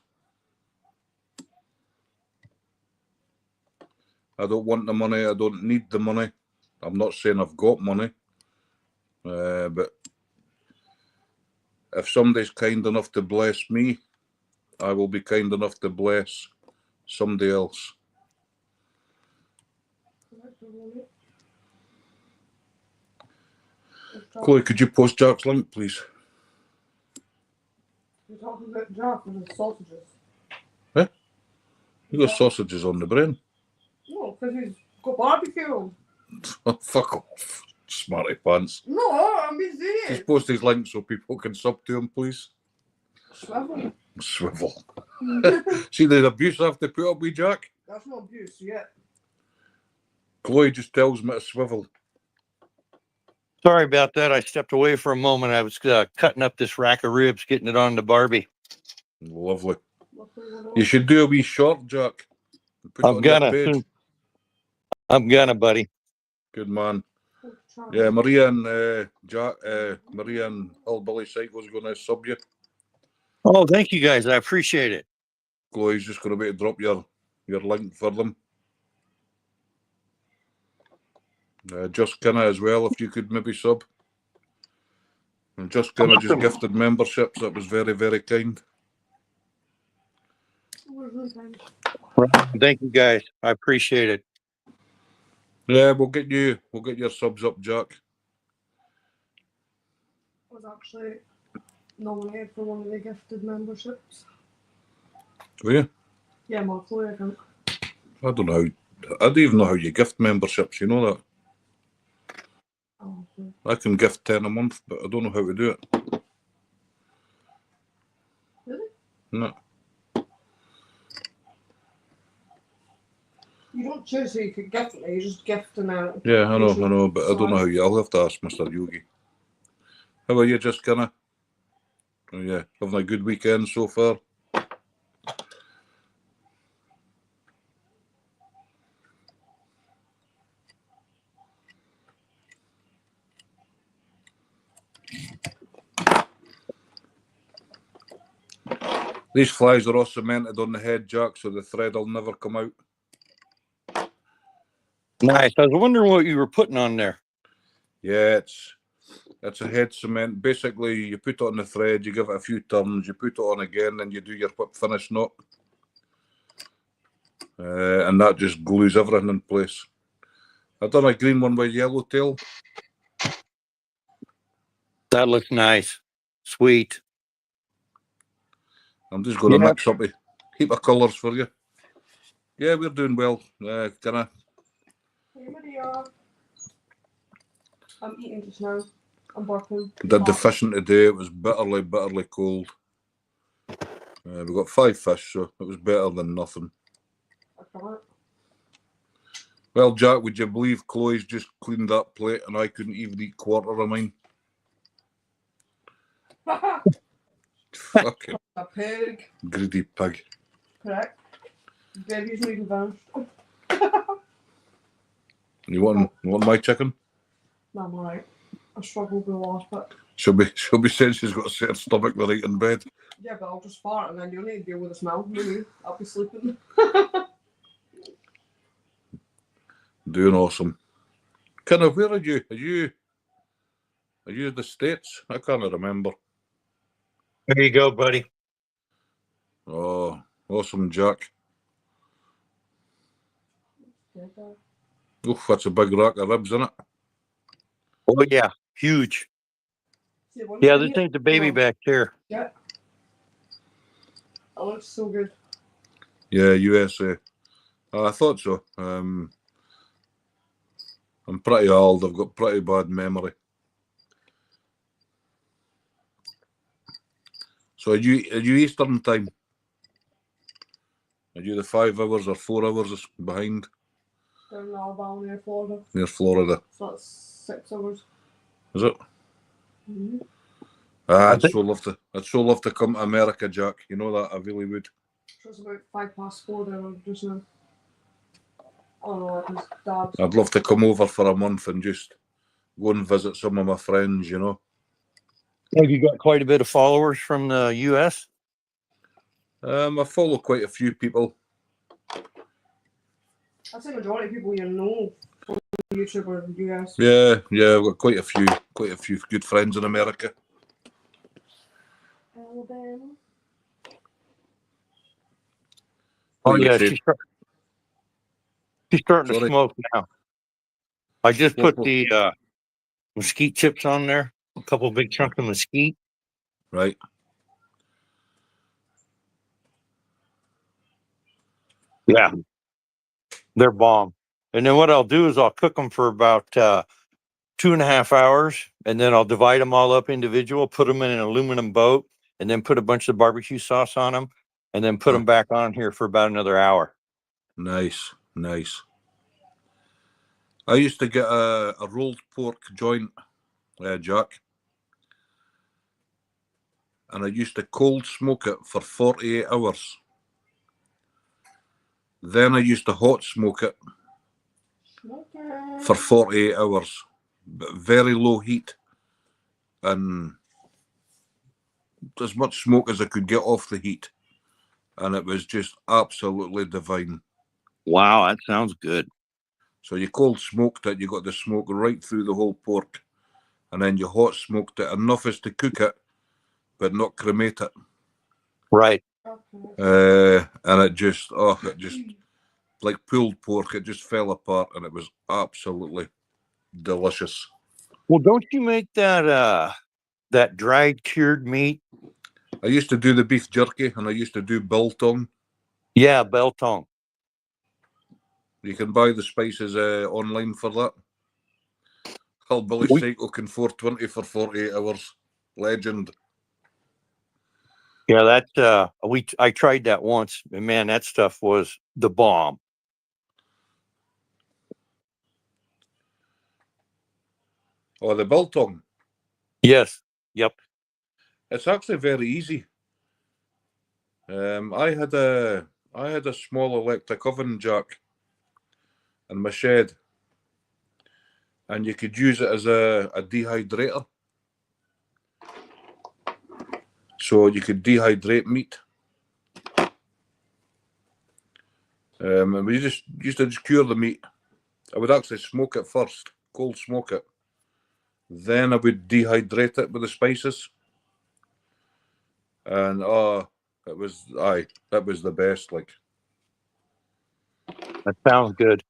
I don't want the money, I don't need the money. I'm not saying I've got money, but if somebody's kind enough to bless me, I will be kind enough to bless somebody else. Chloe, could you post Jack's link, please? You're talking about Jack and his sausages. You got sausages on the brain. No, because he's got barbecue. Oh, fuck off. Smarty pants. No, I'm being Just serious. post his link so people can sub to him, please. Swivel. Swivel. See the abuse I have to put up with Jack? That's not abuse yet. Chloe just tells me to swivel. Sorry about that. I stepped away for a moment. I was cutting up this rack of ribs, getting it on the Barbie. Lovely. You should do a wee short, Jack. Put it I'm on your gonna. page. I'm gonna, buddy. Good man. Yeah, Maria and Jack, Maria and Hillbilly Psycho's going to sub you. Oh, thank you guys. I appreciate it. Chloe's just going to be to drop your link for them. Just Kinna as well, if you could maybe sub. And Just Kinna just gifted memberships. That was very, very kind. Thank you guys. I appreciate it. Yeah, we'll get your subs up, Jack. I was actually nominated for one of the gifted memberships. Were you? Yeah, my Chloe account. I don't know how. I don't even know how you gift memberships. You know that? Oh, okay. I can gift 10 a month, but I don't know how to do it. Really? No. You don't choose who you could gift it, you just gift them out. Yeah, I know, but I don't know how you. I'll have to ask Mr. Yogi. How are you, Just Kinna? Oh yeah, having a good weekend so far. These flies are all cemented on the head, Jack, so the thread will never come out. Nice. I was wondering what you were putting on there. Yeah, it's a head cement. Basically, you put it on the thread, you give it a few turns, you put it on again, and you do your whip finish knot. And that just glues everything in place. I've done a green one with yellow tail. That looks nice. Sweet. I'm just going to mix up a heap of colours for you. Yeah, we're doing well. Kinda. Hey, Maria. I'm eating just now. I'm working. Did the fishing today. It was bitterly, bitterly cold. We got 5 fish, so it was better than nothing. I can't. Well, Jack, would you believe Chloe's just cleaned that plate and I couldn't even eat quarter of mine? Fucking A pig. greedy pig. Correct. Baby's not even vanished. You want my chicken? No, I'm alright. I struggled with the last bit. She'll be saying she's got a set stomach the night in bed. Yeah, but I'll just fart and then you'll need to deal with the smell. Maybe I'll be sleeping. Doing awesome. Kinda, where are you? Are you the States? I can't remember. There you go, buddy. Oh, awesome, Jack. Oof, that's a big rack of ribs, isn't it? Oh yeah, huge. Yeah, this ain't the baby back there. Yeah. That looks so good. Yeah, USA. I thought so. I'm pretty old. I've got pretty bad memory. So are you Eastern time? Are you the 5 hours or 4 hours behind? Down in Alabama near Florida. Near Florida. So that's 6 hours. Is it? Mm-hmm. I'd so love to come to America, Jack. You know that, I really would. So it's about 4:05 there just now. Oh no, his dad's. I'd love to come over for a month and just go and visit some of my friends, you know. Have you got quite a bit of followers from the U.S.? I follow quite a few people. I'd say majority of people you know from YouTube or the US. Yeah, I've got quite a few good friends in America. Alabama. Oh yeah, she's starting to smoke now. I just put the mesquite chips on there. A couple of big chunks of mesquite. Right. Yeah, they're bomb. And then what I'll do is I'll cook them for about 2.5 hours, and then I'll divide them all up individual, put them in an aluminum boat, and then put a bunch of barbecue sauce on them, and then put them back on here for about another hour. Nice, nice. I used to get a rolled pork joint, Jack, and I used to cold smoke it for 48 hours. Then I used to hot smoke it for 48 hours, but very low heat and as much smoke as I could get off the heat. And it was just absolutely divine. Wow, that sounds good. So you cold smoked it, you got the smoke right through the whole pork, and then you hot smoked it enough as to cook it, but not cremate it. Right. And it just like pulled pork, it just fell apart, and it was absolutely delicious. Well, don't you make that dried cured meat? I used to do the beef jerky, and I used to do biltong. Yeah, biltong. You can buy the spices online for that. Hillbilly Psycho cooking 420 for 48 hours. Legend. Yeah, that I tried that once, and man, that stuff was the bomb. Oh, the biltong. Yes. Yep. It's actually very easy. I had a small electric oven, Jack, in my shed, and you could use it as a dehydrator. So you could dehydrate meat. And we just used to just cure the meat. I would actually smoke it first, cold smoke it. Then I would dehydrate it with the spices. And that was the best. Like, That sounds good.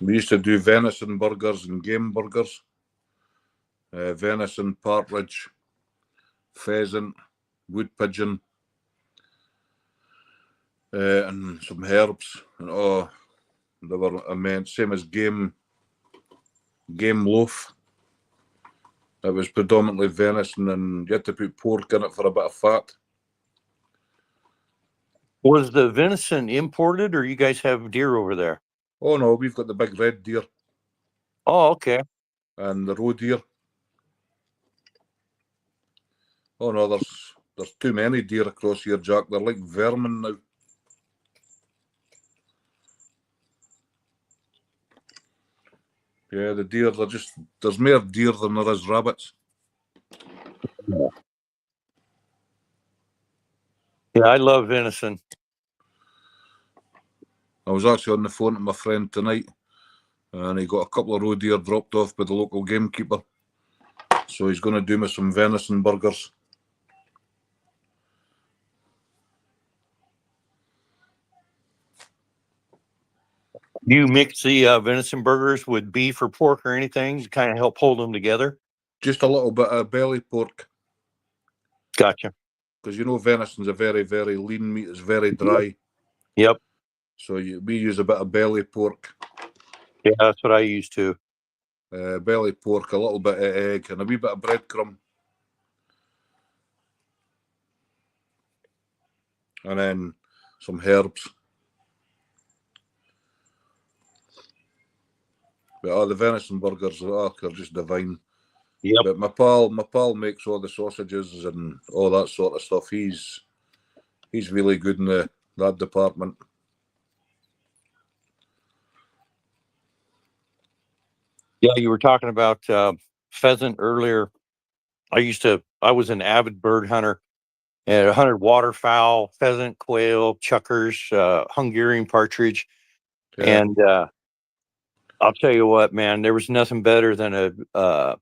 we used to do venison burgers and game burgers. Venison, partridge, pheasant, wood pigeon, and some herbs. And they were immense. Same as game loaf. It was predominantly venison, and you had to put pork in it for a bit of fat. Was the venison imported, or you guys have deer over there? Oh no, we've got the big red deer. Oh, okay. And the roe deer. Oh no, there's too many deer across here, Jack. They're like vermin now. Yeah, the deer, there's more deer than there is rabbits. Yeah, I love venison. I was actually on the phone to my friend tonight, and he got a couple of roe deer dropped off by the local gamekeeper. So he's going to do me some venison burgers. Do you mix the venison burgers with beef or pork or anything to kind of help hold them together? Just a little bit of belly pork. Gotcha. Because you know venison's a very, very lean meat. It's very dry. Yep. So we use a bit of belly pork. Yeah, that's what I use too. Belly pork, a little bit of egg, and a wee bit of breadcrumb. And then some herbs. But the venison burgers are just divine. Yep. But my pal makes all the sausages and all that sort of stuff. He's really good in that department. Yeah, you were talking about pheasant earlier. I was an avid bird hunter, and I hunted waterfowl, pheasant, quail, chuckers, Hungarian partridge. Yeah. And I'll tell you what, man, there was nothing better than a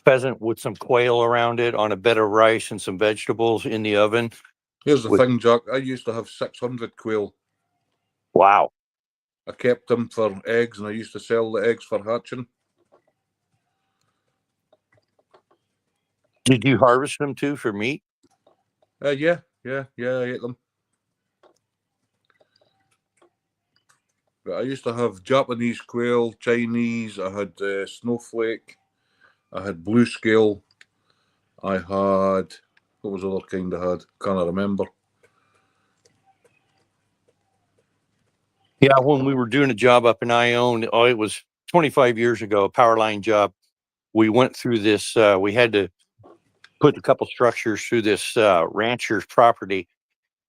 pheasant with some quail around it on a bed of rice and some vegetables in the oven. Here's the thing, Jack. I used to have 600 quail. Wow. I kept them for eggs, and I used to sell the eggs for hatching. Did you harvest them too for meat? Yeah. Yeah, I ate them. But I used to have Japanese quail, Chinese. I had snowflake. I had blue scale. I had, what was the other kind I had? Can't remember. Yeah, when we were doing a job up in Ione, it was 25 years ago, a power line job. We went through this. We had to put a couple structures through this rancher's property,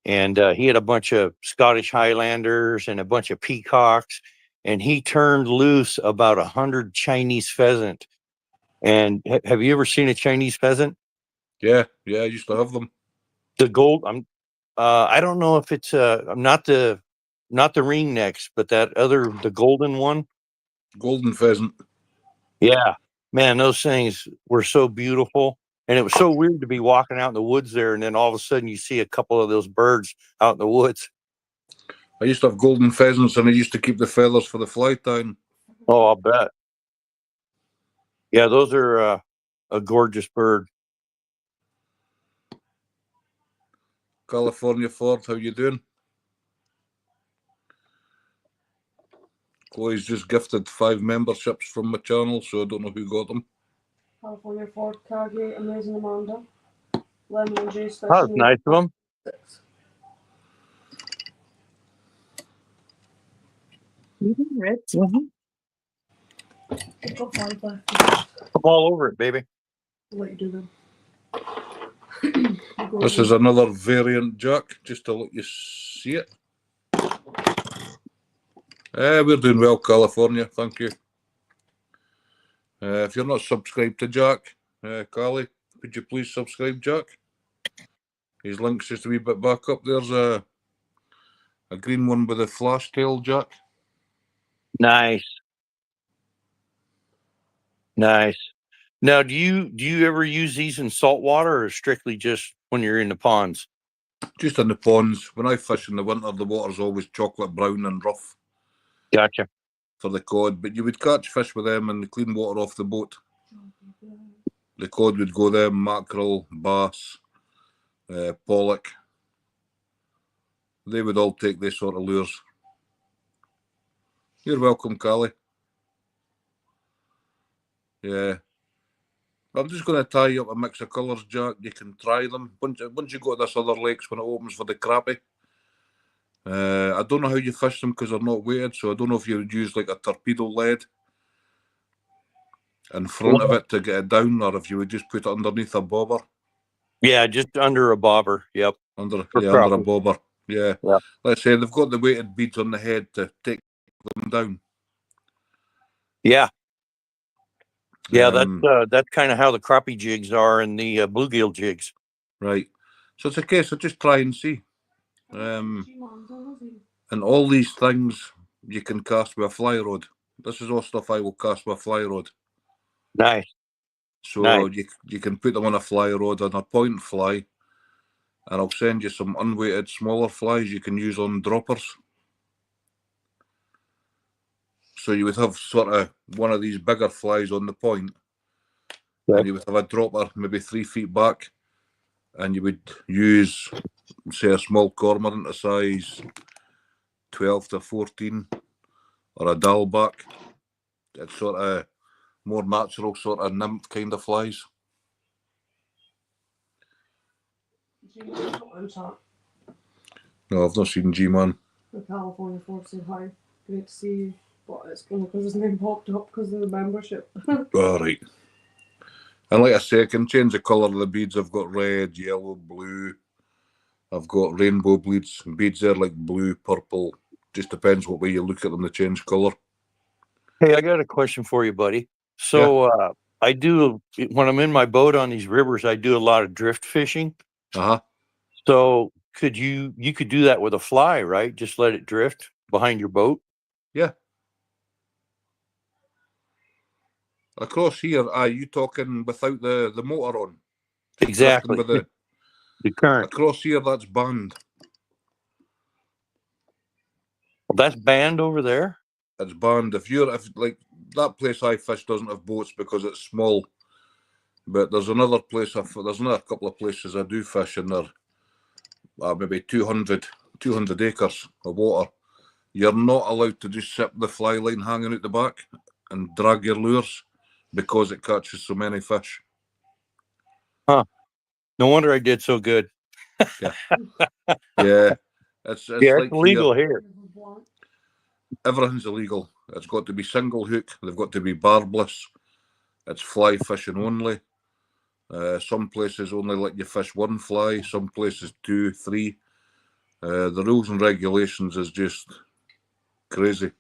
and he had a bunch of Scottish Highlanders and a bunch of peacocks, and he turned loose about 100 Chinese pheasant. And have you ever seen a Chinese pheasant? Yeah, I used to have them. The gold. I don't know if it's not the ring necks, but the golden one. Golden pheasant. Yeah, man, those things were so beautiful. And it was so weird to be walking out in the woods there, and then all of a sudden you see a couple of those birds out in the woods. I used to have golden pheasants, and I used to keep the feathers for the fly tying. Oh, I'll bet. Yeah, those are a gorgeous bird. California Ford, how you doing? Chloe's just gifted 5 memberships from my channel, so I don't know who got them. California Ford, Cargate, Amazing Amanda, Lemon and Juice. Oh, that's nice of them. 6. I've got 5 left. Come all over it, baby. I'll let you do them. This is another variant jack, just to let you see it. We're doing well, California, thank you. If you're not subscribed to Jack, Carly, could you please subscribe, Jack? His link's just a wee bit back up. There's a green one with a flash tail, Jack. Nice. Now, do you ever use these in salt water, or strictly just when you're in the ponds? Just in the ponds. When I fish in the winter, the water's always chocolate brown and rough. Gotcha. For the cod, but you would catch fish with them in the clean water off the boat. The cod would go there, mackerel, bass, pollock. They would all take this sort of lures. You're welcome, Callie. Yeah. I'm just going to tie you up a mix of colours, Jack. You can try them. Once you go to this other lakes when it opens for the crappie. I don't know how you fish them because they're not weighted, so I don't know if you would use like a torpedo lead in front of it to get it down, or if you would just put it underneath a bobber. Yeah, just under a bobber. Yep. Under a bobber. Yeah. Let's say they've got the weighted beads on the head to take them down. Yeah. Yeah, that's kind of how the crappie jigs are and the bluegill jigs. Right. So it's a case of just try and see. And all these things you can cast with a fly rod. This is all stuff I will cast with a fly rod. Nice. So you can put them on a fly rod on a point fly, and I'll send you some unweighted smaller flies you can use on droppers. So you would have sort of one of these bigger flies on the point, and you would have a dropper maybe 3 feet back, and you would use, say, a small cormorant a size 12 to 14, or a dullback. It's sort of more natural, sort of nymph kind of flies. No, I've not seen G-Man. The California Ford said hi. Great to see you. But it's only because his name popped up because of the membership. All right. And like I say, I can change the colour of the beads. I've got red, yellow, blue. I've got rainbow beads. Beads there like blue, purple. Just depends what way you look at them, they change colour. Hey, I got a question for you, buddy. So I do, when I'm in my boat on these rivers, I do a lot of drift fishing. Uh-huh. So you could do that with a fly, right? Just let it drift behind your boat? Yeah. Across here, are you talking without the motor on? Exactly. With the current. Across here, that's banned. Well, that's banned over there? It's banned. If like that place I fish doesn't have boats because it's small. But there's another place, there's another couple of places I do fish, and maybe 200 acres of water, you're not allowed to just sit with the fly line hanging out the back and drag your lures because it catches so many fish. No wonder I did so good. Yeah, it's Yeah, like it's legal here. everything's illegal. It's got to be single hook. They've got to be barbless. It's fly fishing only. Some places only let you fish one fly. Some places 2, 3. The rules and regulations is just crazy.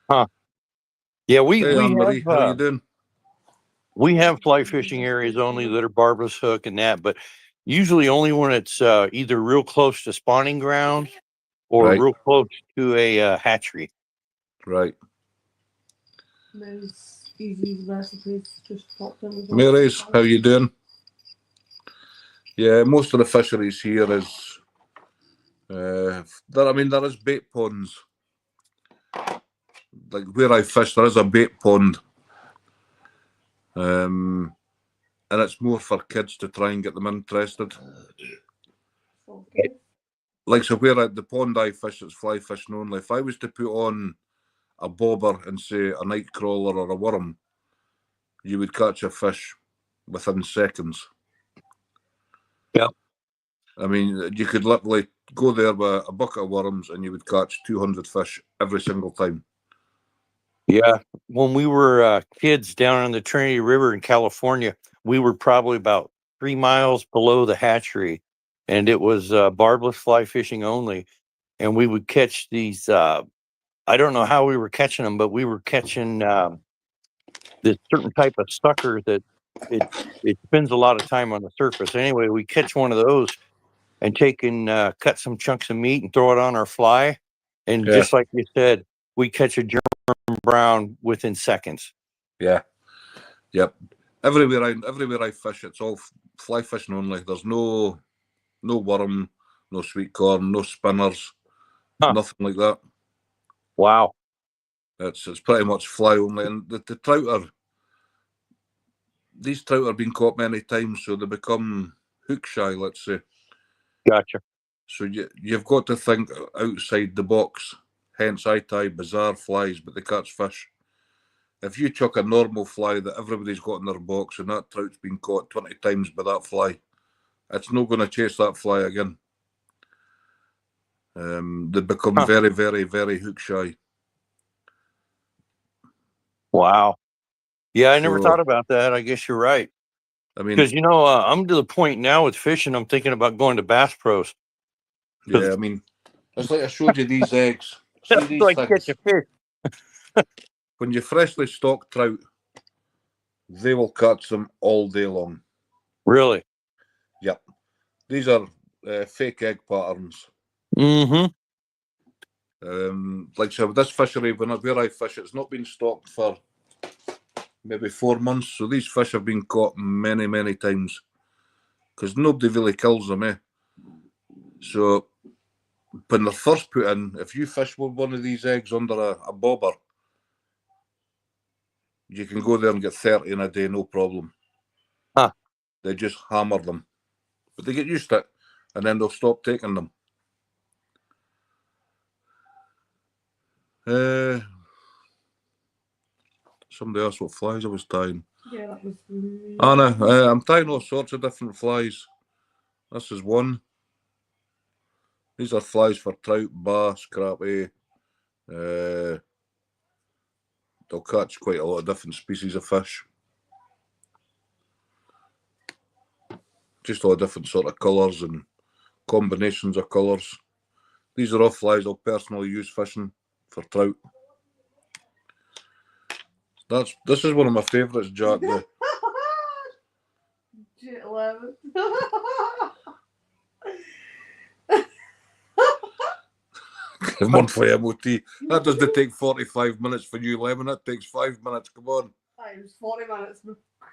Yeah, Hey, Anne-Marie, how are you doing? we have fly fishing areas only that are barbless hook and that, but usually only when it's either real close to spawning grounds or Right. real close to a hatchery. Right. Mary's easy recipes just popped in as well. Mary's, how you doing? Yeah, most of the fisheries here is there is bait ponds. Like where I fish, there is a bait pond. And it's more for kids to try and get them interested. Okay. Like so where the pond I fish, it's fly fishing only. If I was to put on a bobber and say a night crawler or a worm, you would catch a fish within seconds. Yep. I mean, you could literally go there with a bucket of worms and you would catch 200 fish every single time. Yeah. When we were kids down on the Trinity River in California, we were probably about 3 miles below the hatchery, and it was barbless fly fishing only. And we would catch these, I don't know how we were catching them, but we were catching this certain type of sucker that it spends a lot of time on the surface. Anyway, we catch one of those and cut some chunks of meat and throw it on our fly. And Yeah. just like you said, we catch a German brown within seconds. Yeah. Yep. Everywhere I fish, it's all fly fishing only. There's no worm, no sweet corn, no spinners, nothing like that. Wow. It's pretty much fly only, and the trout these trout are being caught many times, so they become hook shy. Let's say. Gotcha. So you've got to think outside the box. Hence, I tie bizarre flies, but they catch fish. If you chuck a normal fly that everybody's got in their box and that trout's been caught 20 times by that fly, it's not going to chase that fly again. They become very, very, very hook shy. Wow. Yeah, I never thought about that. I guess you're right. I mean, because I'm to the point now with fishing. I'm thinking about going to Bass Pros. yeah, I mean, it's like I showed you these eggs. See these like things? catch a fish. When you freshly stock trout, they will catch them all day long. Really? Yep. These are fake egg patterns. Mm-hmm. Like I said, with this fishery, where I fish, it's not been stocked for maybe 4 months. So these fish have been caught many, many times because nobody really kills them, eh? So when they're first put in, if you fish with one of these eggs under a bobber, you can go there and get 30 in a day, no problem. Huh. They just hammer them. But they get used to it, and then they'll stop taking them. Somebody asked what flies I was tying. Yeah, that was. Anna, I'm tying all sorts of different flies. This is one. These are flies for trout, bass, crappie. They'll catch quite a lot of different species of fish. Just all different sort of colours and combinations of colours. These are all flies I'll personally use fishing for trout. This is one of my favourites, Jack. J11. One for MOT. That doesn't take 45 minutes for you, Lemon. That takes 5 minutes. Come on. It was 40 minutes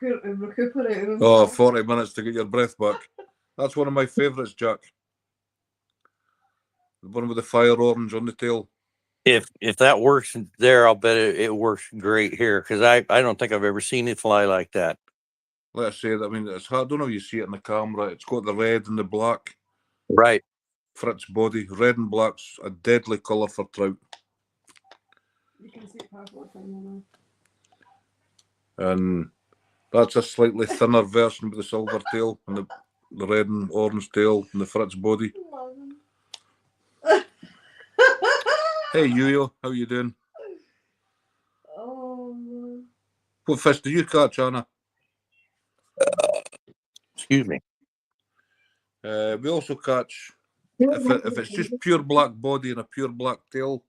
recuperating. Oh, 40 minutes to get your breath back. That's one of my favourites, Jack. The one with the fire orange on the tail. If that works there, I'll bet it works great here because I don't think I've ever seen it fly like that. Let's say that. I mean, it's hard. I don't know if you see it in the camera. It's got the red and the black. Right. Fritz body, red and black's a deadly colour for trout. You can see it perfectly fine And that's a slightly thinner version with the silver tail and the red and orange tail and the Fritz body. Hey Yuyo, how you doing? Oh, What fish do you catch, Anna? Excuse me. We also catch, if it's just pure black body and a pure black tail,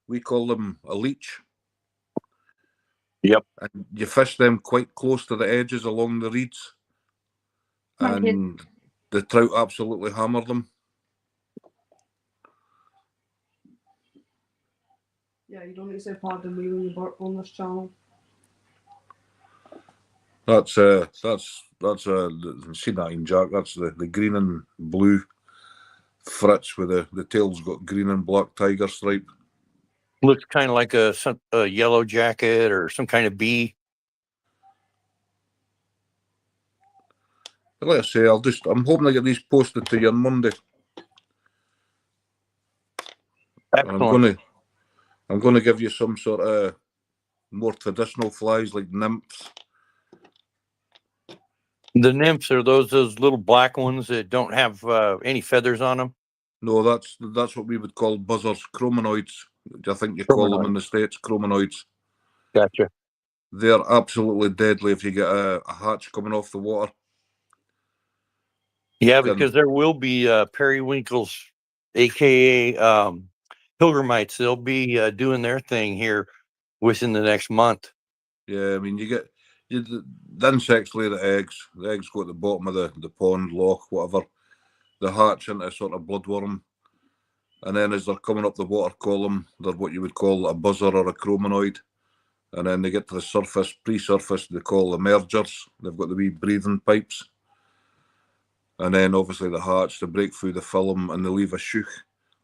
we call them a leech. Yep. And you fish them quite close to the edges along the reeds, and the trout absolutely hammer them. yeah, you don't need to say pardon me when you burp on this channel. That's see that in Jack. That's the green and blue Fritz with the tail's got green and black tiger stripe. Looks kind of like a yellow jacket or some kind of bee. But like I say, I'm hoping to get these posted to you on Monday. Excellent. I'm gonna give you some sort of more traditional flies like nymphs. The nymphs are those little black ones that don't have any feathers on them. No, that's what we would call buzzers, chrominoids. I think you call them in the States chrominoids. Gotcha. They're absolutely deadly if you get a hatch coming off the water. Yeah, because there will be periwinkles, aka pilgramites. They'll be doing their thing here within the next month. Yeah, I mean, the insects lay the eggs. The eggs go at the bottom of the pond, loch, whatever. They hatch into a sort of bloodworm. And then as they're coming up the water column, they're what you would call a buzzer or a chrominoid. And then they get to the surface, pre-surface, they call emergers. They've got the wee breathing pipes. And then obviously the hatch, they break through the film and they leave a shook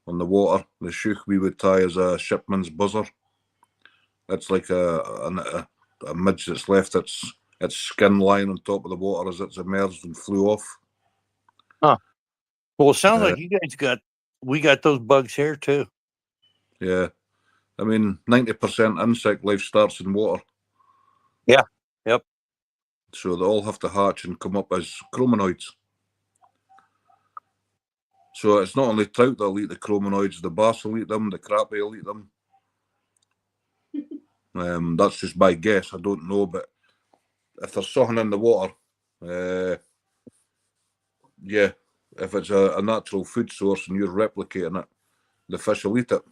on the water. The shook we would tie as a shipman's buzzer. It's like a midge that's left its skin lying on top of the water as it's emerged and flew off. Huh. Well, it sounds like you guys we got those bugs here too. Yeah. I mean, 90% insect life starts in water. Yeah. Yep. So they all have to hatch and come up as chrominoids. So it's not only trout that'll eat the chrominoids, the bass will eat them, the crappie will eat them. That's just my guess. I don't know, but if there's something in the water, yeah, if it's a natural food source and you're replicating it, the fish will eat it.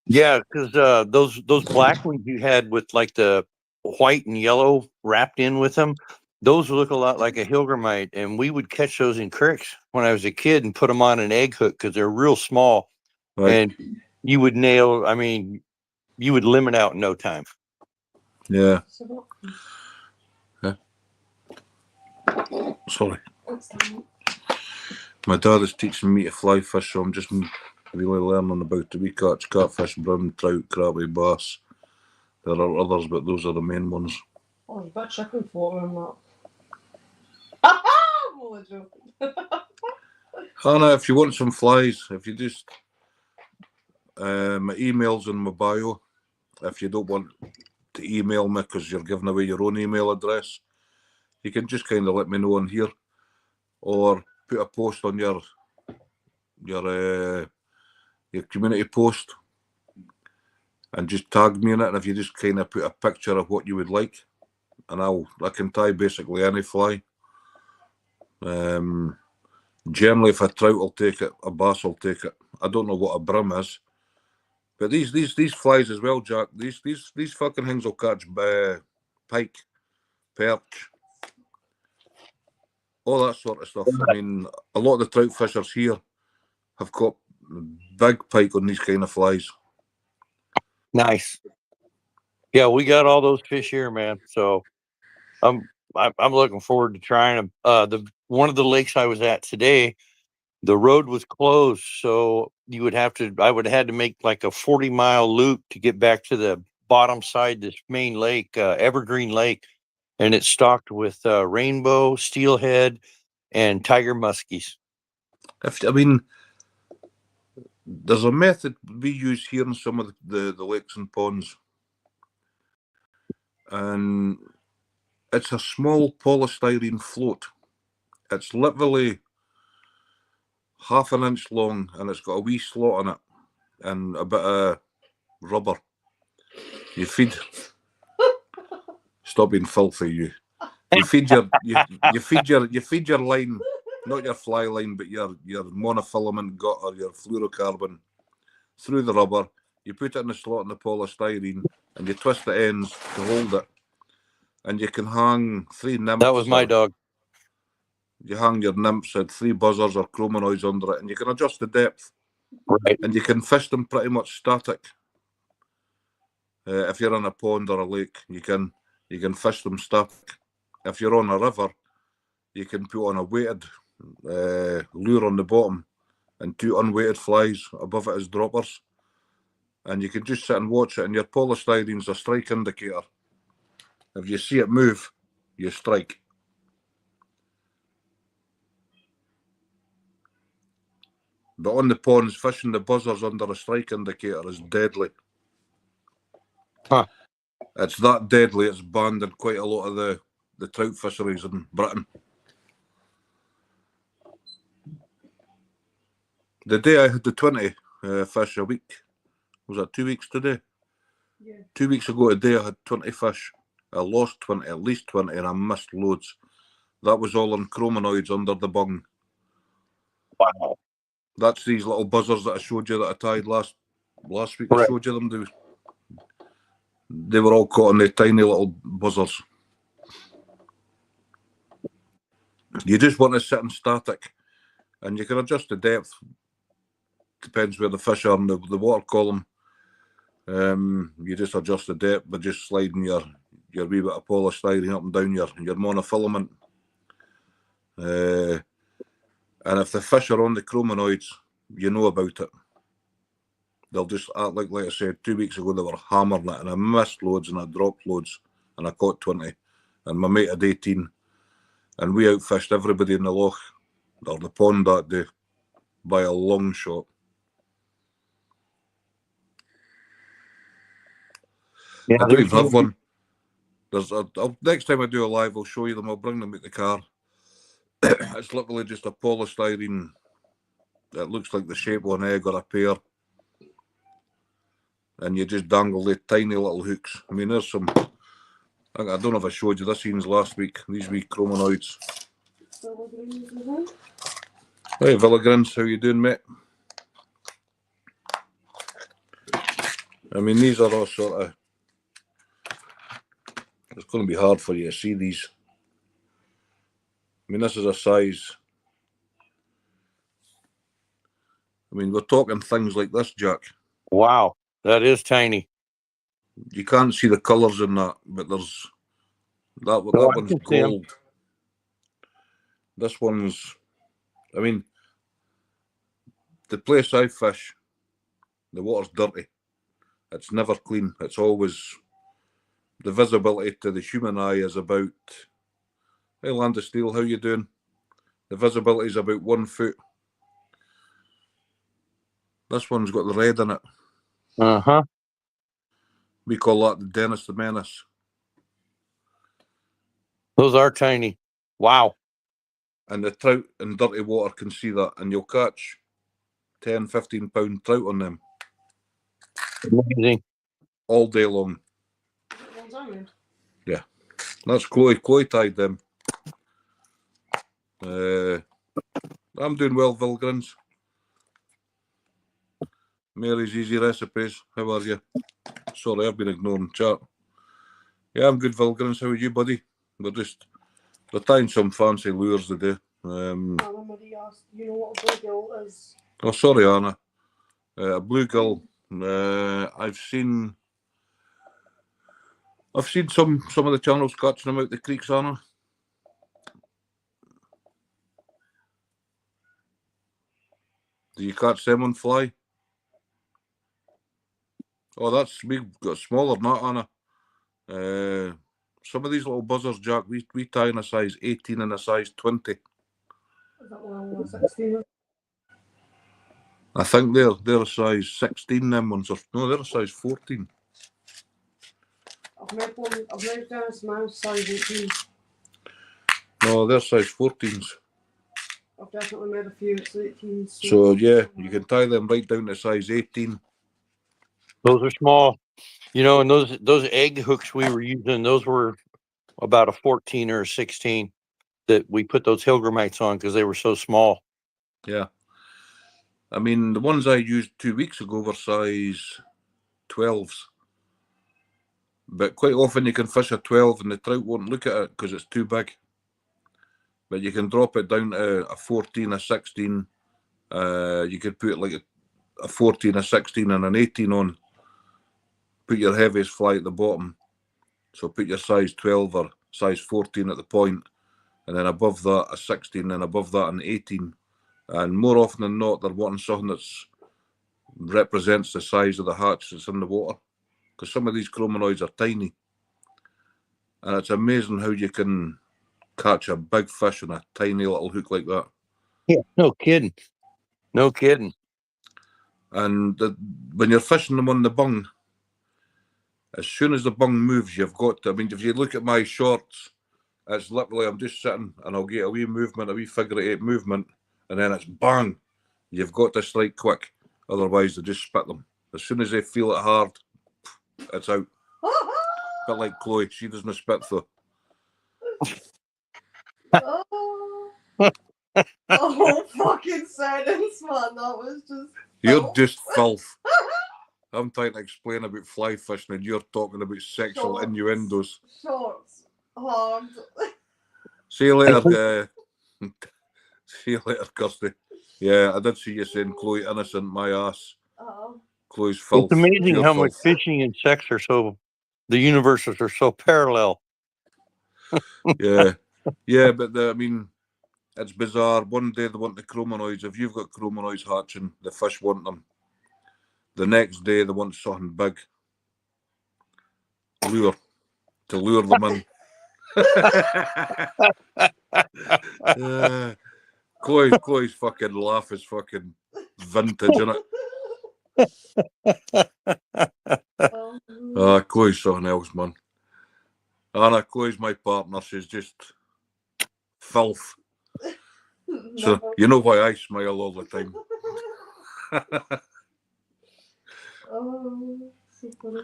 Yeah, because those black ones you had with like the white and yellow wrapped in with them, those look a lot like a hilgramite, and we would catch those in creeks when I was a kid and put them on an egg hook because they're real small, Right. and you would nail. I mean, you would limit out in no time. Yeah. Sorry. My dad is teaching me to fly fish, so I'm just really learning about it. We catch catfish, brown trout, crappie, bass. There are others, but those are the main ones. Oh, you've got chicken floating on that. I'm only joking. Hannah, if you want some flies, if you just my email's in my bio. If you don't want to email me because you're giving away your own email address, you can just kind of let me know on here, or put a post on your community post and just tag me in it. And if you just kind of put a picture of what you would like, and I can tie basically any fly. Generally, if a trout will take it, a bass will take it. I don't know what a brim is, but these flies as well, Jack. These fucking things will catch pike, perch, all that sort of stuff. I mean, a lot of the trout fishers here have caught big pike on these kind of flies. Nice. Yeah, we got all those fish here, man. So I'm looking forward to trying them. One of the lakes I was at today, the road was closed, so I would have had to make like a 40-mile loop to get back to the bottom side, this main lake, Evergreen Lake, and it's stocked with rainbow, steelhead, and tiger muskies. I mean, there's a method we use here in some of the lakes and ponds, and it's a small polystyrene float. It's literally half an inch long, and it's got a wee slot in it and a bit of rubber. You feed. Stop being filthy, you. You feed your line, not your fly line, but your monofilament gut or your fluorocarbon through the rubber. You put it in the slot in the polystyrene, and you twist the ends to hold it. And you can hang 3 nymphs. That was my dog. You hang your nymphs at 3 buzzers or chromanoids under it, and you can adjust the depth. Right. And you can fish them pretty much static. If you're in a pond or a lake, you can fish them static. If you're on a river, you can put on a weighted lure on the bottom and 2 unweighted flies above it as droppers. And you can just sit and watch it, and your polystyrene's a strike indicator. If you see it move, you strike. But on the ponds, fishing the buzzers under a strike indicator is deadly. Huh. It's that deadly, it's banned in quite a lot of the trout fisheries in Britain. The day I had the 20 fish a week, was that 2 weeks today? Yeah. 2 weeks ago today I had 20 fish. I lost 20, at least 20, and I missed loads. That was all on chromanoids under the bung. Wow. That's these little buzzers that I showed you that I tied last week. Right. I showed you them. They were all caught in the tiny little buzzers. You just want to sit in static, and you can adjust the depth. Depends where the fish are in the water column. You just adjust the depth by just sliding your wee bit of polystyrene up and down your monofilament. And if the fish are on the chromanoids, you know about it. They'll just act like I said, 2 weeks ago they were hammering it, and I missed loads and I dropped loads, and I caught 20, and my mate had 18, and we outfished everybody in the loch or the pond that day by a long shot. Yeah, I don't even have one. Next time I do a live, I'll show you them. I'll bring them out the car. It's literally just a polystyrene that looks like the shape of an egg or a pear, and you just dangle the tiny little hooks. I mean, there's some. I don't know if I showed you this scenes last week. These wee chromanoids. Hey, Villagrins, how you doing, mate? I mean, these are all sort of. It's going to be hard for you to see these. I mean, this is a size. I mean, we're talking things like this, Jack. Wow, that is tiny. You can't see the colours in that, but there's that one's gold. This one's. I mean, the place I fish, the water's dirty. It's never clean. It's always the visibility to the human eye is about. Hey, Land of Steel, how you doing? The visibility is about 1 foot. This one's got the red in it. Uh-huh. We call that the Dennis the Menace. Those are tiny. Wow. And the trout in dirty water can see that, and you'll catch 10, 15 pound trout on them. Amazing. All day long. Yeah. That's Chloe. Chloe tied them. I'm doing well, Vilgrins. Mary's Easy Recipes. How are you? Sorry, I've been ignoring chat. Yeah, I'm good, Vilgrins. How are you, buddy? We're tying some fancy lures today. Anna Marie asked, you know what a bluegill is? Oh, sorry, Anna. A bluegill. I've seen some of the channels catching them out the creeks, Anna. Do you catch them on fly? Oh, we've got smaller than that, Anna. Some of these little buzzers, Jack, we tie in a size 18 and a size 20. Is that one 16? I think they're a size 16, them ones. No, they're a size 14. I've made down some size 18. No, they're size 14s. I've definitely made a few 18s. So, yeah, you can tie them right down to size 18. Those are small. You know, and those egg hooks we were using, those were about a 14 or a 16 that we put those Hilgramites on because they were so small. Yeah. I mean, the ones I used 2 weeks ago were size 12s. But quite often you can fish a 12 and the trout won't look at it because it's too big. But you can drop it down to a 14, a 16. You could put like a 14, a 16 and an 18 on. Put your heaviest fly at the bottom. So put your size 12 or size 14 at the point, and then above that a 16, and above that an 18. And more often than not, they're wanting something that represents the size of the hatch that's in the water. Because some of these chromanoids are tiny. And it's amazing how you can catch a big fish on a tiny little hook like that. Yeah, no kidding. No kidding. And when you're fishing them on the bung, as soon as the bung moves, you've got to, I mean, if you look at my shorts, it's literally, I'm just sitting and I'll get a wee movement, a wee figure 8 movement, and then it's bang. You've got to strike quick. Otherwise, they just spit them. As soon as they feel it hard, it's out. Bit like Chloe, she doesn't spit though. Oh, fucking silence, man. That was just. You're just filth. I'm trying to explain about fly fishing and you're talking about sexual innuendos. Shorts. Hard. See you later, see you later, Kirsty. Yeah, I did see you saying Chloe innocent, my ass. Chloe's filth. It's amazing how much filth. fishing and sex are so, the universes are so parallel. Yeah. Yeah, but I mean, it's bizarre. One day they want the chromanoids. If you've got chromanoids hatching, the fish want them. The next day they want something big. To lure them in. Chloe's fucking laugh is fucking vintage, innit? Chloe's something else, man. Anna, Chloe's my partner. She's just filth. So you know why I smile all the time. Oh, so funny.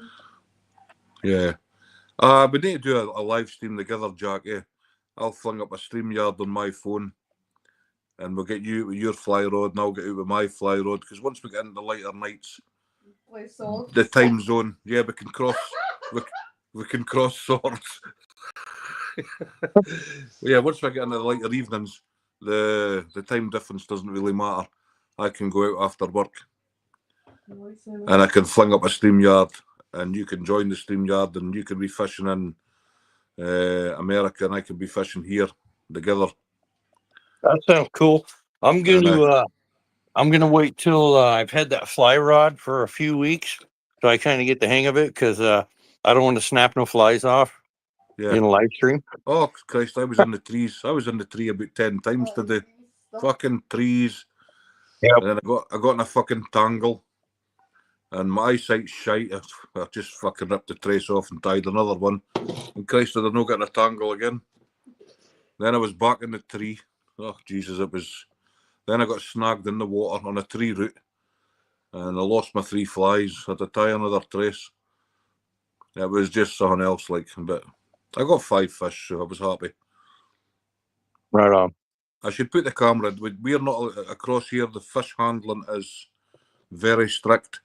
Yeah. We need to do a live stream together, Jack. Yeah. I'll fling up a StreamYard on my phone and we'll get you with your fly rod and I'll get out with my fly rod because once we get into the lighter nights, the time zone, yeah, we can cross we can cross swords. Yeah, once we get into the lighter evenings, the time difference doesn't really matter. I can go out after work and I can fling up a StreamYard and you can join the StreamYard and you can be fishing in America and I can be fishing here together. That sounds cool. I'm gonna wait till I've had that fly rod for a few weeks so I kind of get the hang of it because I don't want to snap no flies off in a live stream. Oh Christ, I was in the trees. I was in the tree about 10 times today. Fucking trees. Yep. And then I got in a fucking tangle. And my eyesight's shite. I just fucking ripped the trace off and tied another one. And Christ, did I not get in a tangle again? Then I was back in the tree. Oh, Jesus, it was... Then I got snagged in the water on a tree root. And I lost my 3 flies. I had to tie another trace. It was just something else, like. But I got 5 fish, so I was happy. Right on. I should put the camera... We're not across here. The fish handling is very strict.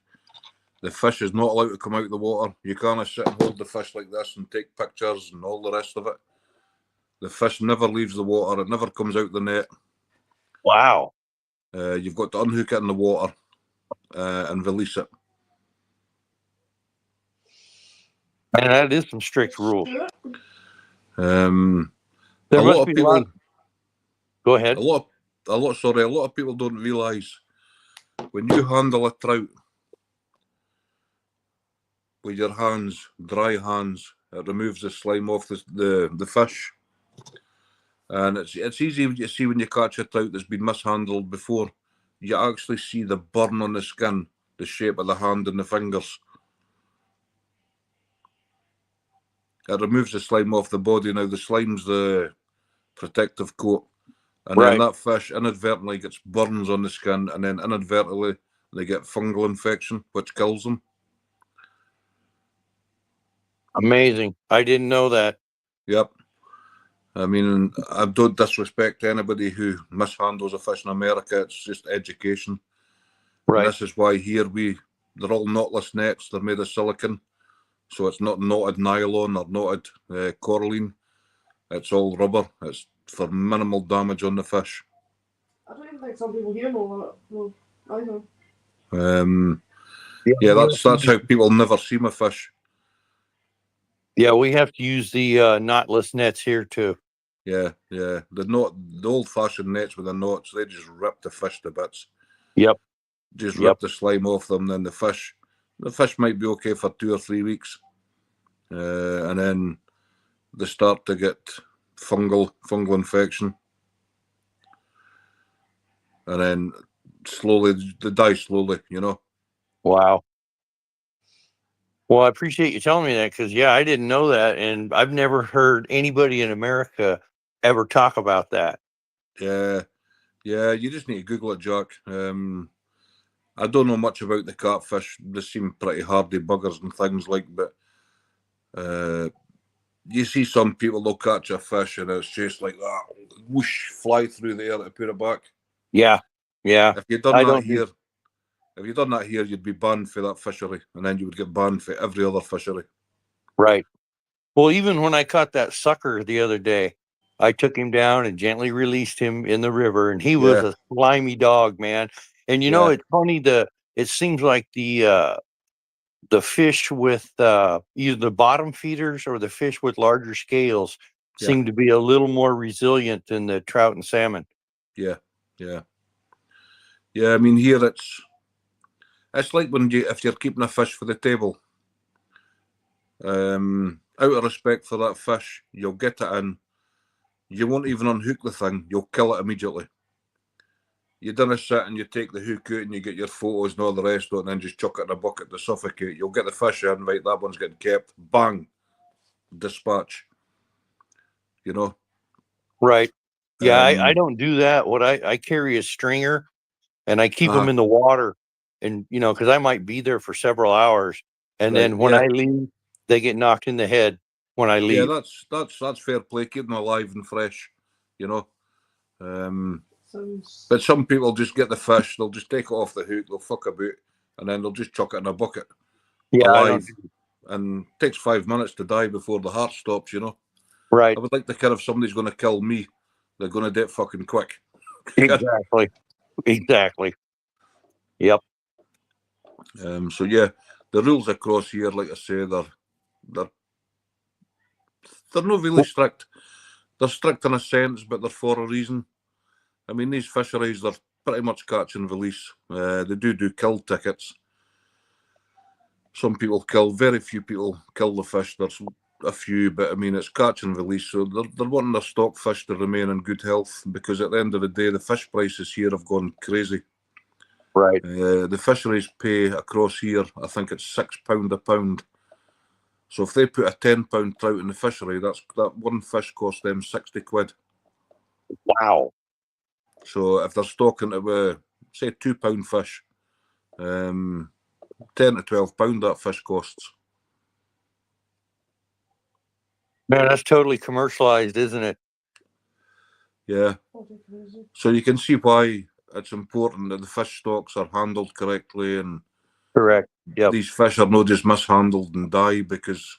The fish is not allowed to come out of the water. You can't sit and hold the fish like this and take pictures and all the rest of it. The fish never leaves the water. It never comes out the net. Wow. You've got to unhook it in the water and release it. Man, that is some strict rules. A lot of people... Go ahead. A lot of people don't realise when you handle a trout with your hands, dry hands, it removes the slime off the fish. And it's easy to see when you catch a trout that's been mishandled before. you actually see the burn on the skin, the shape of the hand and the fingers. It removes the slime off the body. Now, the slime's the protective coat. And then Right. that fish inadvertently gets burns on the skin, and then inadvertently they get fungal infection, which kills them. Amazing. I didn't know that. Yep. I mean, I don't disrespect anybody who mishandles a fish in America. It's just education. Right. And this is why here they're all knotless nets. They're made of silicon. So it's not knotted nylon or knotted coralline. It's all rubber. It's for minimal damage on the fish. I don't even think some people here know that. No, I don't. Yeah, that's how people never see my fish. Yeah, we have to use the knotless nets here too. Yeah. The old-fashioned nets with the knots, they just rip the fish to bits. Yep. Just rip the slime off them. Then the fish might be okay for 2 or 3 weeks, and then they start to get fungal infection, and then slowly they die slowly. Wow. Well, I appreciate you telling me that, because I didn't know that, and I've never heard anybody in America ever talk about that. Yeah. You just need to Google it, Jack. I don't know much about the catfish. They seem pretty hardy buggers and things like, but you see some people, they'll catch a fish and it's just like that, whoosh, fly through the air to put it back. Yeah. If you'd done that here, you'd be banned for that fishery, and then you would get banned for every other fishery. Right. Well, even when I caught that sucker the other day, I took him down and gently released him in the river, and he was a slimy dog, man. And it's funny, it seems like the fish with either the bottom feeders or the fish with larger scales seem to be a little more resilient than the trout and salmon. Yeah. I mean, here it's like if you're keeping a fish for the table, out of respect for that fish, you'll get it in. You won't even unhook the thing. You'll kill it immediately. You don't sit and you take the hook out and you get your photos and all the rest of it, and then just chuck it in a bucket to suffocate. You'll get the fish in, right, that one's getting kept. Bang. Dispatch. Right. Yeah, I don't do that. What I carry a stringer, and I keep them in the water, and because I might be there for several hours, and then when I leave, they get knocked in the head when I leave. Yeah, that's fair play. Keep them alive and fresh, But some people just get the fish, they'll just take it off the hook, they'll fuck about, and then they'll just chuck it in a bucket alive, and it takes 5 minutes to die before the heart stops. Right. I would like to care if somebody's going to kill me, they're going to do it fucking quick. Exactly. Yep. So yeah, the rules across here, like I say, they're not really strict. They're strict in a sense, but they're for a reason. I mean, these fisheries, they're pretty much catch and release. They do kill tickets. Some people kill, very few people kill the fish. There's a few, but I mean, it's catch and release. So they're wanting their stock fish to remain in good health, because at the end of the day, the fish prices here have gone crazy. Right. The fisheries pay across here, I think it's £6 a pound. So if they put a £10 trout in the fishery, that one fish costs them 60 quid. Wow. So if they're stocking to, say, £2 fish, £10 to £12 that fish costs. Man, that's totally commercialized, isn't it? Yeah. So you can see why it's important that the fish stocks are handled correctly, and correct. Yep. These fish are not just mishandled and die, because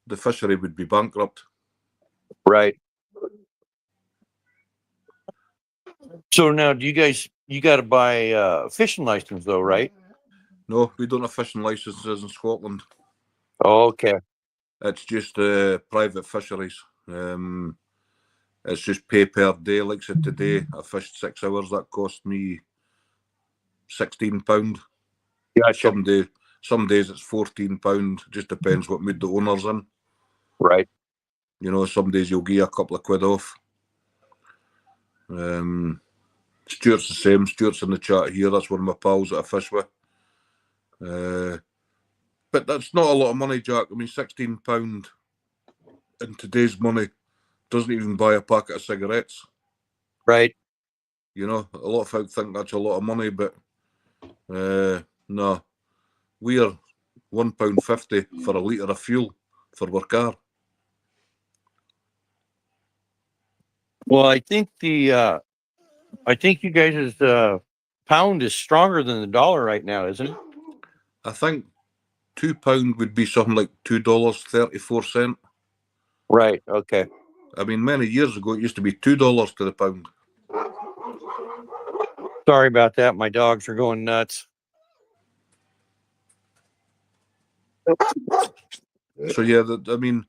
the fishery would be bankrupt. Right. So now, you got to buy a fishing license though, right? No, we don't have fishing licenses in Scotland. Oh, okay. It's just private fisheries. It's just pay per day. Like I said, today I fished 6 hours. That cost me £16. Gotcha. Some days it's £14. Just depends what mood the owner's in. Right. Some days you'll get a couple of quid off. Stuart's the same. Stuart's in the chat here. That's one of my pals that I fish with. But that's not a lot of money, Jack. I mean, £16 in today's money doesn't even buy a packet of cigarettes. Right. You know, a lot of folk think that's a lot of money, but no. We're £1.50 for a litre of fuel for our car. Well, I think you guys' pound is stronger than the dollar right now, isn't it? I think £2 would be something like $2.34. Right. Okay. I mean, many years ago, it used to be $2 to the pound. Sorry about that. My dogs are going nuts. So, yeah, I mean,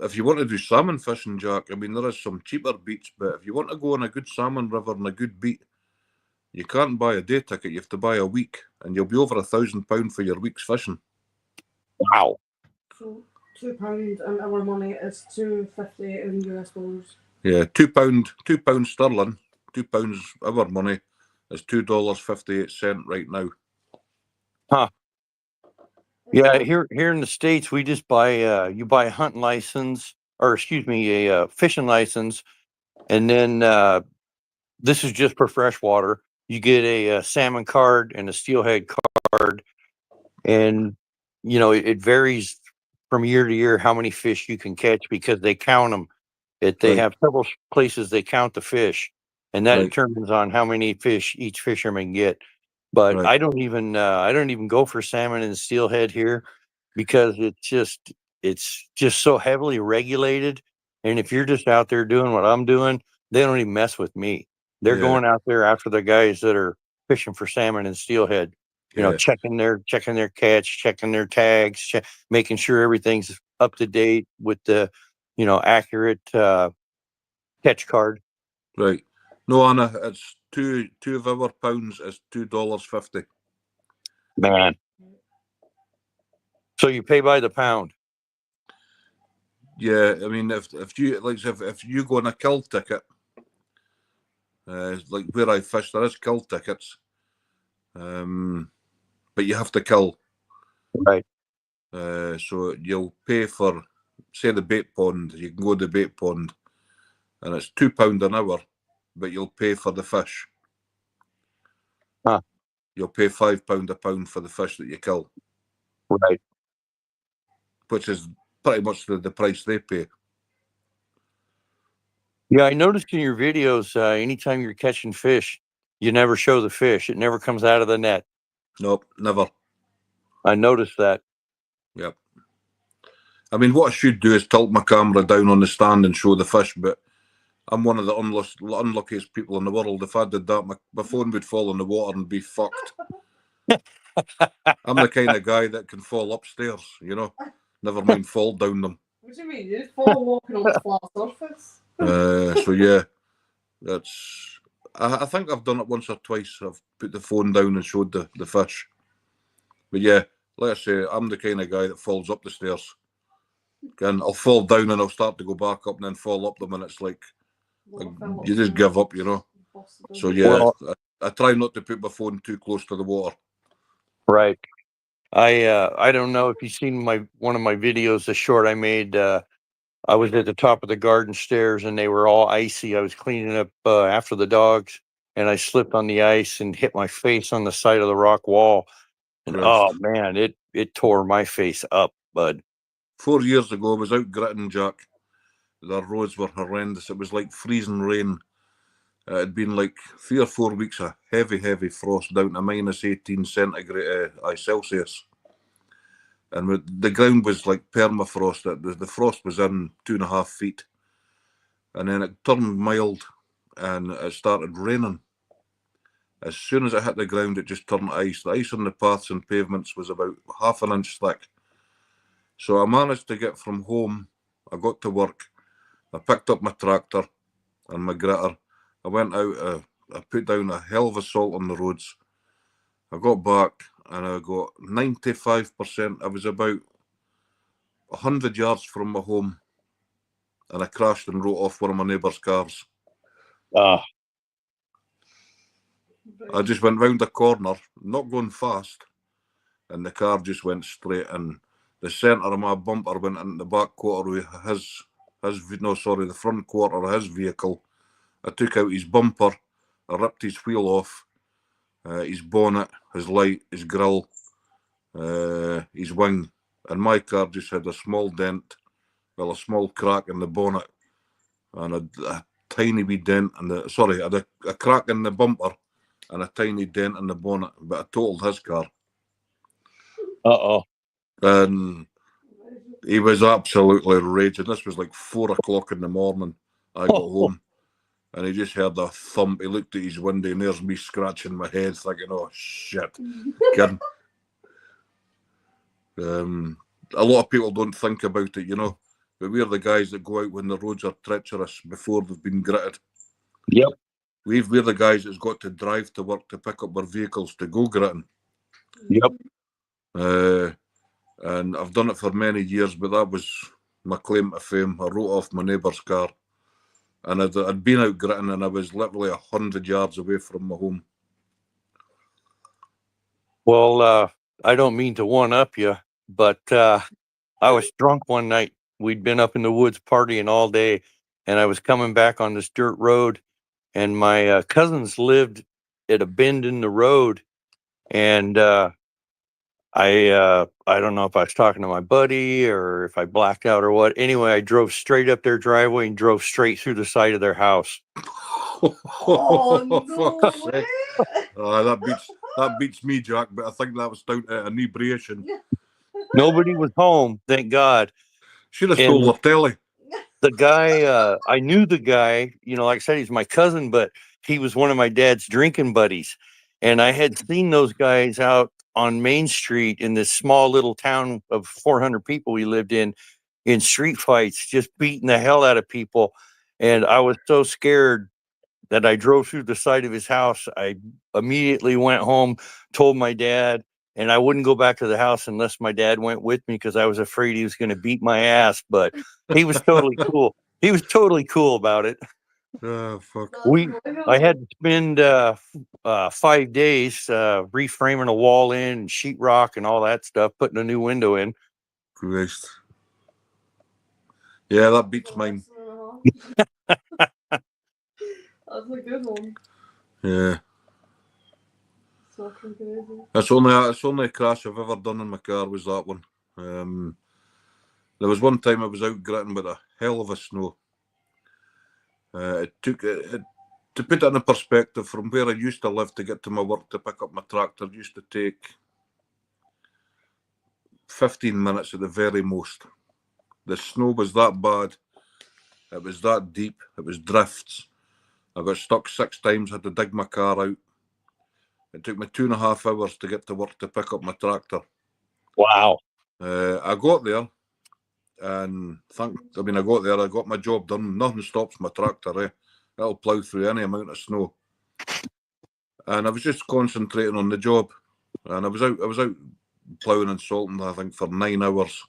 if you want to do salmon fishing, Jack, I mean, there is some cheaper beats, but if you want to go on a good salmon river and a good beat, you can't buy a day ticket. You have to buy a week, and you'll be over £1,000 for your week's fishing. Wow. So £2 in our money is $2.50 in US dollars. Yeah, £2 sterling, £2 our money is $2.58 right now. Huh. Yeah, here in the States, we just buy you buy a hunting license, or excuse me, a fishing license, and then this is just for freshwater. You get a salmon card and a steelhead card, and it varies from year to year how many fish you can catch because they count them. They Right. have several places they count the fish, and that Right. determins on how many fish each fisherman get. But Right. I don't even go for salmon and steelhead here because it's just so heavily regulated. And if you're just out there doing what I'm doing, they don't even mess with me. They're Yeah. going out there after the guys that are fishing for salmon and steelhead. Yeah. Checking their catch, checking their tags, making sure everything's up to date with the accurate catch card. Right. No, Anna, it's two of our pounds is $2.50. Man. So you pay by the pound. Yeah, I mean, if you go on a kill ticket, like where I fish, there is kill tickets, but you have to kill. Right. So you'll pay for, say, the bait pond. You can go to the bait pond, and it's £2 an hour, but you'll pay for the fish. Huh. You'll pay £5 a pound for the fish that you kill, Right. which is pretty much the price they pay. Yeah, I noticed in your videos, anytime you're catching fish, you never show the fish. It never comes out of the net. Nope, never. I noticed that. Yep. I mean, what I should do is tilt my camera down on the stand and show the fish, but I'm one of the unluckiest people in the world. If I did that, my phone would fall in the water and be fucked. I'm the kind of guy that can fall upstairs, never mind fall down them. What do you mean? You just fall walking on the flat surface? So yeah, I think I've done it once or twice. I've put the phone down and showed the fish. But yeah, like I say, I'm the kind of guy that falls up the stairs. And I'll fall down and I'll start to go back up and then fall up them, and it's like you just give up, So yeah, Well, I try not to put my phone too close to the water. right. I don't know if you've seen one of my videos, the short I made. I was at the top of the garden stairs and they were all icy. I was cleaning up after the dogs, and I slipped on the ice and hit my face on the side of the rock wall. And Christ. oh man, it tore my face up, bud. 4 years ago, I was out gritting, Jack. The roads were horrendous. It was like freezing rain. It had been like 3 or 4 weeks of heavy, heavy frost down to -18 centigrade Celsius. And the ground was like permafrost. The frost was in 2.5 feet. And then it turned mild and it started raining. As soon as it hit the ground, it just turned ice. The ice on the paths and pavements was about half an inch thick. So I managed to get from home. I got to work. I picked up my tractor and my gritter. I went out. I put down a hell of a salt on the roads. I got back and I got 95%. I was about 100 yards from my home, and I crashed and wrote off one of my neighbour's cars. I just went round the corner, not going fast, and the car just went straight in. The centre of my bumper went in the back quarter of the front quarter of his vehicle. I took out his bumper, I ripped his wheel off, his bonnet, his light, his grille, his wing, and my car just had a small dent, well, a small crack in the bonnet, and a tiny wee dent in the, sorry, I had a crack in the bumper and a tiny dent in the bonnet, but I totaled his car. Uh-oh. And he was absolutely raging. This was like 4 o'clock in the morning. I got home and he just heard a thump. He looked at his window and there's me scratching my head thinking, oh shit. Kidding. A lot of people don't think about it, you know, but we're the guys that go out when the roads are treacherous before they've been gritted. Yep. We're the guys that's got to drive to work to pick up our vehicles to go gritting. Yep. And I've done it for many years, but that was my claim to fame. I wrote off my neighbour's car, and I'd been out gritting, and I was literally 100 yards away from my home. Well, I don't mean to one up you, but I was drunk one night. We'd been up in the woods partying all day, and I was coming back on this dirt road, and my cousins lived at a bend in the road, and I don't know if I was talking to my buddy or if I blacked out or what. Anyway, I drove straight up their driveway and drove straight through the side of their house. Oh, no way. That beats me, Jack, but I think that was down to inebriation. Nobody was home, thank God. Should have stole the telly. The guy, I knew the guy, you know, like I said, he's my cousin, but he was one of my dad's drinking buddies. And I had seen those guys out on Main Street in this small little town of 400 people we lived in street fights, just beating the hell out of people. And I was so scared that I drove through the side of his house. I immediately went home, told my dad, and I wouldn't go back to the house unless my dad went with me because I was afraid he was going to beat my ass. But he was totally cool. He was totally cool about it. Oh, fuck. I had to spend 5 days reframing a wall in, sheetrock and all that stuff, putting a new window in. Christ. Yeah, that beats mine. That's a good one. Yeah. Fucking crazy. It's only a crash I've ever done in my car was that one. There was one time I was out gritting with a hell of a snow. To put it in perspective, from where I used to live to get to my work to pick up my tractor used to take 15 minutes at the very most. The snow was that bad. It was that deep. It was drifts. I got stuck 6 times, had to dig my car out. It took me 2.5 hours to get to work to pick up my tractor. Wow. I got there, and I got my job done. Nothing stops my tractor. It'll plough through any amount of snow. And I was just concentrating on the job. And I was out ploughing and salting, I think, for 9 hours.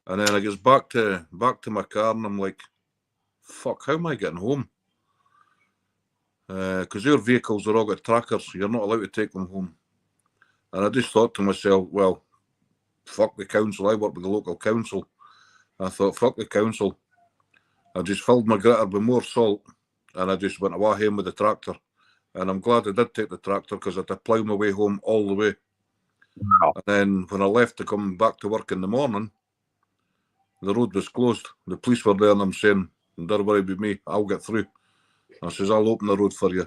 And then I get back to my car, and I'm like, fuck, how am I getting home? Because your vehicles are all got trackers, you're not allowed to take them home. And I just thought to myself, well, fuck the council. I work with the local council. I thought, fuck the council. I just filled my gritter with more salt, and I just went away home with the tractor. And I'm glad I did take the tractor because I had to plough my way home all the way. Wow. And then when I left to come back to work in the morning, the road was closed. The police were there, and I'm saying, don't worry about me, I'll get through. I says, I'll open the road for you.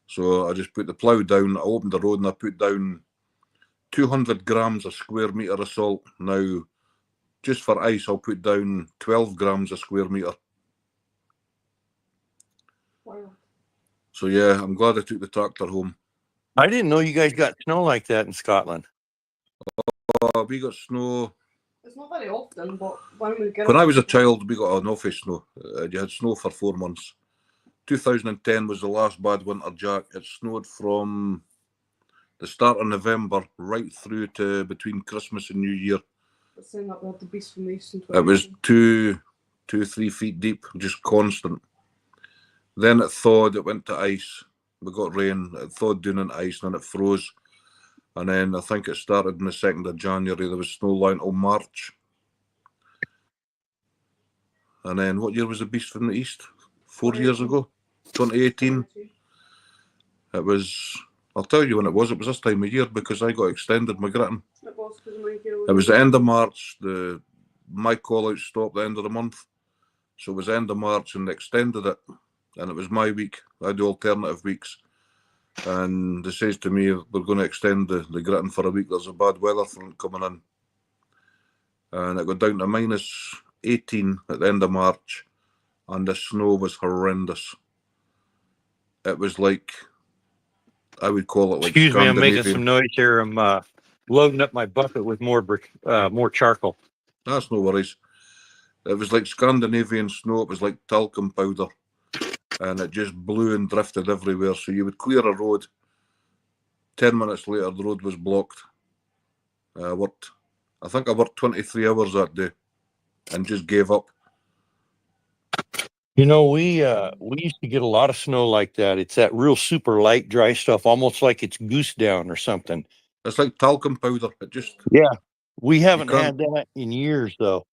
So I just put the plough down, I opened the road, and I put down 200 grams a square metre of salt. Now, just for ice, I'll put down 12 grams a square metre. Wow. So yeah, I'm glad I took the tractor home. I didn't know you guys got snow like that in Scotland. We got snow. It's not very often, but when I was a child, we got an awful snow. You had snow for 4 months. 2010 was the last bad winter, Jack. It snowed from the start of November right through to between Christmas and New Year. It's saying that we had the beast from the east in It was 2-3 feet deep, just constant. Then it thawed, it went to ice. We got rain. It thawed down into ice, and then it froze. And then I think it started on the 2nd of January. There was snow lying till March. And then what year was the Beast from the East? 4 years ago? 2018. It was, I'll tell you when it was this time of year because I got extended my gritting. It was the end of March. My call out stopped at the end of the month. So it was the end of March and they extended it. And it was my week. I do alternative weeks. And they says to me, we're going to extend the gritting for a week. There's a bad weather front coming in. And it got down to minus 18 at the end of March. And the snow was horrendous. It was like, I would call it like Excuse me, I'm making Scandinavian. some noise here. I'm loading up my bucket with more charcoal. That's no worries. It was like Scandinavian snow. It was like talcum powder. And it just blew and drifted everywhere. So you would clear a road. 10 minutes later, the road was blocked. I think I worked 23 hours that day and just gave up. You know, we used to get a lot of snow like that. It's that real super light, dry stuff, almost like it's goose down or something. It's like talcum powder. It just... Yeah. We haven't can't- had that in years, though.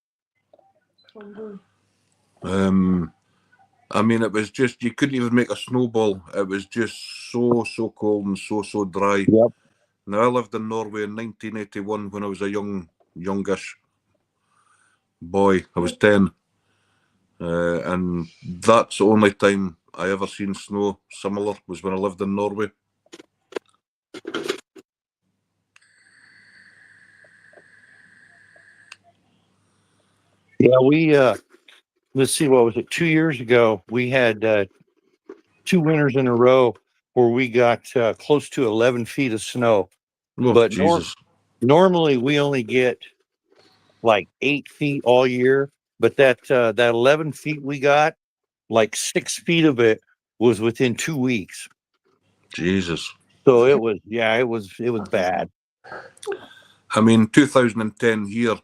I mean, it was just, you couldn't even make a snowball. It was just so cold and so dry. Yep. Now, I lived in Norway in 1981 when I was a youngish boy. I was 10. And that's the only time I ever seen snow similar was when I lived in Norway. Yeah, we let's see, what was it? 2 years ago, we had 2 winters in a row where we got close to 11 feet of snow. Oh, But Jesus. normally we only get like 8 feet all year. But that 11 feet we got, like 6 feet of it was within 2 weeks. Jesus. So it was bad. I mean, 2010 here,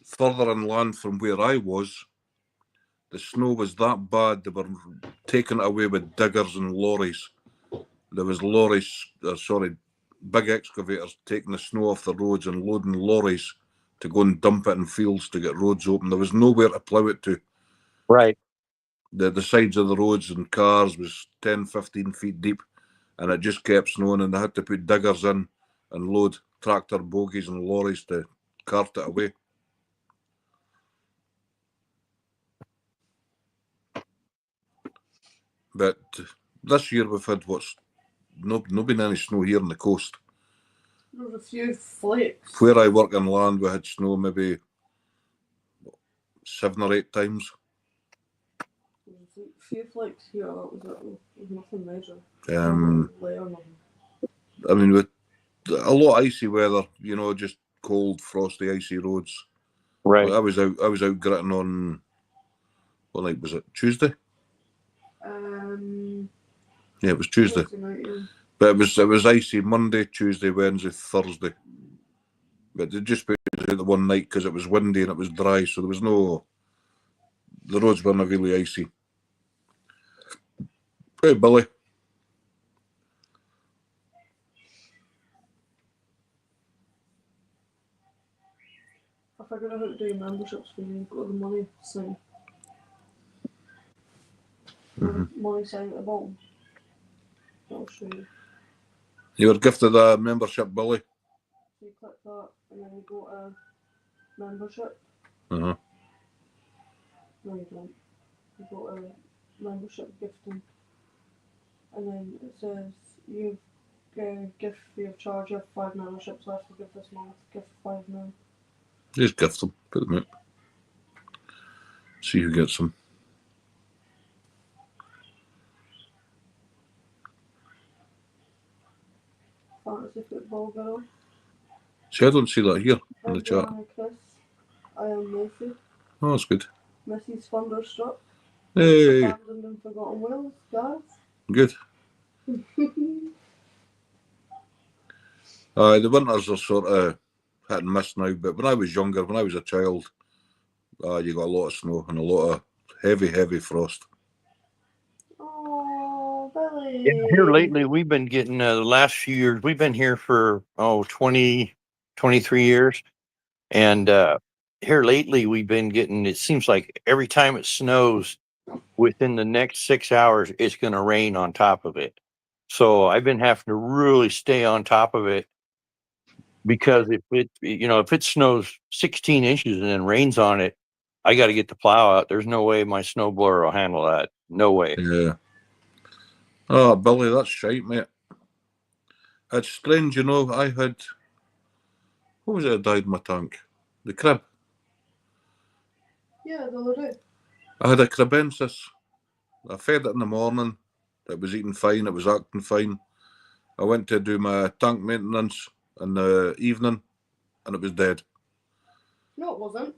further inland from where I was, the snow was that bad they were taking it away with diggers and lorries. There was big excavators taking the snow off the roads and loading lorries to go and dump it in fields to get roads open. There was nowhere to plough it to. Right. The sides of the roads and cars was 10, 15 feet deep, and it just kept snowing, and they had to put diggers in and load tractor bogies and lorries to cart it away. But this year we've had no been any snow here on the coast. There was a few flakes. Where I work inland, we had snow maybe 7 or 8 times. There was a few flakes here. That was it. There was nothing major. I mean, with a lot of icy weather, you know, just cold, frosty, icy roads. Right. I was out gritting on, what night was it? Tuesday? Yeah, it was Tuesday. But it was icy Monday, Tuesday, Wednesday, Thursday. But they just put it out the one night because it was windy and it was dry, so there was the roads weren't really icy. Hey, Billy. I figured out how to do memberships when you've got the money sign. Money sign at the bottom. I'll show you. You were gifted a membership, Billy. So you click that and then you go to membership. Uh-huh. No, you don't. You go to membership gifting. And then it says you've gift free of charge. You have 5 memberships left to give this month. Gift 5 now. Just gift them. Put them out. See who gets them. Fantasy football girl. See, I don't see that here in the chat. Chris. I am Macy. Oh, that's good. Mrs. Thunderstruck. Hey, Abandoned and Forgotten Wales, guys. good. The winters are sort of hit and miss now, but when I was younger, when I was a child, you got a lot of snow and a lot of heavy frost. Oh, Billy. Billy. Yeah, here lately, we've been getting the last few years. We've been here for 20, 23 years, and here lately, we've been getting. It seems like every time it snows, within the next 6 hours, it's going to rain on top of it. So I've been having to really stay on top of it because if it snows 16 inches and then rains on it, I got to get the plow out. There's no way my snowblower will handle that. No way. Yeah. Oh, Billy, that's shite, mate. It's strange, you know. I had, what was it that died in my tank? The crib. Yeah, the other day. I had a cribensis. I fed it in the morning. It was eating fine. It was acting fine. I went to do my tank maintenance in the evening, and it was dead. No, it wasn't.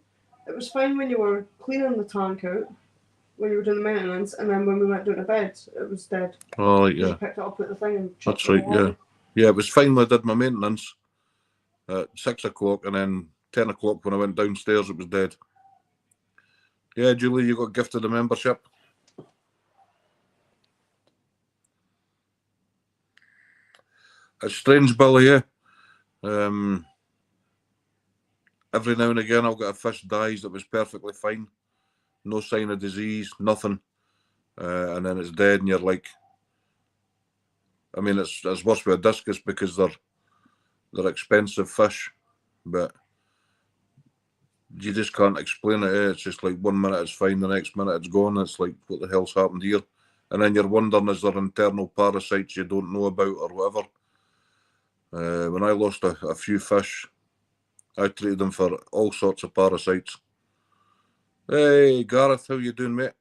It was fine when you were cleaning the tank out, when you were doing the maintenance, and then when we went down to bed, it was dead. Oh, right, You yeah. picked it up at the thing and chucked That's it in right, the water. yeah. Yeah, it was fine when I did my maintenance at 6 o'clock, and then 10 o'clock when I went downstairs, it was dead. Yeah, Julie, you got gifted a membership. It's strange, Billy, yeah. Every now and again, I'll get a fish dies that was perfectly fine. No sign of disease, nothing. And then it's dead, and you're like, I mean, it's worse with a discus because they're expensive fish, but you just can't explain it. It's just like 1 minute it's fine, the next minute it's gone. It's like, what the hell's happened here? And then you're wondering, is there internal parasites you don't know about or whatever? When I lost a few fish, I treated them for all sorts of parasites. Hey, Gareth, how you doing, mate?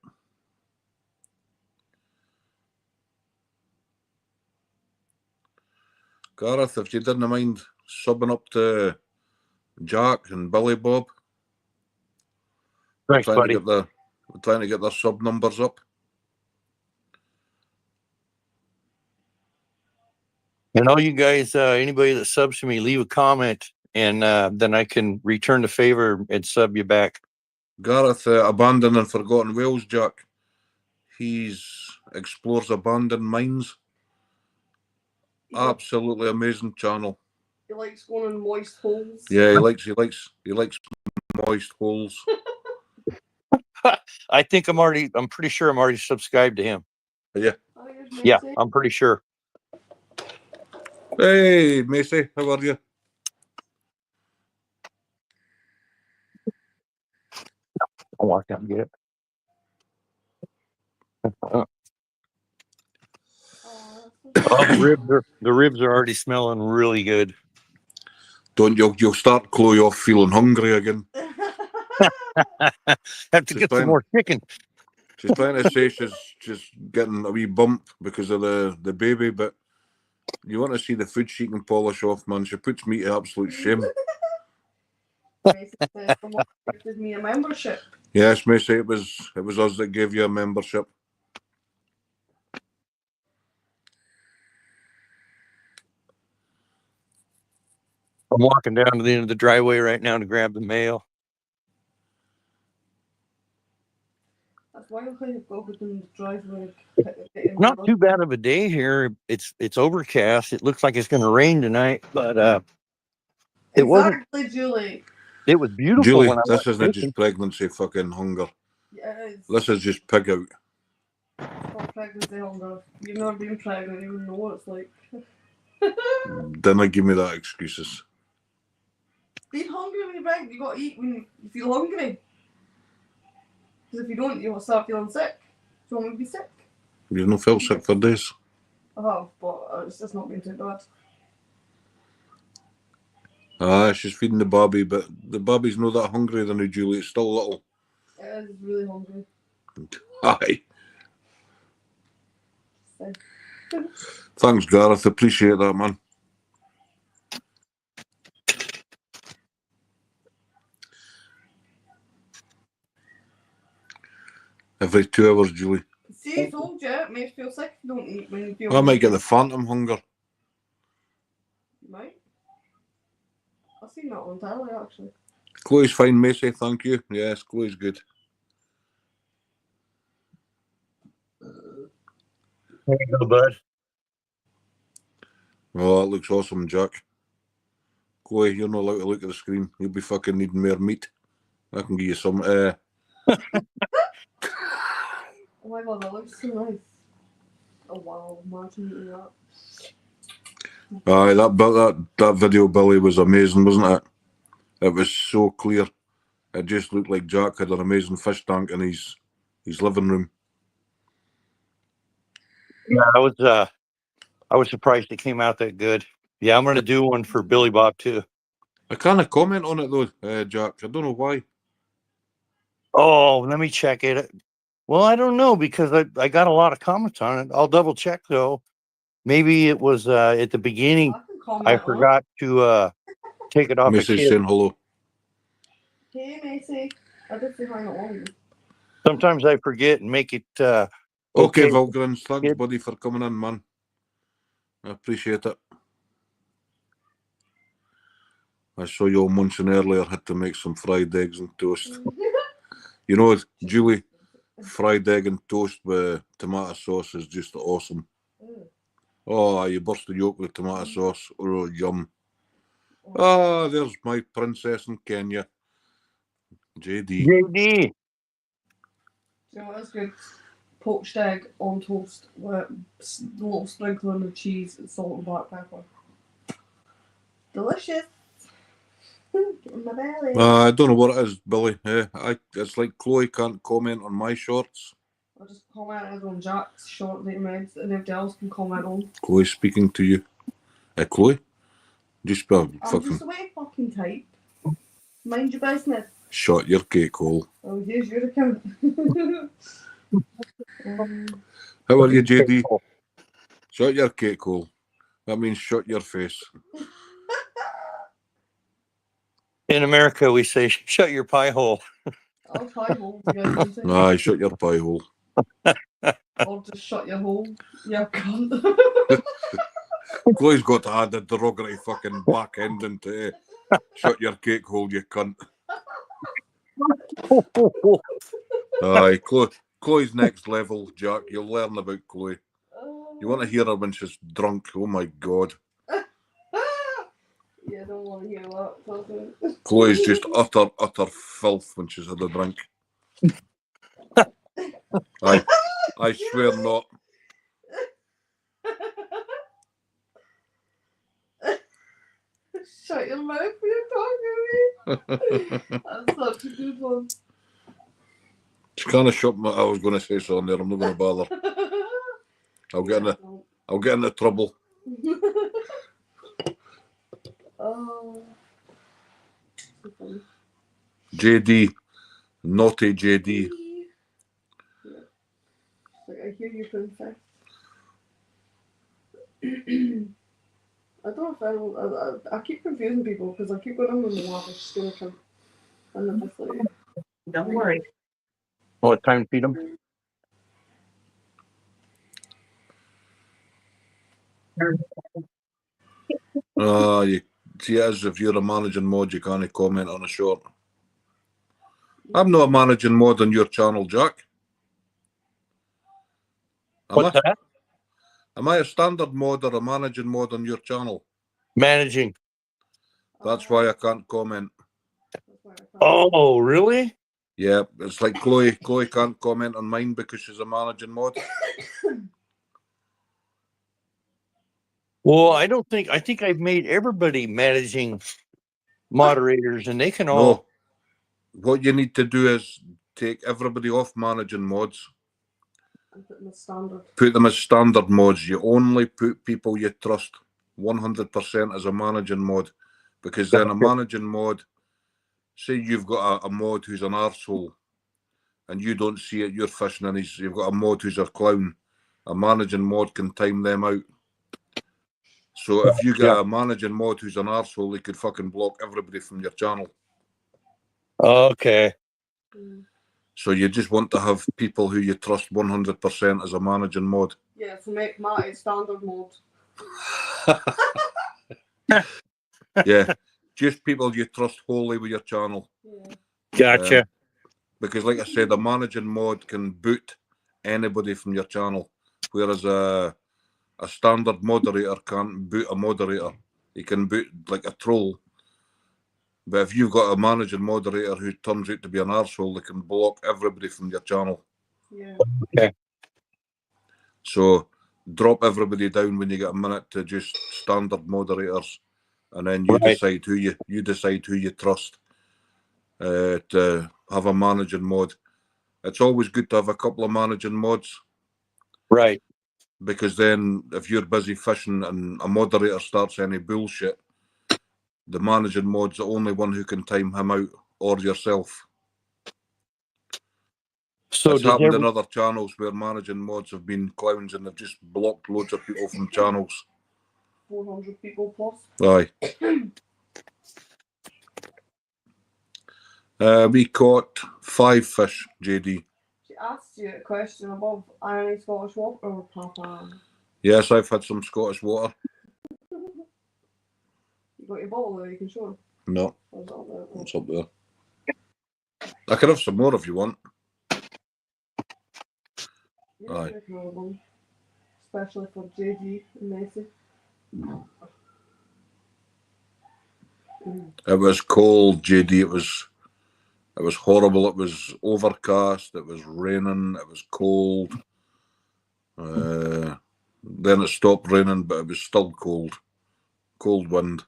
Gareth, if you didn't mind subbing up to Jack and Billy Bob, Thanks, buddy. we're trying to get their sub numbers up. And all you guys, anybody that subs to me, leave a comment, and then I can return the favor and sub you back. Gareth, Abandoned and Forgotten Whales, Jack. He's explores abandoned mines. Absolutely amazing channel. He likes going in moist holes. Yeah, he likes moist holes. I think I'm pretty sure I'm already subscribed to him. Yeah. Oh, here's Yeah, Macy. I'm pretty sure. Hey, Macy, how are you? I'll walk down and get it. Oh, Oh, the ribs are already smelling really good. Don't you'll start Chloe off feeling hungry again. Have to get some more chicken. She's trying to say she's getting a wee bump because of the baby, but you want to see the food she can polish off, man. She puts me to absolute shame. Macy says someone gifted me a membership. Yes, Macy, it was us that gave you a membership. I'm walking down to the end of the driveway right now to grab the mail. That's why you've got to in the driveway. Not too bad of a day here. It's overcast. It looks like it's going to rain tonight, but it wasn't. Exactly, Julie. It was beautiful. Julie, when I this went isn't fishing. just pregnancy fucking hunger. Yeah, it's This is just pig out. not pregnancy hunger. You've never been pregnant, you wouldn't know what it's like. Didn't give me that excuses. Being hungry when you're pregnant, you got to eat when you feel hungry. Because if you don't, you'll start feeling sick. Do you want me to be sick? You've not felt sick for days. I have, but it's just not been too bad. She's feeding the baby, but the baby's not that hungry than Julie. It's still little. It is really hungry. Aye. So. Thanks, Gareth. Appreciate that, man. Every 2 hours, Julie. See, I told you, it makes you feel sick if you don't eat when you feel I might get the phantom hunger. You might. I've seen that on telly, actually. Chloe's fine, Macy. Thank you. Yes, Chloe's good. There you go, bud. Oh, that looks awesome, Jack. Chloe, you're not allowed to look at the screen. You'll be fucking needing more meat. I can give you some. Oh my god, that looks so nice. Oh wow, imagine eating that. Aye, that video, Billy, was amazing, wasn't it? It was so clear. It just looked like Jack had an amazing fish tank in his living room. Yeah, I was surprised it came out that good. Yeah, I'm gonna do one for Billy Bob too. I can't comment on it though, Jack. I don't know why. Oh, let me check it. Well, I don't know because I got a lot of comments on it. I'll double check though. Maybe it was at the beginning. I can comment I on it. forgot to take it off a Macy's kid. saying hello. Hey Macy, I did say hi not long. Sometimes I forget and make it Okay, okay. Vulgrins, thanks, Kid. buddy, for coming in, man. I appreciate it. I saw you all munching earlier. Had to make some fried eggs and toast. You know, Julie, fried egg and toast with tomato sauce is just awesome. Oh, you burst the yolk with tomato sauce. Oh, yum. Ah, there's my princess in Kenya. JD. JD. You know that's good? Poached egg on toast with a little sprinkling of cheese and salt and black pepper. Delicious. Get in my belly. I don't know what it is, Billy. It's like Chloe can't comment on my shorts. I'll just comment on Jack's short that he made, and everybody else can comment on. Chloe speaking to you. Chloe? Just be I'm fucking just the way to fucking type. Mind your business. shut your cake hole. Oh, here's your account. How are you, JD? Shut your cake hole. That means shut your face. In America, we say shut your pie hole. I'll pie hole, you guys can say. Aye, shut your pie hole. Or just shut your hole. Yeah, cunt. Chloe's got to add a derogatory fucking back end into it. Shut your cake hole, you cunt. Aye, Chloe's next level, Jack. You'll learn about Chloe. You want to hear her when she's drunk? Oh my god. Yeah, I don't want to hear that. Chloe's just utter filth when she's had a drink. I swear not. Shut your mouth when you're talking to me. That's such a good one. She kind of shut my. I was going to say something there. I'm not going to bother. I'll get into trouble. Oh. So funny. JD, naughty JD. Yeah. Like, I hear you, princess. I don't know if I keep confusing people because I keep going on with the water still come. And then just like. Don't worry. Oh, it's time to feed them. You see, as if you're a managing mod, you can't comment on a short. I'm not a managing mod on your channel, Jack. What's that? Am I a standard mod or a managing mod on your channel? Managing. That's why I can't comment. Oh, really? Yeah, it's like Chloe. Chloe can't comment on mine because she's a managing mod. Well, I think I've made everybody managing moderators and they can all. No. What you need to do is take everybody off managing mods. And put them as standard. Put them as standard mods. You only put people you trust 100% as a managing mod. Because then a managing mod, say you've got a mod who's an arsehole and you don't see it, you're fishing and you've got a mod who's a clown. A managing mod can time them out. So if you get a managing mod who's an arsehole, he could fucking block everybody from your channel. Okay. So you just want to have people who you trust 100% as a managing mod. Yeah, so make Matty standard mode. Yeah, just people you trust wholly with your channel. Yeah. Gotcha. Because like I said, a managing mod can boot anybody from your channel. whereas a standard moderator can't boot a moderator. He can boot like a troll. But if you've got a managing moderator who turns out to be an arsehole, they can block everybody from your channel. Yeah. Okay. So drop everybody down when you get a minute to just standard moderators, and then you Right. decide who you trust to have a managing mod. It's always good to have a couple of managing mods, Right. because then if you're busy fishing and a moderator starts any bullshit, the managing mod's the only one who can time him out, or yourself. So It's does happened in every, other channels where managing mods have been clowns and they've just blocked loads of people from channels. 400 people plus. Aye. We caught 5 fish, JD. She asked you a question above any Scottish water or Papa. Yes, I've had some Scottish water. You got your bottle there, you can show her. No, Or is it up there? Oh, it's up there. I can have some more if you want. yeah, Aye. you can have one. Especially for JD and Messi. It was cold, JD. It was horrible. It was overcast. It was raining. It was cold. Then it stopped raining, but it was still cold. Cold wind.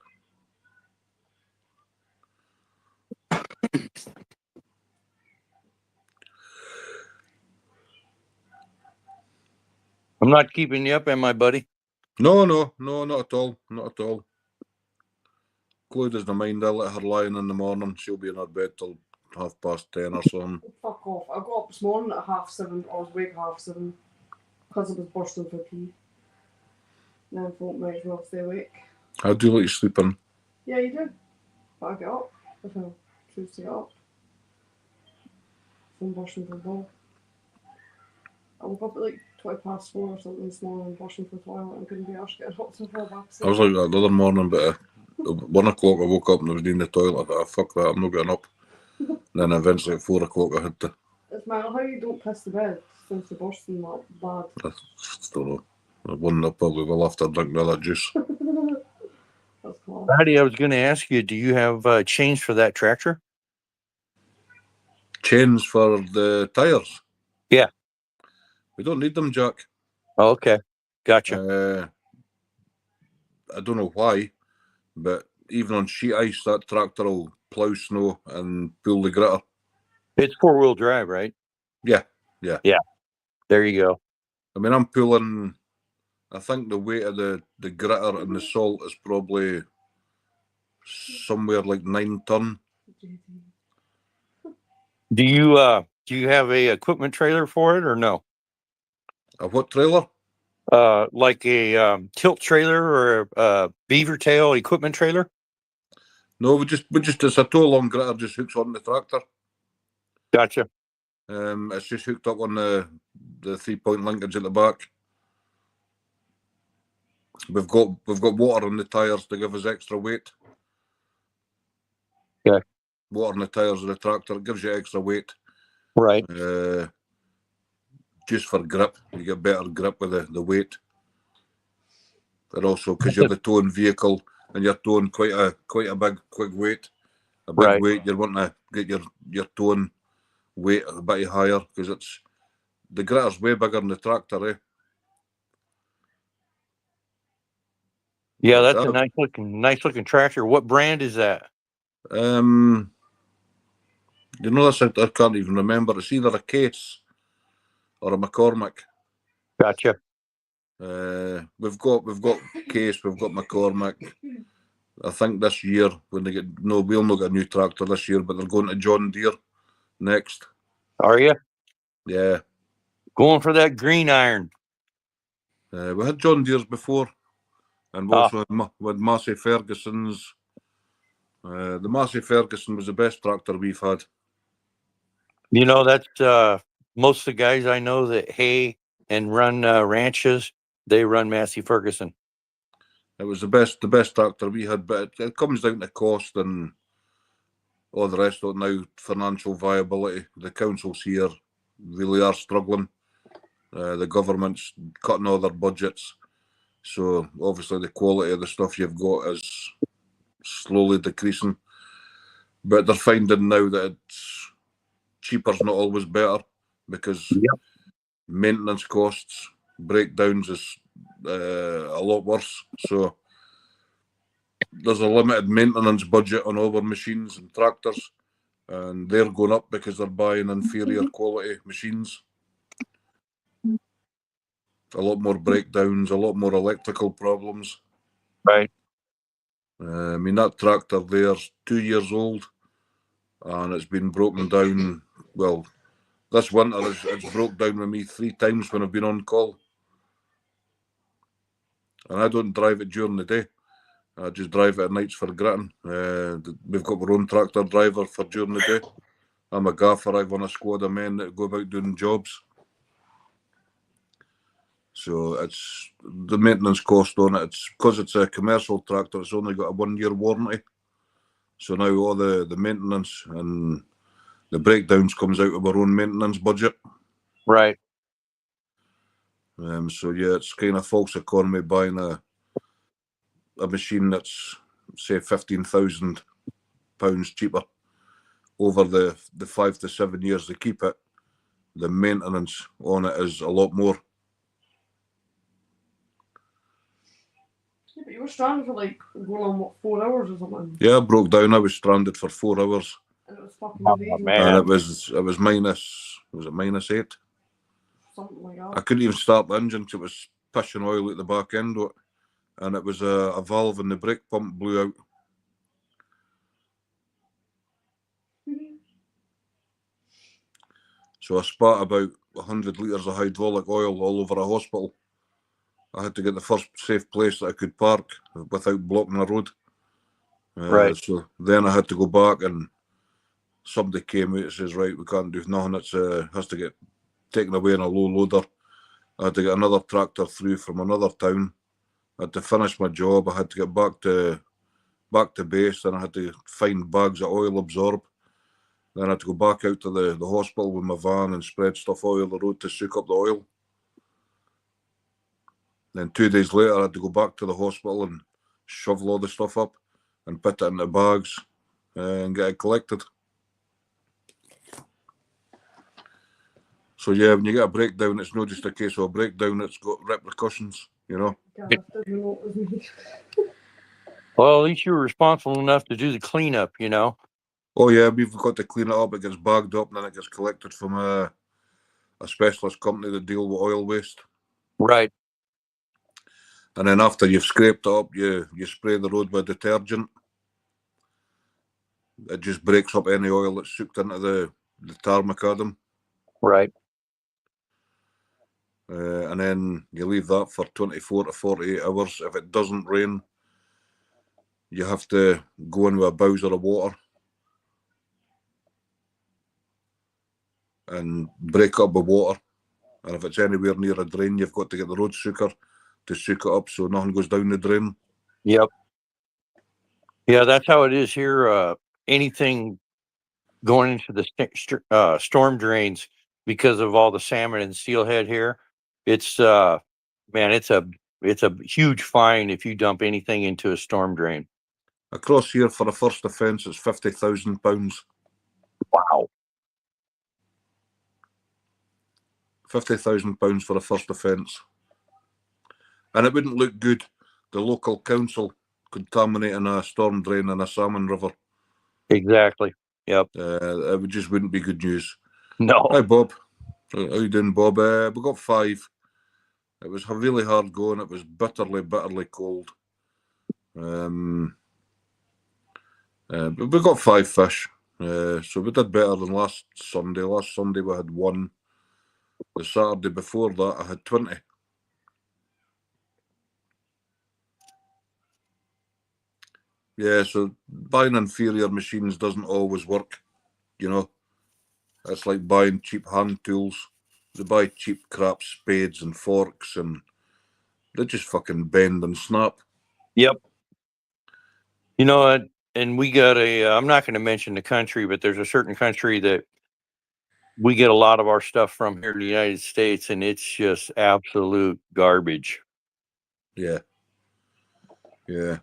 I'm not keeping you up, am I, buddy? No, not at all. Not at all. Chloe doesn't mind. I let her lie in the morning. She'll be in her bed till 10:30 or something. Fuck off. I got up this morning at 7:30. I was awake at 7:30 because I was bursting for pee. Now I thought might as well stay awake. How do you like sleeping? Yeah, you do. But I get up if I choose to get up. From bursting for the ball. I woke up at like 4:20 or something this morning and bursting for the toilet and couldn't be arsed getting up to fall back. I was like that the other morning, but at 1 o'clock I woke up and I was in the toilet. I thought, fuck that, I'm not getting up. Then eventually at 4 o'clock I had to. It's matter how you don't piss the bed since the bursting that bad. I just don't know. One I probably will after drinking all that juice. That's class. Patty, I was going to ask you, do you have chains for that tractor? Chains for the tyres? Yeah. We don't need them, Jack. Oh, okay. Gotcha. I don't know why, but even on sheet ice, that tractor will plough snow and pull the gritter. It's 4-wheel drive, right? Yeah. There you go. I mean, I'm pulling, I think the weight of the gritter and the salt is probably somewhere like 9 ton. Do you have a equipment trailer for it or no? A what trailer? Like a tilt trailer or a beaver tail equipment trailer? No, we just it's a tow long gritter, just hooks on the tractor. Gotcha. It's just hooked up on the 3-point linkage at the back. We've got water on the tyres to give us extra weight. Okay. Water on the tyres of the tractor, it gives you extra weight. Right. Just for grip, you get better grip with the weight. And also because you're the towing vehicle and you're towing quite a big quick weight. A big Right. weight, you're wanting to get your towing weight a bit higher because it's the gritter's way bigger than the tractor, eh? Yeah, that's a nice looking tractor. What brand is that? You know, this I can't even remember. It's either a Case or a McCormick. Gotcha. We've got Case, we've got McCormick. I think this year when they we'll not get a new tractor this year, but they're going to John Deere next. Are you Yeah. going for that green iron? We had John Deere's before, and we also had Massey Ferguson's. The Massey Ferguson was the best tractor we've had. You know, that's most of the guys I know that hay and run ranches, they run Massey Ferguson. It was the best tractor we had, but it comes down to cost and all the rest of it now, financial viability. The councils here really are struggling. The government's cutting all their budgets. So obviously the quality of the stuff you've got is slowly decreasing. But they're finding now that it's cheaper's not always better, because maintenance costs, breakdowns is a lot worse. So there's a limited maintenance budget on all our machines and tractors, and they're going up because they're buying inferior quality machines. A lot more breakdowns, a lot more electrical problems. Right. I mean, that tractor there's 2 years old, and it's been broken down. Well, this winter it's broke down with me 3 times when I've been on call. And I don't drive it during the day. I just drive it at nights for gritting. We've got our own tractor driver for during the day. I'm a gaffer. I've on a squad of men that go about doing jobs. So it's the maintenance cost on it. It's because it's a commercial tractor. It's only got a 1-year warranty. So now all the maintenance and the breakdowns comes out of our own maintenance budget. Right. So yeah, it's kind of false economy buying a machine that's say £15,000 cheaper over the 5 to 7 years they keep it. The maintenance on it is a lot more. Yeah, but you were stranded for like going on what, 4 hours or something, Yeah, I broke down. I was stranded for 4 hours, and it was fucking Oh, amazing. man. and it was minus. Was it -8? Something like I that. couldn't even start the engine because it was pushing oil at the back end of it, and it was a valve in the brake pump blew out. So I spat about 100 litres of hydraulic oil all over a hospital. I had to get the first safe place that I could park without blocking the road. Right. So then I had to go back, and somebody came out and says, right, we can't do nothing. It has to get taken away in a low loader. I had to get another tractor through from another town. I had to finish my job. I had to get back to base, and I had to find bags of oil absorb. Then I had to go back out to the hospital with my van and spread stuff all over the road to soak up the oil. Then 2 days later, I had to go back to the hospital and shovel all the stuff up and put it in the bags and get it collected. So yeah, when you get a breakdown, it's not just a case of a breakdown, it's got repercussions, you know. Gareth didn't know it was me. Well, at least you were responsible enough to do the cleanup, you know. Oh yeah, we've got to clean it up. It gets bagged up and then it gets collected from a specialist company that deal with oil waste. Right. And then after you've scraped it up, you spray the road with detergent. It just breaks up any oil that's soaked into the tar macadam. Right. And then you leave that for 24 to 48 hours. If it doesn't rain, you have to go in with a bowser of water and break up the water. And if it's anywhere near a drain, you've got to get the road soaker to soak it up so nothing goes down the drain. Yep. Yeah, that's how it is here. Anything going into the storm drains because of all the salmon and steelhead here, it's man, it's a huge fine if you dump anything into a storm drain. Across here for a first offence, it's £50,000. Wow. £50,000 for a first offence. And it wouldn't look good, the local council contaminating a storm drain in a salmon river. Exactly. Yep. It just wouldn't be good news. No. Hi, Bob. How you doing, Bob? We got 5. It was really hard going. It was bitterly cold. But we got 5 fish. So we did better than last Sunday. Last Sunday we had 1. The Saturday before that I had 20. Yeah, so buying inferior machines doesn't always work, you know. It's like buying cheap hand tools. They buy cheap crap spades and forks and they just fucking bend and snap. Yep. You know, and we got I'm not going to mention the country, but there's a certain country that we get a lot of our stuff from here in the United States, and it's just absolute garbage. Yeah. Yeah.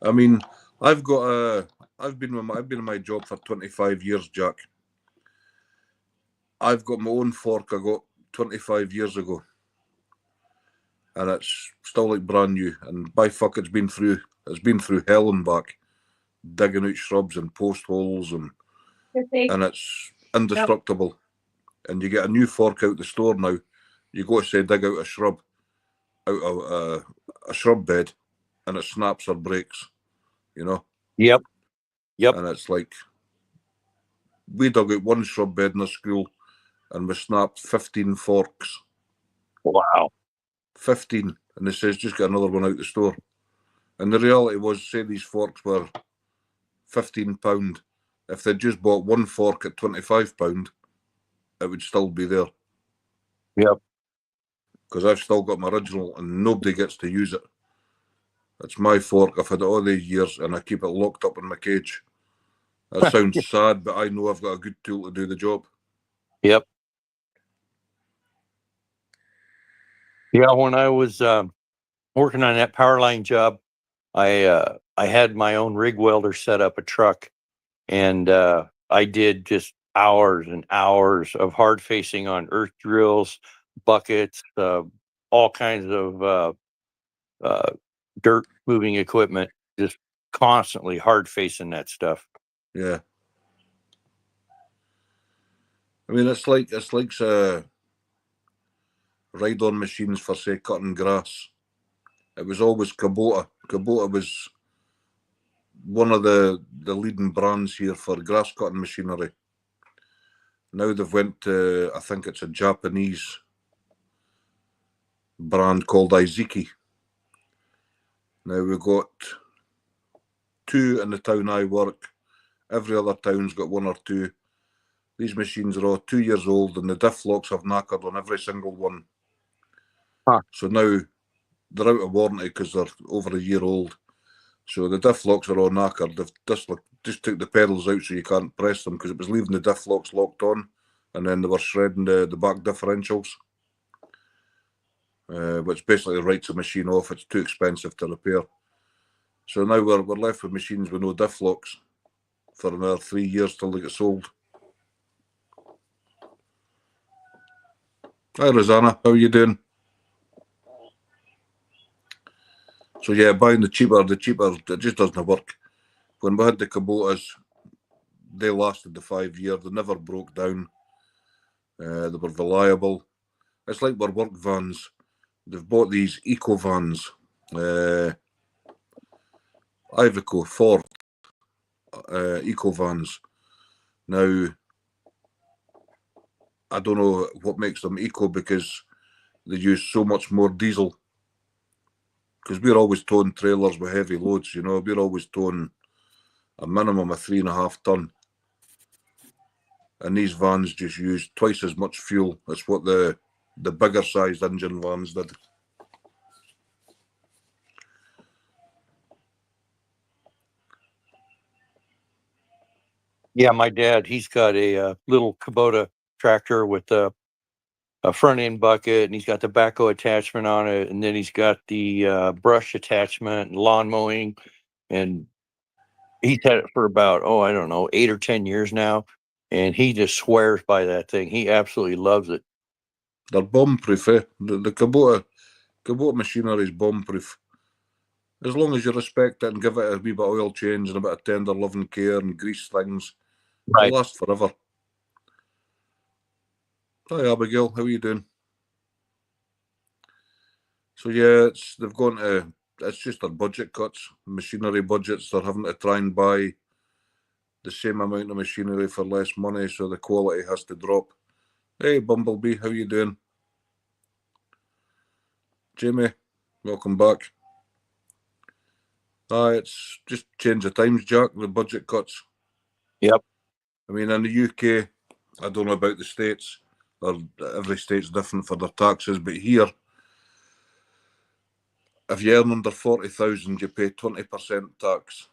I mean, I've been in my job for 25 years, Jack. I've got my own fork I got 25 years ago. And it's still like brand new. And by fuck, it's been through hell and back, digging out shrubs and post holes, and it's indestructible. And you get a new fork out the store now. You go to say dig out a shrub, out of a shrub bed, and it snaps or breaks. You know. Yep. Yep. And it's like, we dug out one shrub bed in the school, and we snapped 15 forks. Wow. 15, and they says just get another one out the store. And the reality was, say these forks were £15. If they'd just bought one fork at £25, it would still be there. Yep. Because I've still got my original, and nobody gets to use it. It's my fork. I've had it all these years, and I keep it locked up in my cage. That sounds sad, but I know I've got a good tool to do the job. Yep. Yeah, when I was working on that power line job, I had my own rig welder set up a truck, and I did just hours and hours of hard facing on earth drills, buckets, all kinds of dirt moving equipment, just constantly hard facing that stuff. Yeah. I mean, it's like ride-on machines for, say, cutting grass. It was always Kubota. Kubota was one of the leading brands here for grass cutting machinery. Now they've went to, I think it's a Japanese brand called Iziki. Now we've got 2 in the town I work. Every other town's got 1 or 2. These machines are all 2 years old, and the diff locks have knackered on every single one. Huh. So now they're out of warranty because they're over a year old. So the diff locks are all knackered. They've just took the pedals out so you can't press them, because it was leaving the diff locks locked on, and then they were shredding the back differentials, which basically writes the machine off. It's too expensive to repair. So now we're left with machines with no diff locks for another 3 years till they get sold. Hi Rosanna, how are you doing? So yeah, buying the cheaper, it just doesn't work. When we had the Kubotas, they lasted the 5 years. They never broke down. They were reliable. It's like our work vans. They've bought these eco vans. Iveco, Ford, eco vans. Now, I don't know what makes them eco, because they use so much more diesel. Because we're always towing trailers with heavy loads, you know. We're always towing a minimum of 3.5 ton. And these vans just use twice as much fuel as what the bigger sized engine vans did. Yeah, my dad, he's got a little Kubota tractor with a front end bucket, and he's got the backhoe attachment on it, and then he's got the brush attachment and lawn mowing, and he's had it for about, I don't know, 8 or 10 years now, and he just swears by that thing. He absolutely loves it. They're bomb proof, eh? The Kubota machinery is bomb proof. As long as you respect it and give it a wee bit of oil change and a bit of tender loving care and grease things, Right. it'll last forever. Hi Abigail, how are you doing? So yeah, they've gone to, it's just their budget cuts, machinery budgets. They're having to try and buy the same amount of machinery for less money, so the quality has to drop. Hey Bumblebee, how you doing? Jamie, welcome back. It's just change of times, Jack, the budget cuts. Yep. I mean, in the UK, I don't know about the States, or every state's different for their taxes, but here, if you earn under 40,000, you pay 20% tax.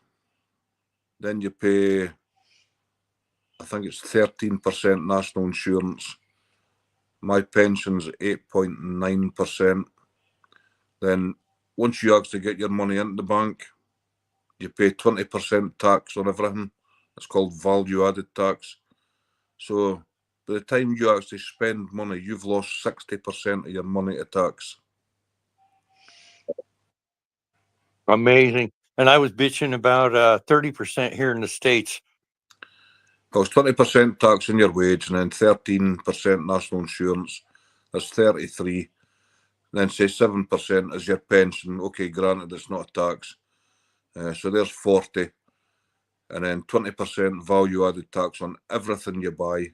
Then you pay I think it's 13% national insurance. My pension's 8.9%. Then once you actually get your money into the bank, you pay 20% tax on everything. It's called value added tax. So by the time you actually spend money, you've lost 60% of your money to tax. Amazing. And I was bitching about 30% here in the States. Well, it's 20% tax on your wage and then 13% national insurance. That's 33. Then say 7% is your pension. Okay, granted, it's not a tax. So there's 40. And then 20% value added tax on everything you buy.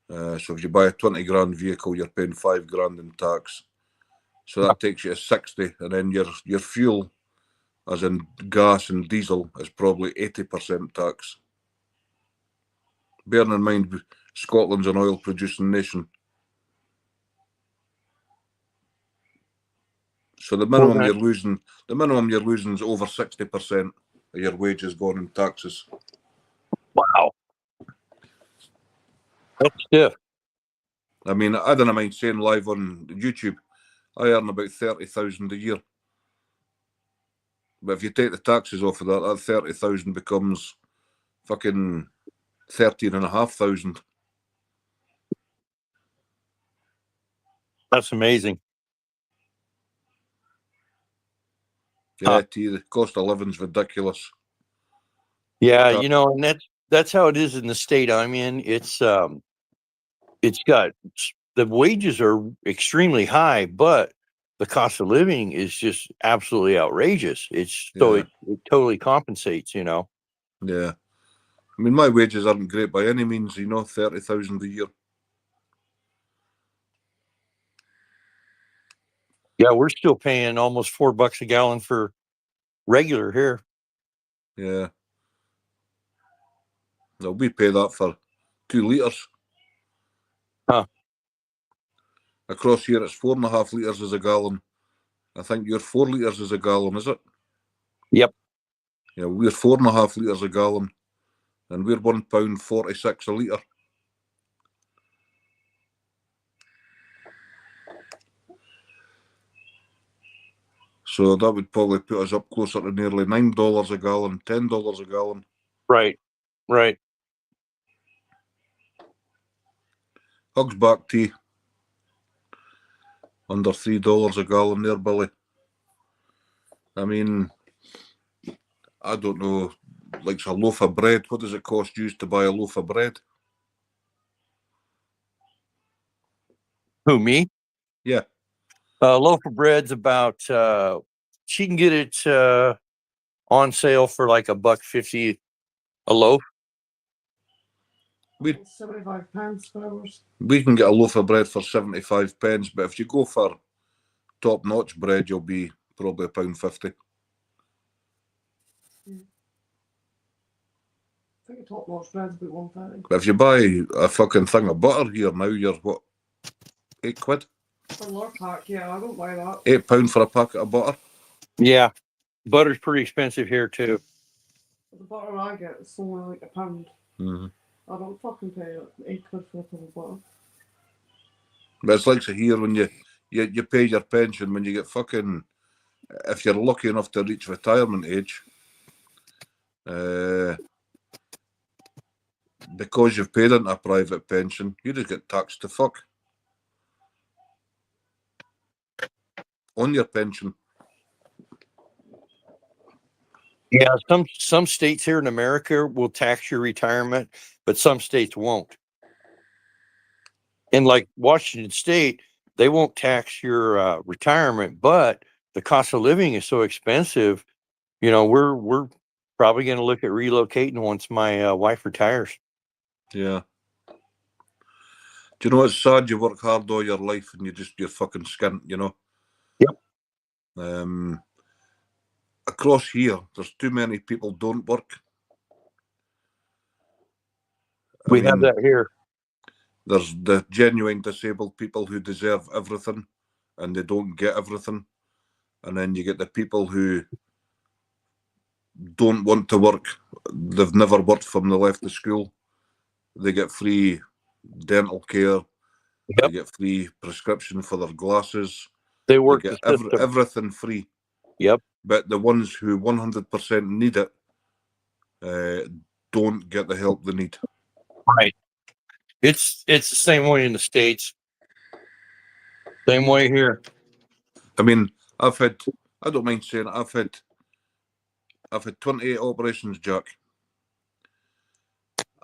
So if you buy a 20 grand vehicle, you're paying 5 grand in tax. So that takes you to 60. And then your fuel, as in gas and diesel, is probably 80% tax. Bearing in mind, Scotland's an oil producing nation. So the minimum you're losing is over 60% of your wages going in taxes. Wow. That's stiff. I mean, I don't mind saying live on YouTube, I earn about 30,000 a year. But if you take the taxes off of that 30,000 becomes fucking 13,500. That's amazing. Yeah, the cost of living's ridiculous. Yeah, you know, and that's how it is in the state I'm in. It's got the wages are extremely high, but the cost of living is just absolutely outrageous. So it totally compensates, you know. Yeah. I mean, my wages aren't great by any means, 30,000 a year. Yeah, we're still paying almost $4 a gallon for regular here. Yeah. No, we pay that for 2 litres. Huh. Across here, it's 4.5 litres as a gallon. I think your 4 litres is a gallon, is it? Yep. Yeah, we're 4.5 litres a gallon, and we're £1.46 a litre. So that would probably put us up closer to nearly $9 a gallon, $10 a gallon. Right. Hugs back tea, under $3 a gallon there, Billy. I mean, I don't know, like a loaf of bread. What does it cost you to buy a loaf of bread? Who, me? Yeah. A loaf of bread's about she can get it on sale for like $1.50 a loaf. 75 pence for hours. We can get a loaf of bread for 75 pence, but if you go for top-notch bread, you'll be probably £1.50. I think a top-notch bread's about £1.30. But if you buy a fucking thing of butter here now, you're what, £8? For a large pack, yeah, I don't buy that. £8 for a packet of butter. Yeah, butter's pretty expensive here too. The butter I get is only like £1. Mm-hmm. I don't fucking pay £8 for a cup of butter. But it's like here when you pay your pension when you get fucking, if you're lucky enough to reach retirement age, because you've paid into a private pension, you just get taxed to fuck on your pension. Yeah, some states here in America will tax your retirement, but some states won't. In like Washington State, they won't tax your retirement, but the cost of living is so expensive. You know, we're probably going to look at relocating once my wife retires. Yeah. Do you know it's sad? You work hard all your life and you're fucking skint, you know? Yep. Across here, there's too many people don't work. We have that here. There's the genuine disabled people who deserve everything and they don't get everything. And then you get the people who don't want to work. They've never worked from they left the school. They get free dental care. Yep. They get free prescription for their glasses. They They work get the system. everything free. Yep. But the ones who 100% need it don't get the help they need. Right. It's the same way in the States. Same way here. I mean, I don't mind saying it, I've had 28 operations, Jack.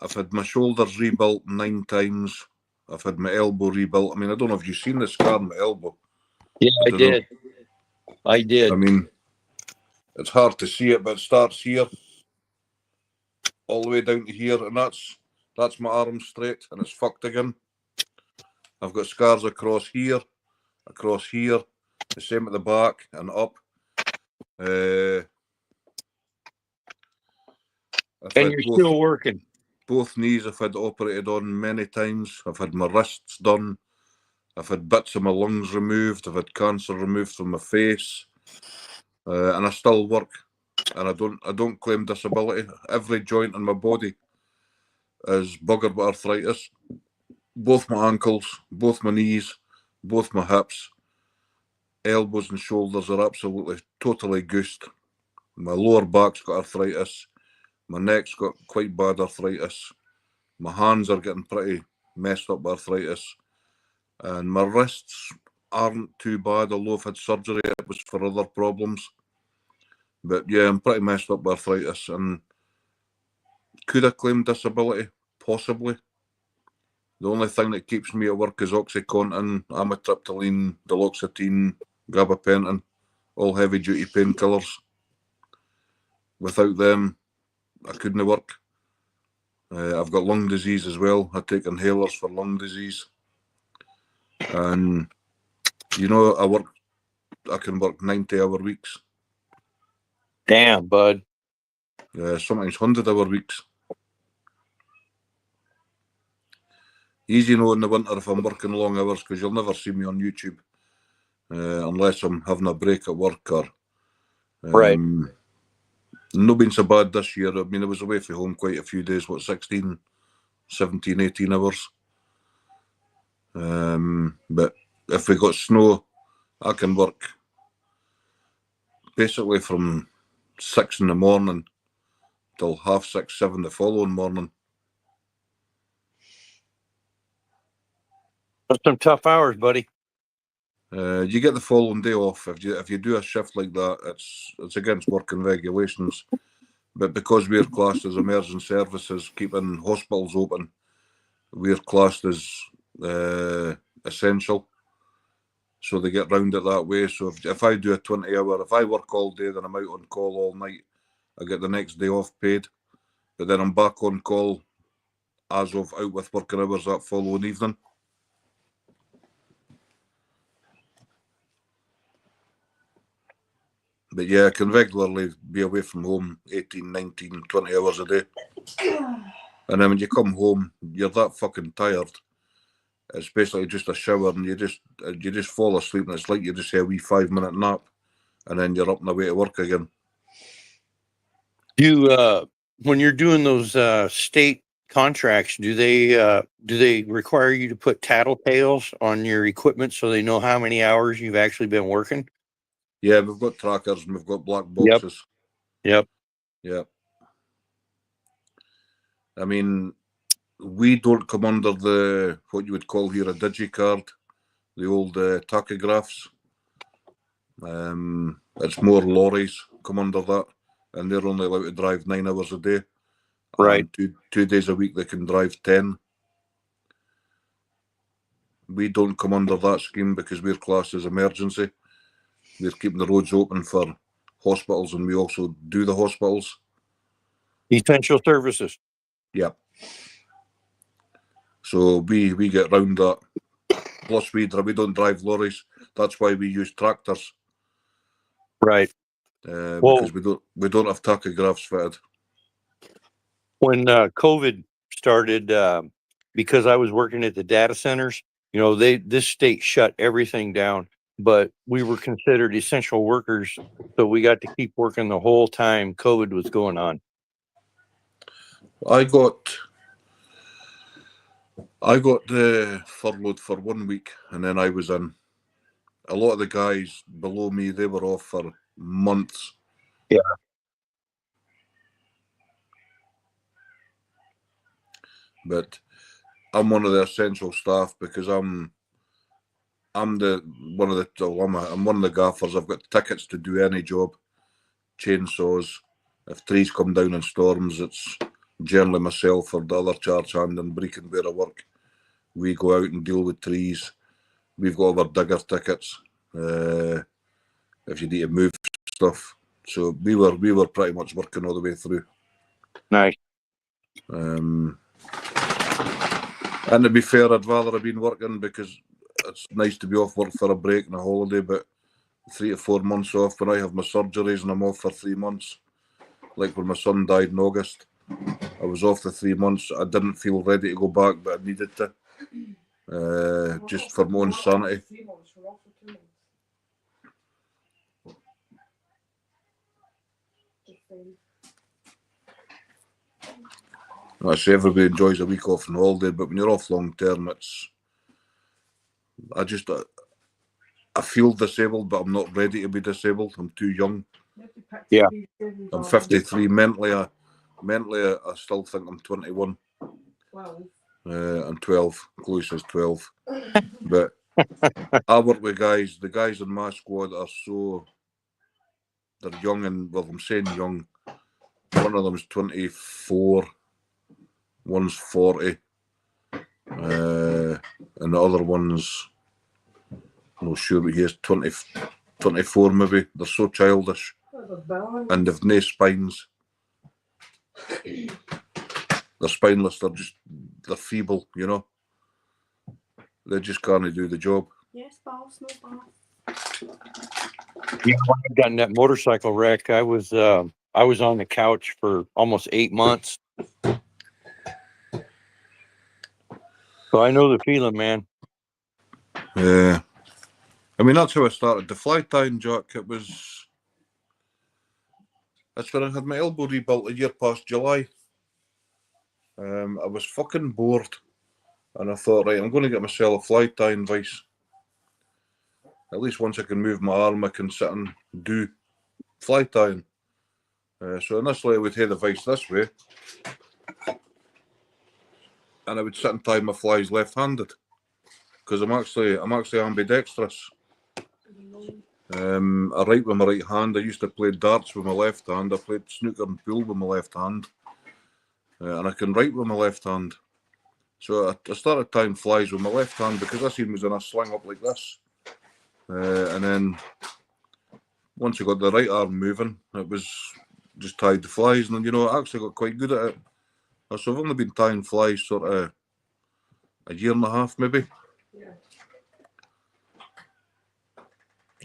I've had my shoulders rebuilt 9 times. I've had my elbow rebuilt. I mean, I don't know if you've seen the scar on my elbow. Yeah, I Dunno. did. I did. I mean, it's hard to see it, but it starts here, all the way down to here, and that's my arm straight, and it's fucked again. I've got scars across here, the same at the back and up. And you're still working. Both knees I've had operated on many times. I've had my wrists done. I've had bits of my lungs removed. I've had cancer removed from my face, and I still work. And I don't claim disability. Every joint in my body is buggered with arthritis. Both my ankles, both my knees, both my hips, elbows and shoulders are absolutely totally goosed. My lower back's got arthritis. My neck's got quite bad arthritis. My hands are getting pretty messed up with arthritis. And my wrists aren't too bad, although I've had surgery, it was for other problems. But yeah, I'm pretty messed up with arthritis. And could I claim disability? Possibly. The only thing that keeps me at work is OxyContin, amitriptyline, duloxetine, gabapentin, all heavy-duty painkillers. Without them, I couldn't work. I've got lung disease as well. I take inhalers for lung disease. And, you know, I can work 90-hour weeks. Damn, bud. Sometimes 100-hour weeks. Easy know in the winter if I'm working long hours, because you'll never see me on YouTube unless I'm having a break at work or... Right. Not been so bad this year. I mean, I was away from home quite a few days, 16, 17, 18 hours. But if we got snow, I can work basically from 6 in the morning till 6:30, 7 the following morning. That's some tough hours, buddy. You get the following day off. If you do a shift like that, it's against working regulations. But because we're classed as emergency services, keeping hospitals open, we're classed as essential. So they get round it that way. So if I do a 20-hour, if I work all day, then I'm out on call all night. I get the next day off paid. But then I'm back on call as of out with working hours that following evening. But yeah, I can regularly be away from home 18, 19, 20 hours a day. And then when you come home, you're that fucking tired. It's basically just a shower and you just fall asleep and it's like you just have a wee 5-minute nap and then you're up and away to work again. When you're doing those state contracts, do they require you to put tattletales on your equipment so they know how many hours you've actually been working? Yeah, we've got trackers and we've got black boxes. Yep. I mean, we don't come under the, what you would call here a digicard, the old tachographs. It's more lorries come under that, and they're only allowed to drive 9 hours a day. Right. And 2 days a week they can drive 10. We don't come under that scheme because we're classed as emergency. We're keeping the roads open for hospitals, and we also do the hospitals. Essential services. Yeah. So we get round that. Plus we don't drive lorries. That's why we use tractors. Right. Because we don't have tachographs fitted. When COVID started, because I was working at the data centers, this state shut everything down, but we were considered essential workers, so we got to keep working the whole time COVID was going on. I got furloughed for 1 week, and then I was in. A lot of the guys below me, they were off for months. Yeah. But I'm one of the essential staff because I'm one of the gaffers. I've got tickets to do any job, chainsaws. If trees come down in storms, it's generally myself or the other charge hand in Brecon work. We go out and deal with trees. We've got our digger tickets. If you need to move stuff, so we were pretty much working all the way through. Nice. And to be fair, I'd rather have been working because it's nice to be off work for a break and a holiday, but 3 to 4 months off when I have my surgeries and I'm off for 3 months. Like when my son died in August, I was off for 3 months. I didn't feel ready to go back, but I needed to, just for my own sanity. I say everybody enjoys a week off on holiday, but when you're off long term, I feel disabled, but I'm not ready to be disabled. I'm too young. Yeah. I'm 53. Mentally, I still think I'm 21. And 12. Chloe says 12. But I work with guys. The guys in my squad are they're young, and well, I'm saying young. One of them is 24. One's 40. And the other one's, I'm not sure, but he is 24 maybe. They're so childish. And they've no spines. They're spineless. They're feeble, you know. They just can't do the job. Yes, boss, no boss. Yeah, when I got in that motorcycle wreck, I was on the couch for almost 8 months. So I know the feeling, man. Yeah. I mean, that's how I started the fly tying, Jack. That's when I had my elbow rebuilt a year past July. I was fucking bored. And I thought, right, I'm going to get myself a fly tying vise. At least once I can move my arm, I can sit and do fly tying. So initially I would have the vise this way. And I would sit and tie my flies left-handed. Because I'm actually ambidextrous. I write with my right hand. I used to play darts with my left hand. I played snooker and pool with my left hand. And I can write with my left hand. So I started tying flies with my left hand because I seen was in a sling up like this. And then once I got the right arm moving, it was just tied the flies. And then, you know, I actually got quite good at it. So I've only been tying flies sort of a year and a half maybe. Yeah.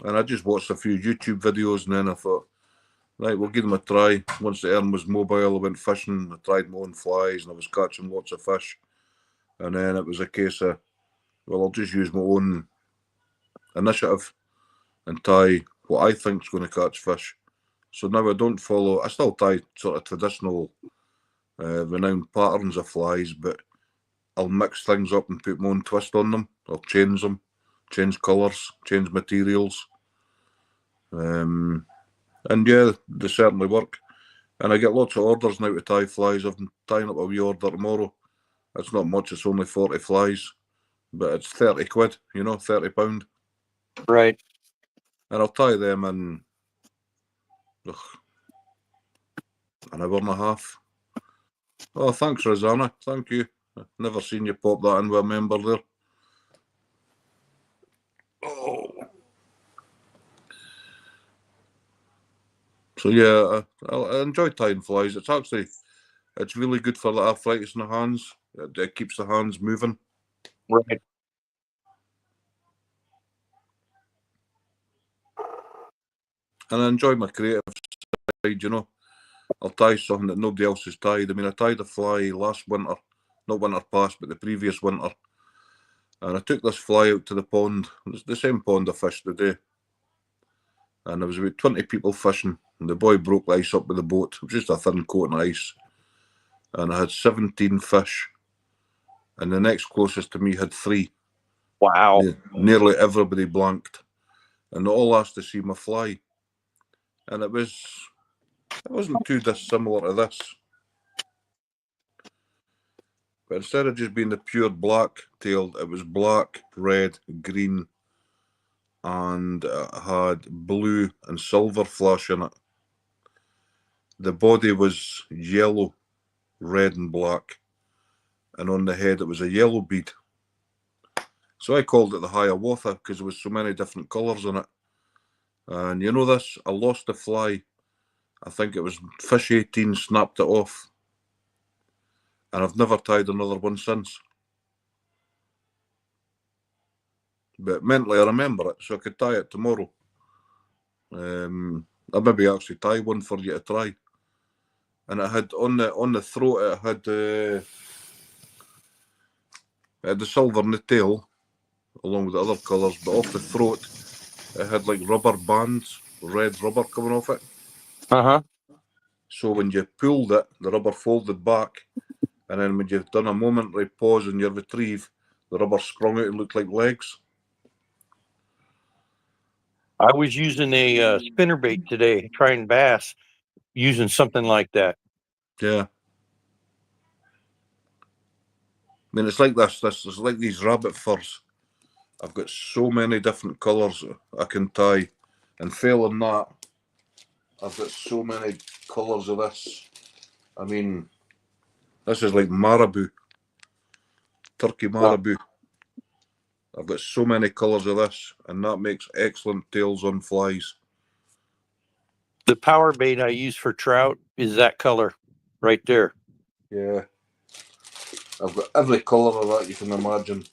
And I just watched a few YouTube videos and then I thought, right, we'll give them a try. Once the arm was mobile, I went fishing. I tried my own flies and I was catching lots of fish. And then it was a case of, well, I'll just use my own initiative and tie what I think is going to catch fish. So now I still tie sort of traditional, renowned patterns of flies, but I'll mix things up and put my own twist on them. I'll change them, change colours, change materials. And yeah, they certainly work. And I get lots of orders now to tie flies. I've been tying up a wee order tomorrow. It's not much, it's only 40 flies, but it's 30 quid, you know, £30. Right. And I'll tie them in an hour and a half. Oh, thanks, Rosanna. Thank you. Never seen you pop that in with a member there. Oh. So yeah, I enjoy tying flies. It's really good for the arthritis in the hands. It keeps the hands moving. Right. And I enjoy my creative side, you know. I'll tie something that nobody else has tied. I mean, I tied a fly last winter, not winter past, but the previous winter. And I took this fly out to the pond. It's the same pond I fished today. And there was about 20 people fishing. And the boy broke the ice up with the boat. It was just a thin coat of ice. And I had 17 fish. and the next closest to me had 3. Wow. Nearly everybody blanked, and they all asked to see my fly, and it wasn't too dissimilar to this, but instead of just being the pure black-tailed, it was black, red, green, and it had blue and silver flash in it. The body was yellow, red, and black, and on the head it was a yellow bead. So I called it the Hiawatha because there was so many different colours in it. And you know this, I lost the fly. I think it was fish 18 snapped it off. And I've never tied another one since. But mentally I remember it, so I could tie it tomorrow. I'll maybe actually tie one for you to try. And it had on the throat, it had the silver in the tail, along with the other colours, but off the throat it had like rubber bands, red rubber coming off it. Uh-huh. So when you pulled it, the rubber folded back, and then when you've done a momentary pause in your retrieve, the rubber sprung out and looked like legs. I was using a spinnerbait today, trying bass, using something like that. Yeah. I mean, it's like this. It's like these rabbit furs. I've got so many different colours I can tie, and failing that, I've got so many colours of this. I mean, this is like marabou, turkey marabou. I've got so many colours of this, and that makes excellent tails on flies. The power bait I use for trout is that color right there. Yeah. I've got every colour of that you can imagine.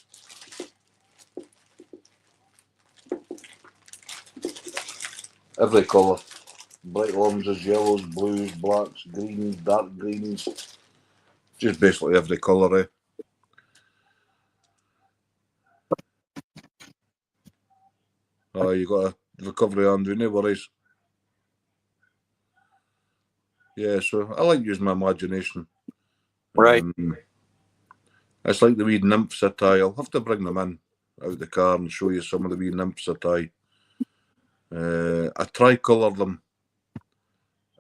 Every colour. Bright oranges, yellows, blues, blacks, greens, dark greens. Just basically every colour, eh? Oh, you got a recovery, Andrew, no worries. Yeah, so I like using my imagination. Right. It's like the wee nymphs I tie. I'll have to bring them in out the car and show you some of the wee nymphs I tie. I tricolour them,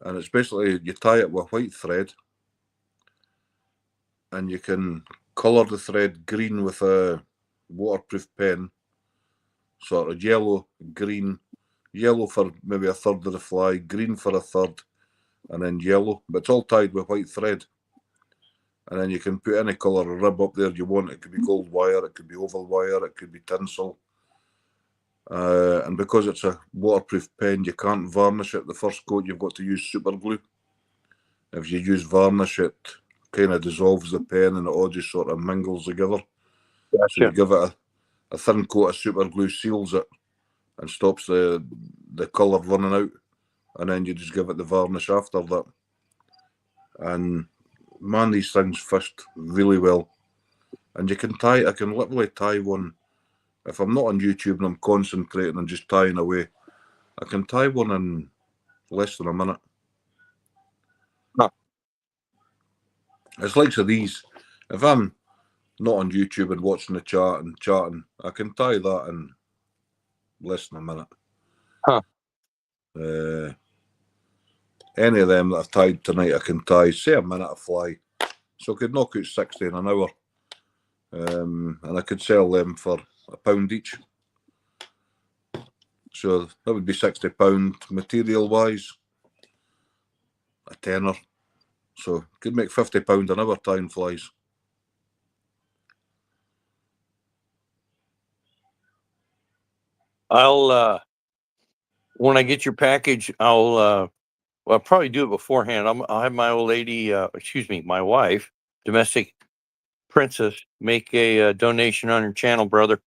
and it's basically you tie it with white thread, and you can colour the thread green with a waterproof pen, sort of yellow, green, yellow for maybe a third of the fly, green for a third, and then yellow, but it's all tied with white thread. And then you can put any colour of rib up there you want. It could be gold wire, it could be oval wire, it could be tinsel. And because it's a waterproof pen, you can't varnish it. The first coat, you've got to use super glue. If you use varnish, it kind of dissolves the pen and it all just sort of mingles together. Gotcha. So you give it a thin coat of super glue, seals it, and stops the colour running out. And then you just give it the varnish after that. And man, these things fished really well. And you can tie, I can literally tie one. If I'm not on YouTube and I'm concentrating and just tying away, I can tie one in less than a minute. Huh. It's like so these. If I'm not on YouTube and watching the chat and chatting, I can tie that in less than a minute. Huh. Any of them that I've tied tonight, I can tie, say a minute a fly. So I could knock out 60 in an hour. And I could sell them for £1 each. So that would be £60 material wise, a tenner. So could make £50 an hour tying flies. I'll when I get your package, I'll probably do it beforehand. I'll have my old lady, my wife, domestic princess, make a donation on your channel, brother.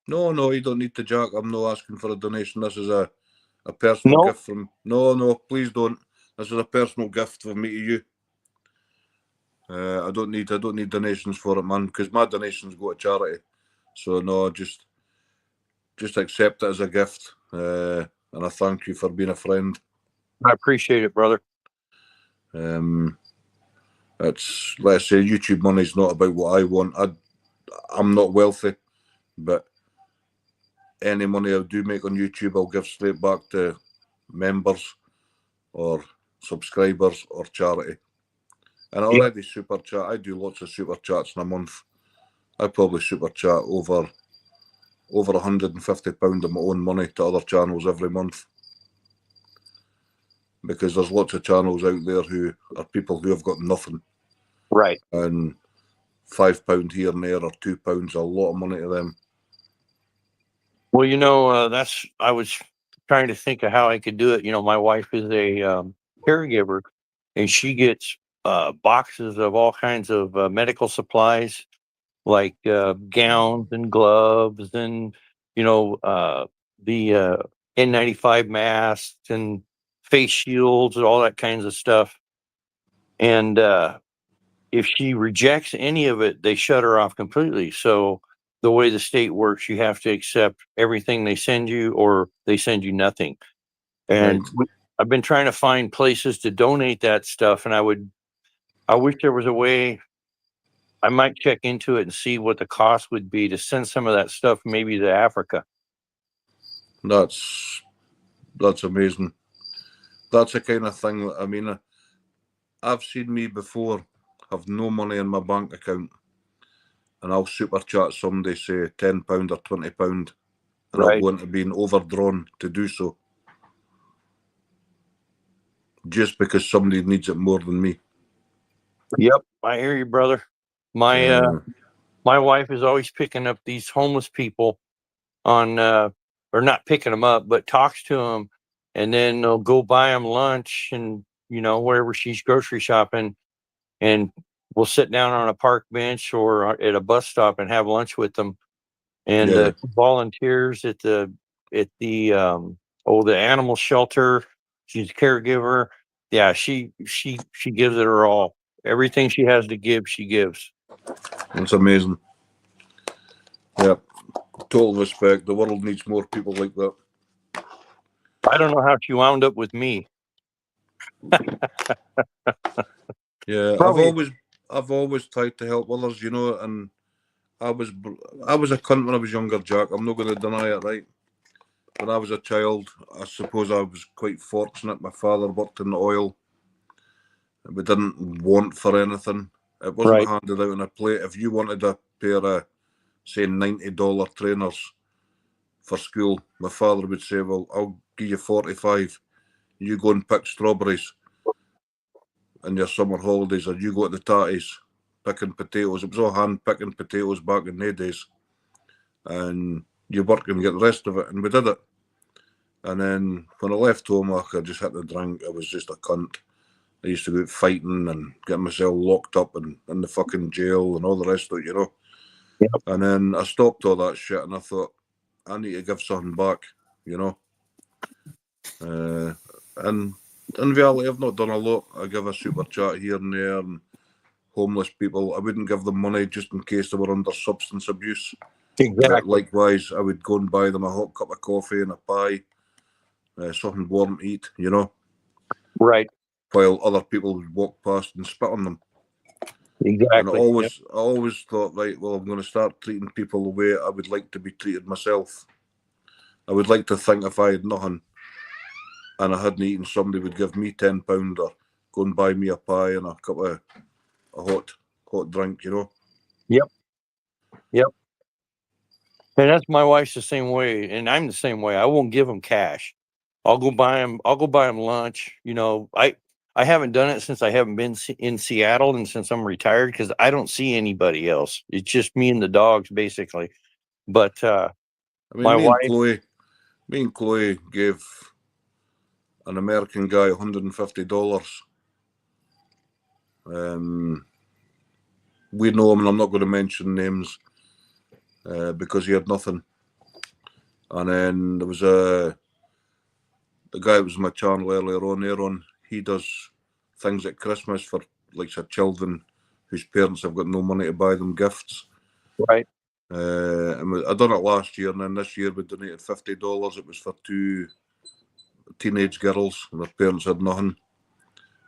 No, you don't need to, Jack. I'm not asking for a donation. This is a personal gift from. No, please don't. This is a personal gift from me to you. I don't need donations for it, man, because my donations go to charity. So no, just accept it as a gift, and I thank you for being a friend. I appreciate it, brother. It's, let's say, YouTube money's not about what I want. I'm not wealthy, but any money I do make on YouTube, I'll give straight back to members or subscribers or charity. And I already super chat. I do lots of super chats in a month. I probably super chat over £150 of my own money to other channels every month. Because there's lots of channels out there who are people who have got nothing. Right. And £5 here and there or £2 a lot of money to them. Well, you know, I was trying to think of how I could do it. You know, my wife is a caregiver, and she gets boxes of all kinds of medical supplies, like gowns and gloves, and you know, the N95 masks and face shields and all that kinds of stuff. And if she rejects any of it, they shut her off completely. So the way the state works, you have to accept everything they send you, or they send you nothing. And I've been trying to find places to donate that stuff, and I wish there was a way. I might check into it and see what the cost would be to send some of that stuff maybe to Africa. That's amazing. That's the kind of thing that, I mean, I've seen me before have no money in my bank account, and I'll super chat somebody, say £10 or £20, and I'll go into being overdrawn to do so, just because somebody needs it more than me. Yep, I hear you, brother. My wife is always picking up these homeless people on, or not picking them up, but talks to them, and then they'll go buy them lunch, and you know, wherever she's grocery shopping, and we'll sit down on a park bench or at a bus stop and have lunch with them. And volunteers at the the animal shelter. She's a caregiver. Yeah, she gives it her all. Everything she has to give, she gives. It's amazing. Yeah, total respect. The world needs more people like that. I don't know how she wound up with me. Yeah, Probably. I've always tried to help others, you know, and I was a cunt when I was younger, Jack. I'm not going to deny it, right? When I was a child, I suppose I was quite fortunate. My father worked in the oil. We didn't want for anything. It wasn't handed out on a plate. If you wanted a pair of, say, $90 trainers for school, my father would say, well, I'll give you 45. You go and pick strawberries in your summer holidays, or you go to the tatties picking potatoes. It was all hand picking potatoes back in the days. And you work and get the rest of it. And we did it. And then when I left home, I just had to drink. I was just a cunt. I used to go out fighting and get myself locked up in the fucking jail and all the rest of it, you know. Yep. And then I stopped all that shit, and I thought, I need to give something back, you know. And in reality, I've not done a lot. I give a super chat here and there, and homeless people, I wouldn't give them money just in case they were under substance abuse. Exactly. But likewise, I would go and buy them a hot cup of coffee and a pie, something warm to eat, you know. Right. While other people would walk past and spit on them. Exactly. And I always thought, right, well, I'm going to start treating people the way I would like to be treated myself. I would like to think if I had nothing and I hadn't eaten, somebody would give me £10 or go and buy me a pie and a cup of a hot drink, you know. Yep. And that's my wife's the same way, and I'm the same way. I won't give them cash. I'll go buy them lunch. You know, I haven't done it since I haven't been in Seattle, and since I'm retired, because I don't see anybody else. It's just me and the dogs, basically. But I mean, my wife, me and Chloe gave an American guy $150. We know him, and I'm not going to mention names because he had nothing. And then there was the guy that was on my channel earlier on, Aaron. He does things at Christmas for like children whose parents have got no money to buy them gifts. right? And I done it last year, and then this year we donated $50. It was for 2 teenage girls, and their parents had nothing.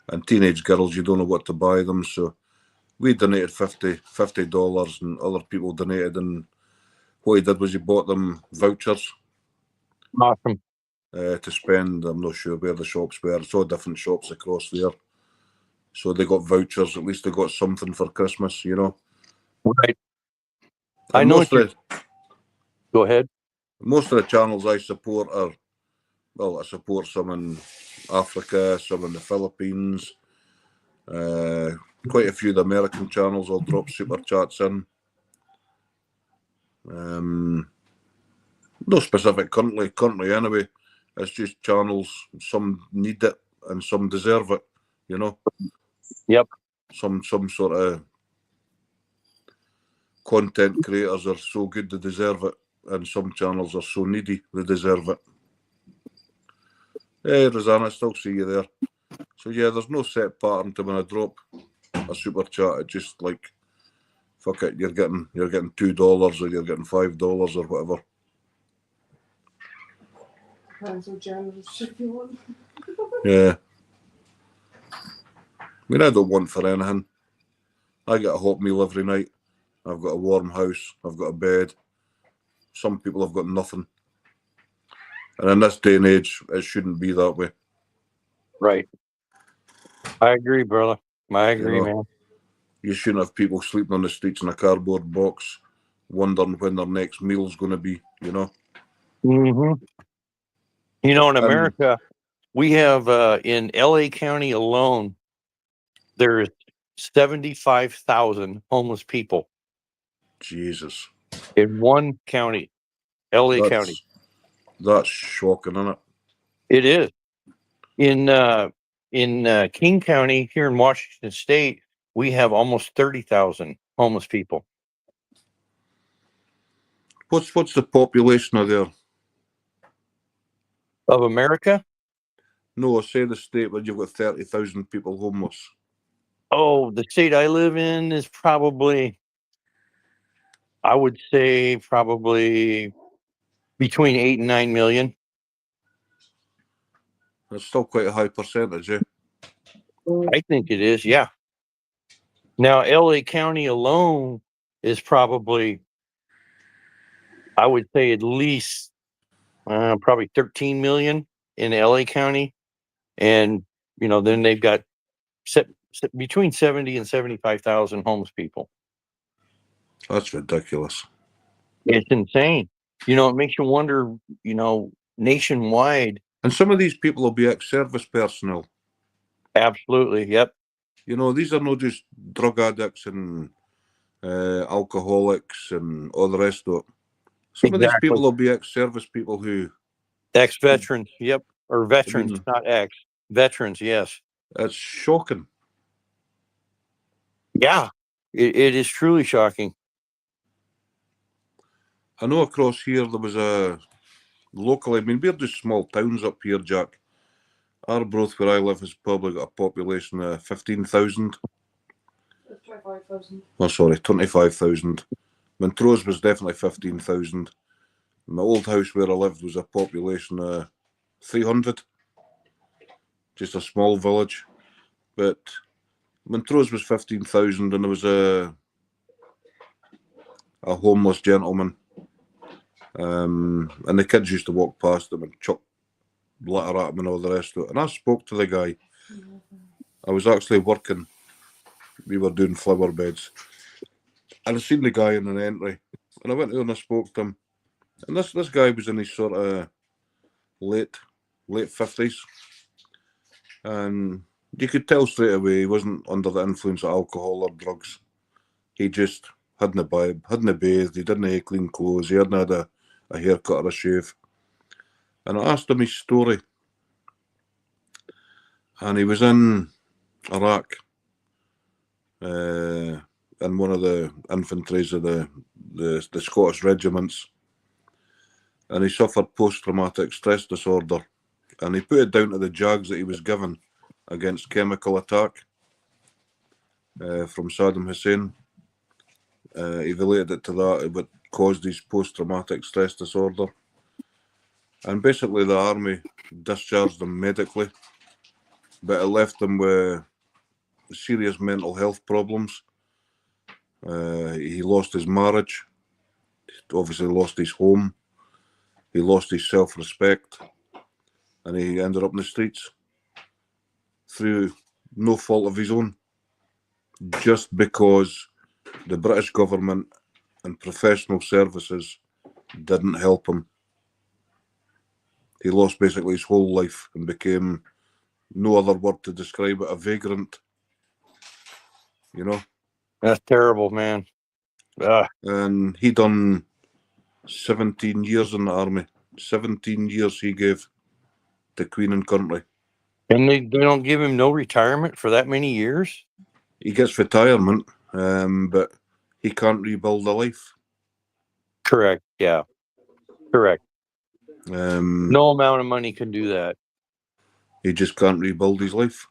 And teenage girls, you don't know what to buy them, so we donated $50 and other people donated, and what he did was he bought them vouchers Awesome. to spend. I'm not sure where the shops were. It's all different shops across there. So they got vouchers. At least they got something for Christmas, you know. Right. And I know what you. Go ahead. most of the channels I support are, well, I support some in Africa, some in the Philippines. Quite a few of the American channels will drop super chats in. No specific country anyway. It's just channels. Some need it and some deserve it, you know. Yep. Some sort of content creators are so good they deserve it, and some channels are so needy they deserve it. Hey, Rosanna, I still see you there. So yeah, there's no set pattern to when I drop a super chat. It's just like, fuck it, you're getting $2 or you're getting $5 or whatever. Depends how generous if you want. Yeah. I mean, I don't want for anything. I get a hot meal every night. I've got a warm house. I've got a bed. Some people have got nothing. And in this day and age, it shouldn't be that way. Right. I agree, brother. I agree, You know, man. You shouldn't have people sleeping on the streets in a cardboard box, wondering when their next meal's going to be, you know. Mm-hmm. You know, in And America, we have in LA County alone, there's 75,000 homeless people Jesus, in one county, LA County. that's shocking, isn't it? It is. In King County here in Washington State, we have almost 30,000 homeless people. What's the population of there? Of America? No, say the state where you've got 30,000 people homeless. Oh, the state I live in is probably, I would say, probably between 8 and 9 million. That's still quite a high percentage, eh? I think it is, yeah. Now, LA County alone is probably, I would say, at least probably 13 million in LA County. And, you know, then they've got between 70 and 75,000 homeless people. That's ridiculous. It's insane. You know, it makes you wonder, you know, nationwide. And some of these people will be ex-service personnel. Absolutely. Yep. You know, these are not just drug addicts and alcoholics and all the rest of it. Some of these people will be ex-service people who... Ex-veterans. Yep. Or veterans, I mean, not ex. Veterans, yes. It's shocking. Yeah. It is truly shocking. I know across here there was a... Locally, I mean, we're just small towns up here, Jack. Arbroath, where I live, has probably got a population of 15,000. 25,000. Oh, sorry, 25,000. Montrose was definitely 15,000. My old house where I lived was a population of 300. Just a small village. But Montrose was 15,000, and there was a homeless gentleman. And the kids used to walk past him and chuck litter at him and all the rest of it. And I spoke to the guy. I was actually working. We were doing flower beds. And I seen the guy in an entry. And I went there and I spoke to him. And this guy was in his sort of late 50s. And you could tell straight away he wasn't under the influence of alcohol or drugs. He just hadn't bathed, he didn't have clean clothes, he hadn't had a haircut or a shave. And I asked him his story. And he was in Iraq, in one of the infantries of the Scottish regiments. And he suffered post-traumatic stress disorder. And he put it down to the jags that he was given against chemical attack from Saddam Hussein. He related it to that, what caused his post-traumatic stress disorder. And basically the army discharged him medically, but it left him with serious mental health problems. He lost his marriage. He obviously lost his home. He lost his self-respect. And he ended up in the streets through no fault of his own. Just because the British government and professional services didn't help him. He lost basically his whole life and became, no other word to describe it, a vagrant. You know? That's terrible, man. And he done 17 years in the army. 17 years he gave to Queen and country. And they don't give him no retirement for that many years? He gets retirement, but he can't rebuild a life. Correct. Yeah. Correct. No No amount of money can do that. He just can't rebuild his life.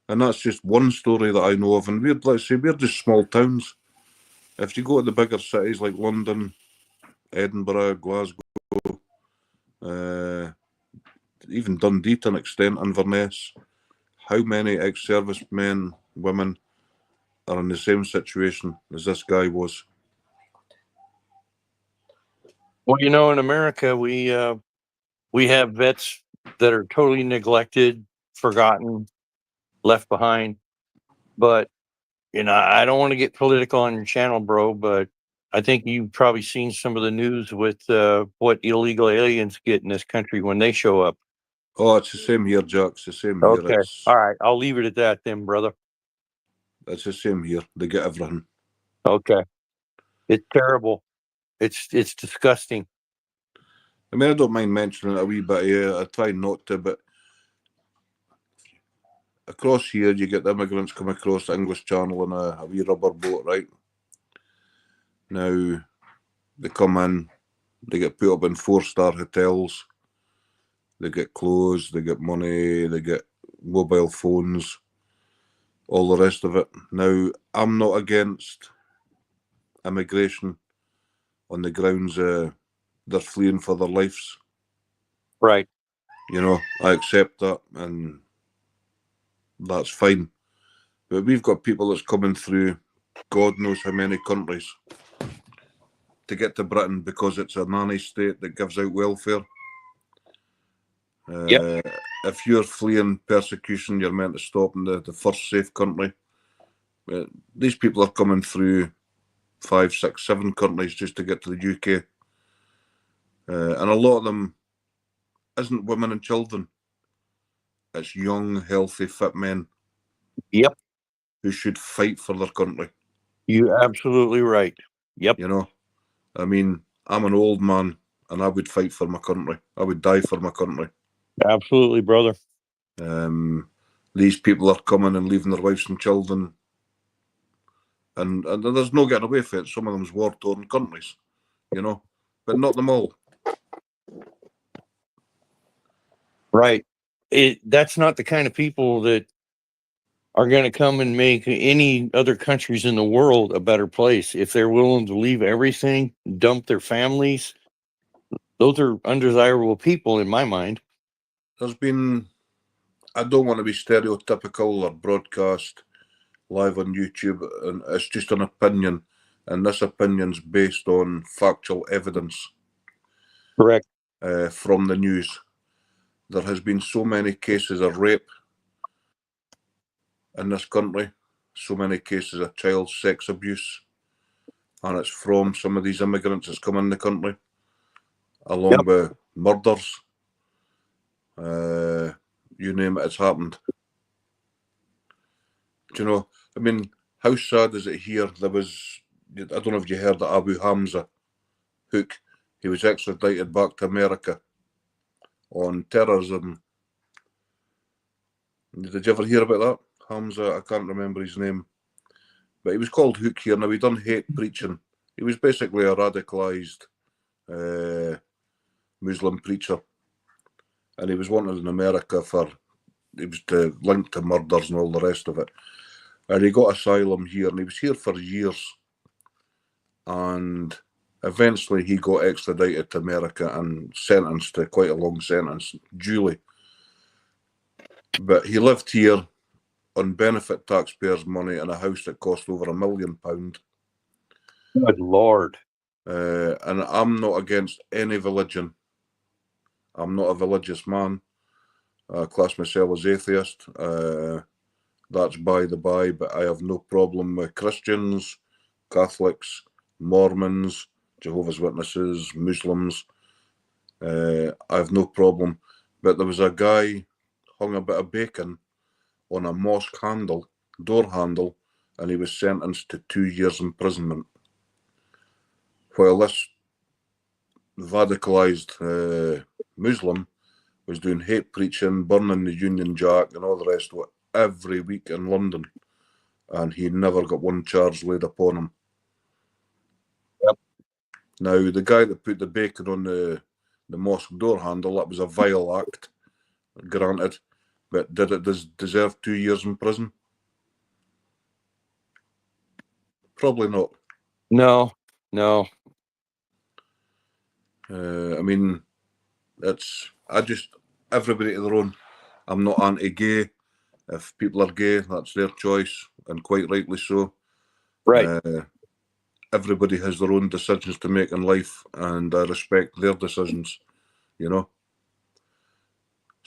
And that's just one story that I know of. And we're, let's say, we're just small towns. If you go to the bigger cities like London, Edinburgh, Glasgow, even Dundee to an extent, Inverness, how many ex-servicemen, women are in the same situation as this guy was? Well, you know, in America, we have vets that are totally neglected, forgotten, left behind. But, you know, I don't want to get political on your channel, bro, but I think you've probably seen some of the news with what illegal aliens get in this country when they show up. Oh, it's the same here, Jack. It's the same here. Okay. All right. I'll leave it at that then, brother. It's the same here. They get everything. Okay. It's terrible. It's disgusting. I mean, I don't mind mentioning it a wee bit here. I try not to, but across here, you get the immigrants come across the English Channel in a wee rubber boat, right? Now, they come in, they get put up in 4-star hotels, they get clothes, they get money, they get mobile phones, all the rest of it. Now, I'm not against immigration on the grounds they're fleeing for their lives. Right. You know, I accept that, and that's fine. But we've got people that's coming through God knows how many countries to get to Britain because it's a nanny state that gives out welfare. If you're fleeing persecution, you're meant to stop in the first safe country. These people are coming through 5, 6, 7 countries just to get to the UK. And a lot of them isn't women and children. It's young, healthy, fit men. Yep. Who should fight for their country. You're absolutely right. Yep. You know, I mean, I'm an old man and I would fight for my country. I would die for my country. Absolutely, brother. These people are coming and leaving their wives and children. And there's no getting away from it. Some of them's war-torn countries, you know, but not them all. Right. That's not the kind of people that are going to come and make any other countries in the world a better place. If they're willing to leave everything, dump their families, those are undesirable people in my mind. There's been, I don't want to be stereotypical or broadcast live on YouTube, and it's just an opinion, and this opinion's based on factual evidence. Correct. From the news. There has been so many cases of rape in this country, so many cases of child sex abuse, and it's from some of these immigrants that's come in the country, along with murders. You name it, it's happened. Do you know, I mean, how sad is it here? There was, I don't know if you heard of Abu Hamza Hook. He was extradited back to America on terrorism. Did you ever hear about that? Hamza, I can't remember his name. But he was called Hook here. Now, he done hate preaching. He was basically a radicalised Muslim preacher. And he was wanted in America for, he was linked to murders and all the rest of it. And he got asylum here, and he was here for years. And eventually he got extradited to America and sentenced to quite a long sentence, duly. But he lived here on benefit taxpayers' money in a house that cost over £1 million. Good Lord. And I'm not against any religion. I'm not a religious man. I class myself as atheist. That's by the by, but I have no problem with Christians, Catholics, Mormons, Jehovah's Witnesses, Muslims. I have no problem. But there was a guy hung a bit of bacon on a mosque handle, door handle, and he was sentenced to 2 years imprisonment. While this radicalised Muslim was doing hate preaching, burning the Union Jack and all the rest of it every week in London, and he never got one charge laid upon him. Yep. Now, the guy that put the bacon on the mosque door handle, that was a vile act, granted, but did it deserve 2 years in prison? Probably not. No. I mean, everybody to their own. I'm not anti-gay. If people are gay, that's their choice, and quite rightly so. Right. Everybody has their own decisions to make in life, and I respect their decisions, you know.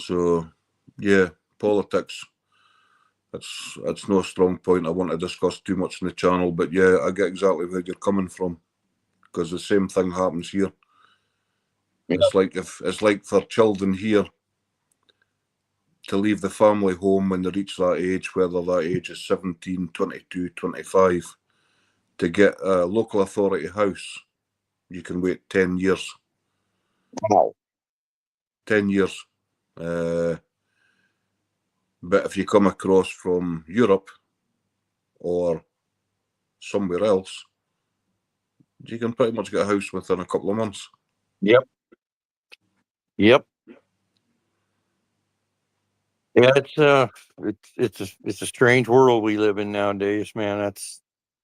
So, yeah, politics, it's no strong point I want to discuss too much in the channel, but yeah, I get exactly where you're coming from, because the same thing happens here. Yeah. It's like for children here to leave the family home when they reach that age, whether that age is 17, 22, 25, to get a local authority house, you can wait 10 years. Wow. 10 years. But if you come across from Europe or somewhere else, you can pretty much get a house within a couple of months. Yep. Yeah, it's a strange world we live in nowadays, man.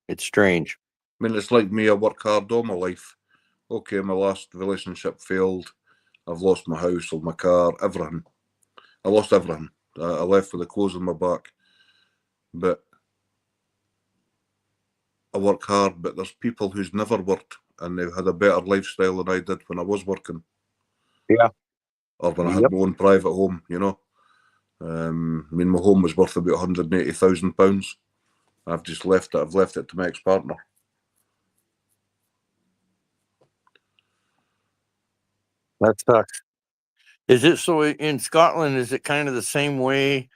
It's strange. I mean, it's like me, I work hard all my life. Okay, my last relationship failed. I've lost my house, my car, everything. I lost everything. I left with the clothes on my back. But I work hard, but there's people who's never worked and they've had a better lifestyle than I did when I was working. Yeah. Or when I had my own private home, you know. I mean, my home was worth about £180,000. I've just left it. I've left it to my ex-partner. That sucks. Is it so in Scotland? Is it kind of the same way?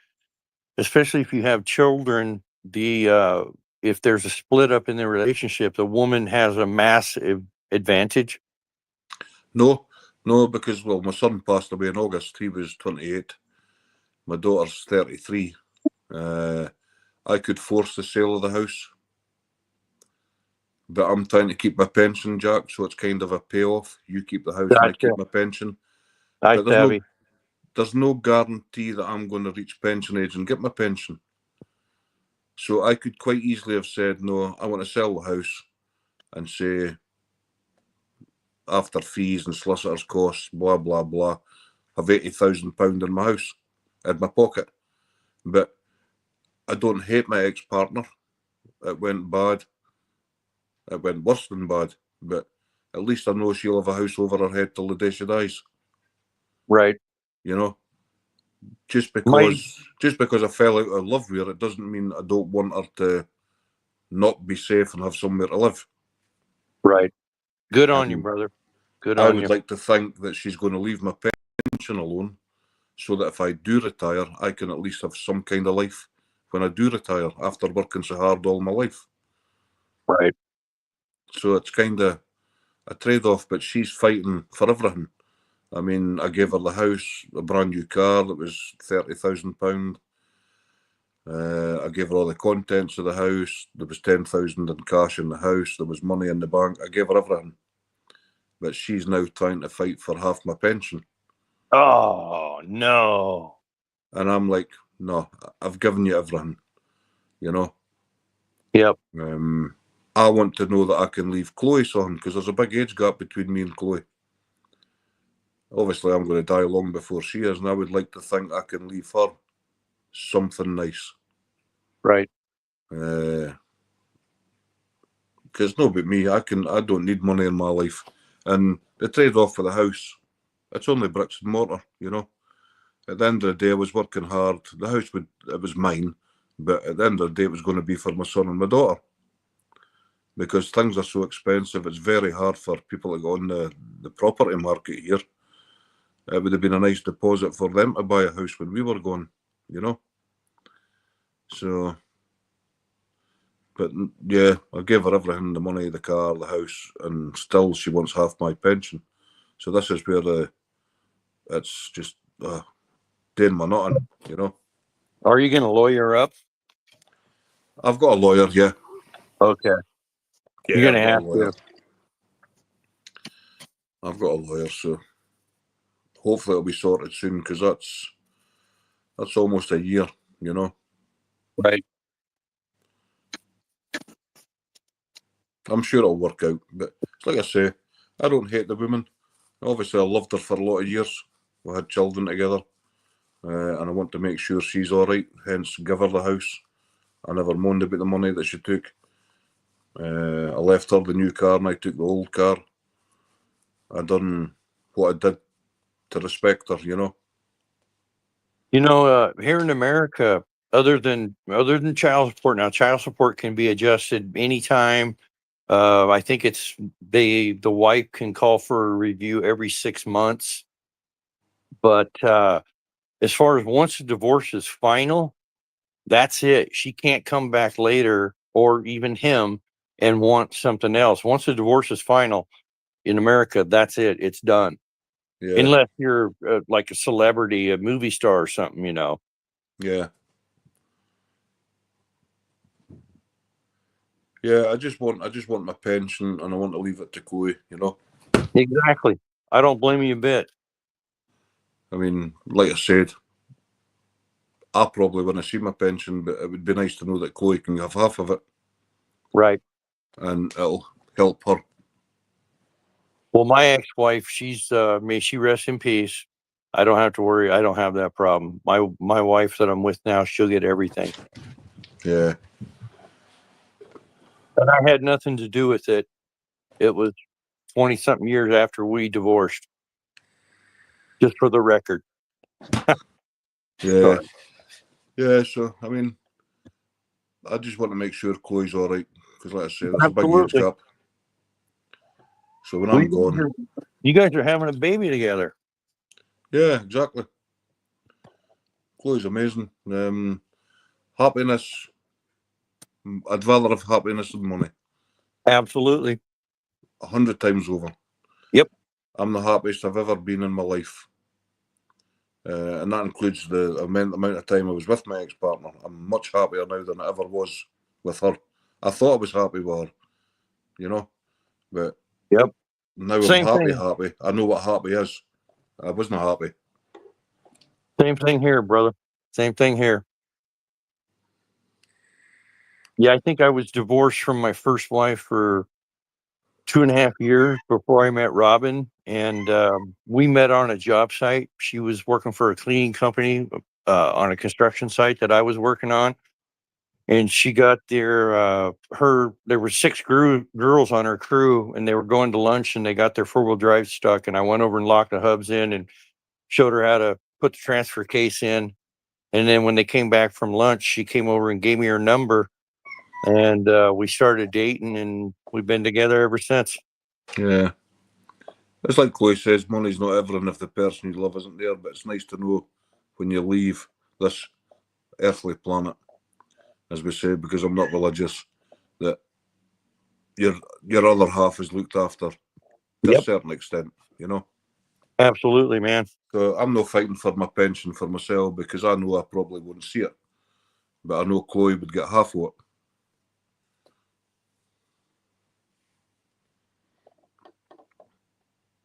Especially if you have children, if there's a split up in the relationship, the woman has a massive advantage. No, because my son passed away in August. He was 28. My daughter's 33. I could force the sale of the house, but I'm trying to keep my pension, Jack. So it's kind of a payoff. You keep the house, and I keep my pension. But there's no guarantee that I'm going to reach pension age and get my pension. So I could quite easily have said, no, I want to sell the house and say, after fees and solicitors' costs, blah, blah, blah, have £80,000 in my house, in my pocket. But I don't hate my ex-partner. It went bad. It went worse than bad. But at least I know she'll have a house over her head till the day she dies. Right. You know? Just because I fell out of love with her, it doesn't mean I don't want her to not be safe and have somewhere to live. Right. Good on you, brother. Good on you. I would like to think that she's going to leave my pension alone so that if I do retire, I can at least have some kind of life when I do retire after working so hard all my life. Right. So it's kind of a trade-off, but she's fighting for everything. I mean, I gave her the house, a brand new car that was £30,000. I gave her all the contents of the house. There was 10,000 in cash in the house. There was money in the bank. I gave her everything. But she's now trying to fight for half my pension. Oh, no. And I'm like, no, I've given you everything, you know? Yep. I want to know that I can leave Chloe something, because there's a big age gap between me and Chloe. Obviously, I'm going to die long before she is, and I would like to think I can leave her something nice. Right. Because it's not about me. I don't need money in my life. And the trade-off for the house, it's only bricks and mortar, you know. At the end of the day, I was working hard. The house it was mine, but at the end of the day, it was going to be for my son and my daughter. Because things are so expensive, it's very hard for people to go on the property market here. It would have been a nice deposit for them to buy a house when we were going, you know. So, but yeah, I gave her everything, the money, the car, the house, and still she wants half my pension. So this is where it's just doing my nothing, you know. Are you going to lawyer up? I've got a lawyer, yeah. Okay. Yeah, You're going I've to got have a lawyer. to. I've got a lawyer, so hopefully it'll be sorted soon, because that's almost a year, you know. Right. I'm sure it'll work out, but like I say, I don't hate the woman. Obviously, I loved her for a lot of years. We had children together, and I want to make sure she's all right. Hence, give her the house. I never moaned about the money that she took. I left her the new car, and I took the old car. I done what I did to respect her, you know. You know, here in America, other than child support, now child support can be adjusted anytime. I think it's the wife can call for a review every 6 months. But as far as once the divorce is final, that's it. She can't come back later, or even him, and want something else. Once the divorce is final in America, that's it. It's done. Yeah, Unless you're like a celebrity, a movie star or something, you know. yeah. Yeah, I just want my pension, and I want to leave it to Chloe, you know. Exactly. I don't blame you a bit. I mean, like I said, I probably want to see my pension, but it would be nice to know that Chloe can have half of it, Right. and it'll help her. Well, my ex-wife, she's may she rest in peace. I don't have to worry. I don't have that problem. My wife that I'm with now, she'll get everything. Yeah, And I had nothing to do with it. It was 20 something years after we divorced. Just for the record. yeah, Sorry. yeah. So I mean, I just want to make sure Chloe's all right, because like I say, there's a big age Absolutely. gap. So when Well, I'm gone, you guys are having a baby together. yeah, exactly. Chloe's amazing. Happiness. I'd rather have happiness than money. Absolutely. 100 times over. Yep. I'm the happiest I've ever been in my life. And that includes the amount of time I was with my ex-partner. I'm much happier now than I ever was with her. I thought I was happy with her, you know, but Yep. now I'm Same happy. thing. I know what happy is. I wasn't happy. Same thing here, brother. Same thing here. Yeah, I think I was divorced from my first wife for 2.5 years before I met Robin, and we met on a job site. She was working for a cleaning company on a construction site that I was working on, and she got there. There were 6 girls on her crew, and they were going to lunch, and they got their 4-wheel drive stuck. And I went over and locked the hubs in, and showed her how to put the transfer case in. And then when they came back from lunch, she came over and gave me her number, and we started dating, and we've been together ever since. Yeah. It's like Chloe says, money's not everything if the person you love isn't there, but it's nice to know when you leave this earthly planet, as we say, because I'm not religious, that your other half is looked after to a Yep. certain extent, you know. Absolutely, man. So I'm not fighting for my pension for myself, because I know I probably wouldn't see it, but I know Chloe would get half of it.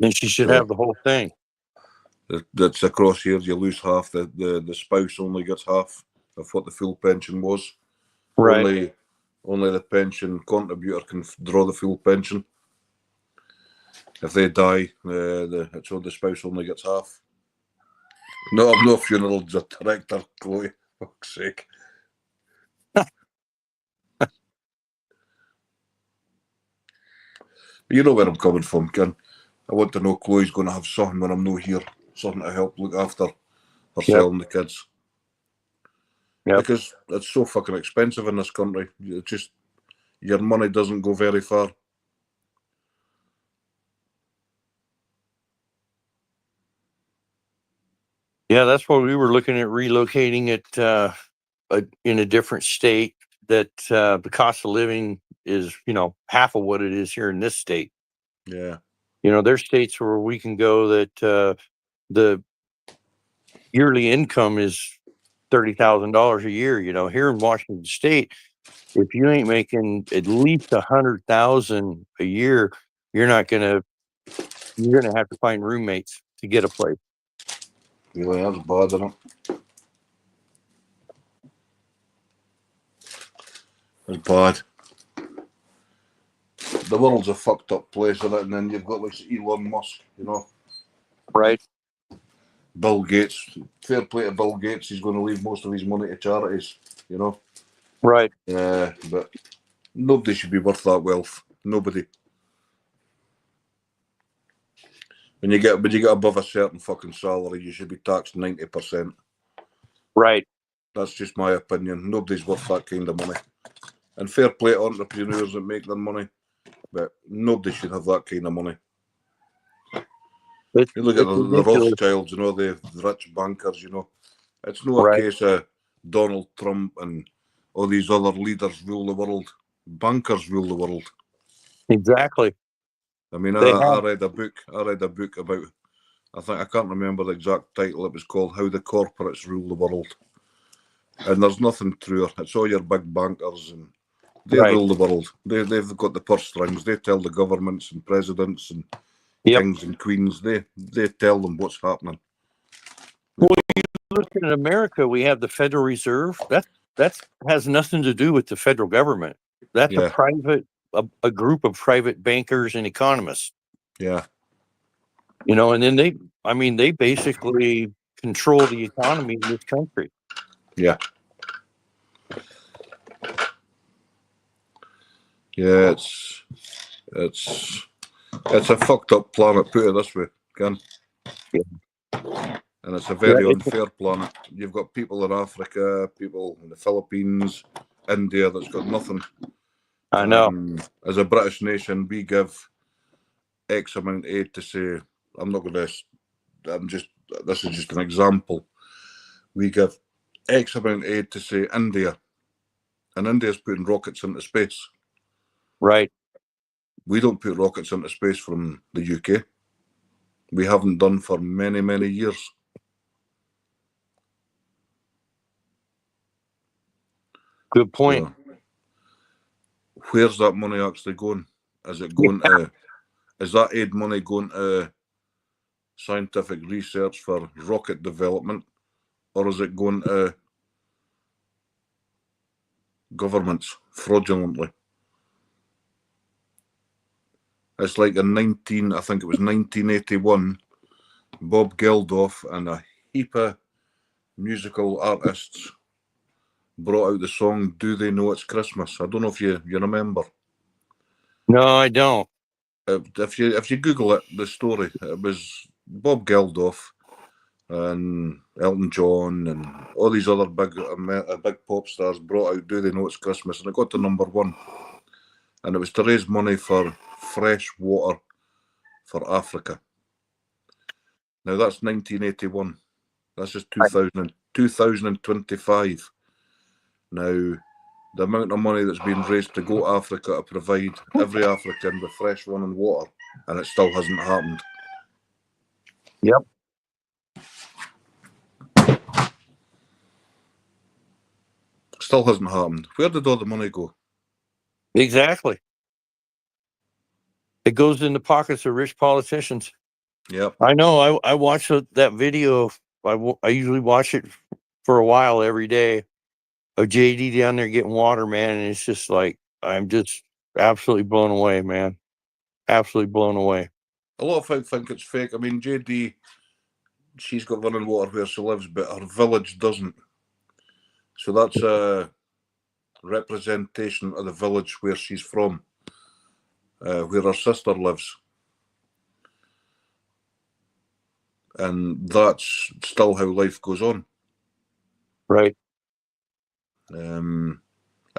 And she should So have the whole thing. that's across here. You lose half. The spouse only gets half of what the full pension was. Right. Only the pension contributor can draw the full pension. If they die, the spouse only gets half. No, I'm no funeral director, Chloe. fuck's sake. You know where I'm coming from, Ken. I want to know Chloe's going to have something when I'm not here, something to help look after herself and the kids. Yep. Because it's so fucking expensive in this country. It's just, your money doesn't go very far. Yeah, that's why we were looking at relocating it in a different state that the cost of living is, half of what it is here in this state. Yeah. There's states where we can go that the yearly income is $30,000 a year. Here in Washington State, if you ain't making at least $100,000 a year, you're gonna have to find roommates to get a place. Really, that's bad, isn't it? It's bad. The world's a fucked up place, isn't it? And then you've got like Elon Musk, Right. Bill Gates. Fair play to Bill Gates. He's going to leave most of his money to charities, Right. But nobody should be worth that wealth. Nobody. When you get above a certain fucking salary, you should be taxed 90%. Right. That's just my opinion. Nobody's worth that kind of money. And fair play to entrepreneurs that make their money, but nobody should have that kind of money. You look at the Rothschilds, the rich bankers, It's no a case of Donald Trump and all these other leaders rule the world. Bankers rule the world. Exactly. I mean, I read a book about, I can't remember the exact title. It was called How the Corporates Rule the World. And there's nothing truer. It's all your big bankers, and they rule the world. They've got the purse strings. They tell the governments and presidents and kings and queens. They tell them what's happening. Well, you look at America, we have the Federal Reserve. That has nothing to do with the federal government. That's a group of private bankers and economists. Yeah. And then they basically control the economy in this country. Yeah. Yeah, it's a fucked up planet, put it this way, Ken. Yeah. And it's a very unfair planet. You've got people in Africa, people in the Philippines, India that's got nothing. I know. As a British nation, we give X amount of aid to say, this is just an example. We give X amount of aid to say India, and India's putting rockets into space. Right. We don't put rockets into space from the UK. We haven't done for many, many years. Good point. So, where's that money actually going? Is that aid money going to scientific research for rocket development, or is it going to governments fraudulently? It's like in 1981, Bob Geldof and a heap of musical artists brought out the song "Do They Know It's Christmas?" I don't know if you remember. No, I don't. If you Google it, the story, it was Bob Geldof and Elton John and all these other big pop stars brought out "Do They Know It's Christmas?" and it got to #1, and it was to raise money for fresh water for Africa. Now that's 1981. That's just 2025. Now, the amount of money that's been raised to go to Africa to provide every African with fresh running water, and it still hasn't happened. Yep. Still hasn't happened. Where did all the money go? Exactly. It goes in the pockets of rich politicians. Yep. I know. I watched that video. I usually watch it for a while every day of JD down there getting water, man. And it's just like, I'm just absolutely blown away, man. Absolutely blown away. A lot of folk think it's fake. I mean, JD, she's got running water where she lives, but her village doesn't. So that's a representation of the village where she's from, where her sister lives. And that's still how life goes on. Right. And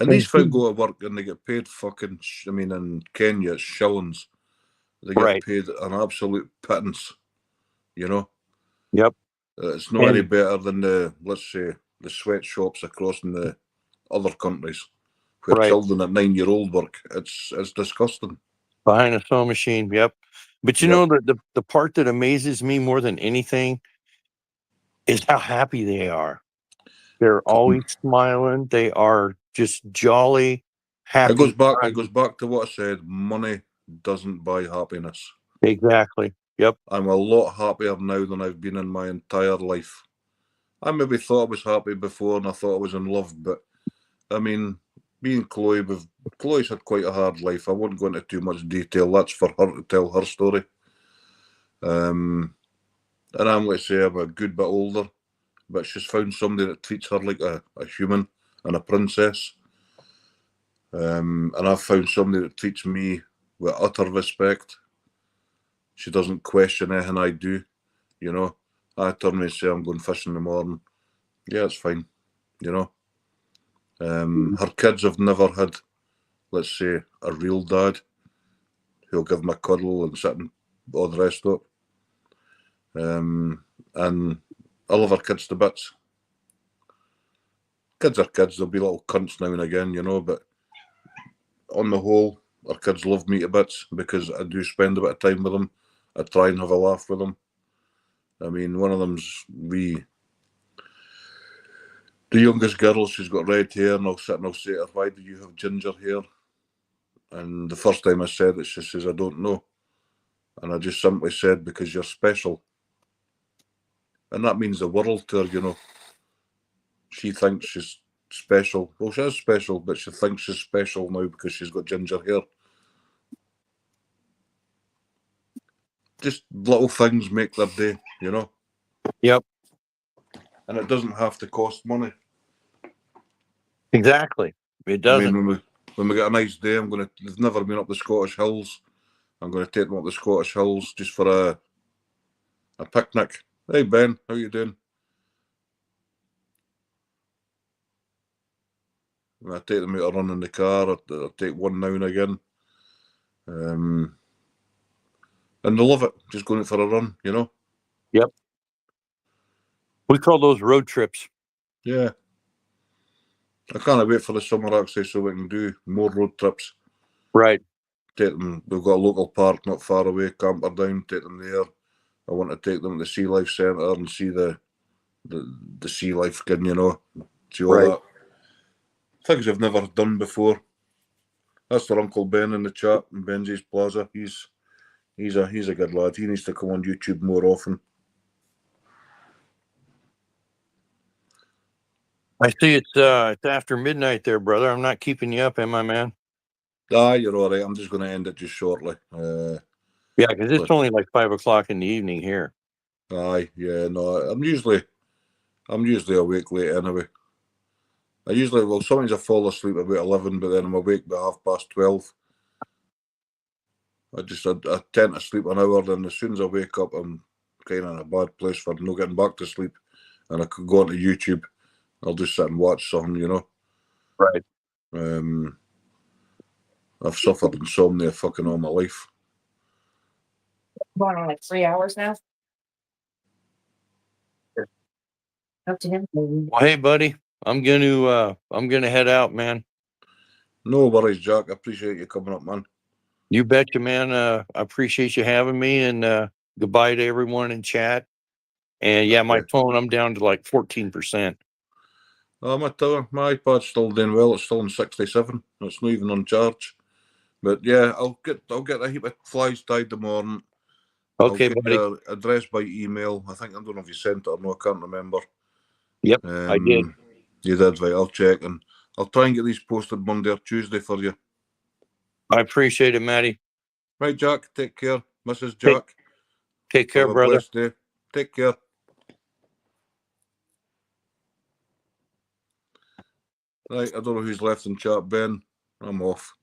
these folk go to work and they get paid fucking, I mean, in Kenya, it's shillings. They get Right. paid an absolute pittance, you know? Yep. It's not any And- better than let's say, the sweatshops across in the other countries where Right. children at 9-year-old work. It's disgusting. Behind a sewing machine. Yep. But you know, the part that amazes me more than anything is how happy they are. They're always smiling. They are just jolly, happy. It goes back to what I said. Money doesn't buy happiness. Exactly. Yep. I'm a lot happier now than I've been in my entire life. I maybe thought I was happy before and I thought I was in love, but I mean, me and Chloe's had quite a hard life. I won't go into too much detail. That's for her to tell her story. And I'm, let's say, I'm a good bit older, but she's found somebody that treats her like a human and a princess. And I've found somebody that treats me with utter respect. She doesn't question anything I do, you know. I turn and say I'm going fishing in the morning. Yeah, it's fine, you know. Her kids have never had, let's say, a real dad who'll give them a cuddle and sit and all the rest of it. And I love her kids to bits. Kids are kids, they'll be little cunts now and again, you know, but on the whole, our kids love me to bits because I do spend a bit of time with them. I try and have a laugh with them. I mean, one of them's the youngest girl, she's got red hair, and I'll sit and I'll say to her, why do you have ginger hair? And the first time I said it, she says, I don't know. And I just simply said, because you're special. And that means the world to her, you know. She thinks she's special. Well, she is special, but she thinks she's special now because she's got ginger hair. Just little things make their day, you know. Yep. And it doesn't have to cost money. Exactly. It doesn't. I mean, when we get a nice day, they've never been up the Scottish Hills. I'm going to take them up the Scottish Hills just for a picnic. Hey, Ben, how you doing? I take them out a run in the car. I take one now and again. And they love it, just going out for a run, you know? Yep. We call those road trips. Yeah. I can't wait for the summer, actually, so we can do more road trips. Right. Take them, we've got a local park not far away, Camperdown, take them there. I want to take them to the Sea Life Centre and see the sea life again, you know? See all that. Things I've never done before. That's their Uncle Ben in the chat in Benji's Plaza. He's a good lad. He needs to come on YouTube more often. I see it's after midnight there, brother. I'm not keeping you up, am I, man? Ah, you're all right. I'm just going to end it just shortly. Yeah, because it's only like 5 o'clock in the evening here. Aye, yeah, no. I'm usually awake late anyway. Sometimes I fall asleep about 11, but then I'm awake by 12:30. I tend to sleep an hour, then as soon as I wake up, I'm kind of in a bad place for not getting back to sleep. And I could go onto YouTube. I'll just sit and watch something, you know. Right. I've suffered insomnia fucking all my life. Going on like 3 hours now. Up to him. Well, hey, buddy, I'm gonna head out, man. No worries, Jack. I appreciate you coming up, man. You betcha, man. I appreciate you having me, and goodbye to everyone in chat. And yeah, my phone, I'm down to like 14%. Oh, my iPad's still doing well. It's still on 67. It's not even on charge. But yeah, I'll get a heap of flies tied tomorrow. Okay, I'll get buddy. your address by email. I don't know if you sent it or no. I can't remember. Yep, I did. You did, right? I'll check and I'll try and get these posted Monday or Tuesday for you. I appreciate it, Matty. Right, Jack. Take care, Mrs. Jack. Take care, Have a brother. blessed day. Take care. Right, I don't know who's left in chat. Ben, I'm off.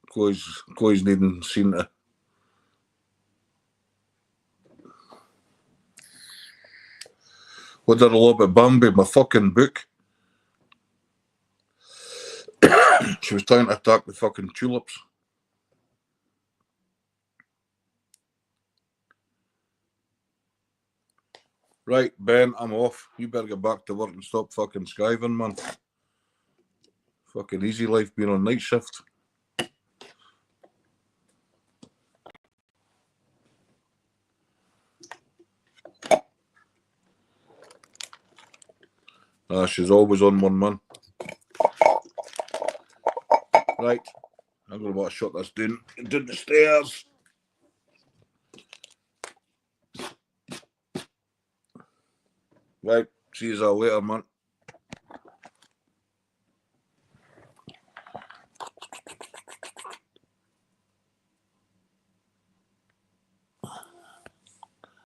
Chloe's needing seen to. What did I love about Bambi? My fucking book. She was trying to attack the fucking tulips. Right, Ben, I'm off. You better get back to work and stop fucking skiving, man. Fucking easy life being on night shift. She's always on one, man. Right, I'm gonna want to shut this down the stairs. Right, see you all later, man.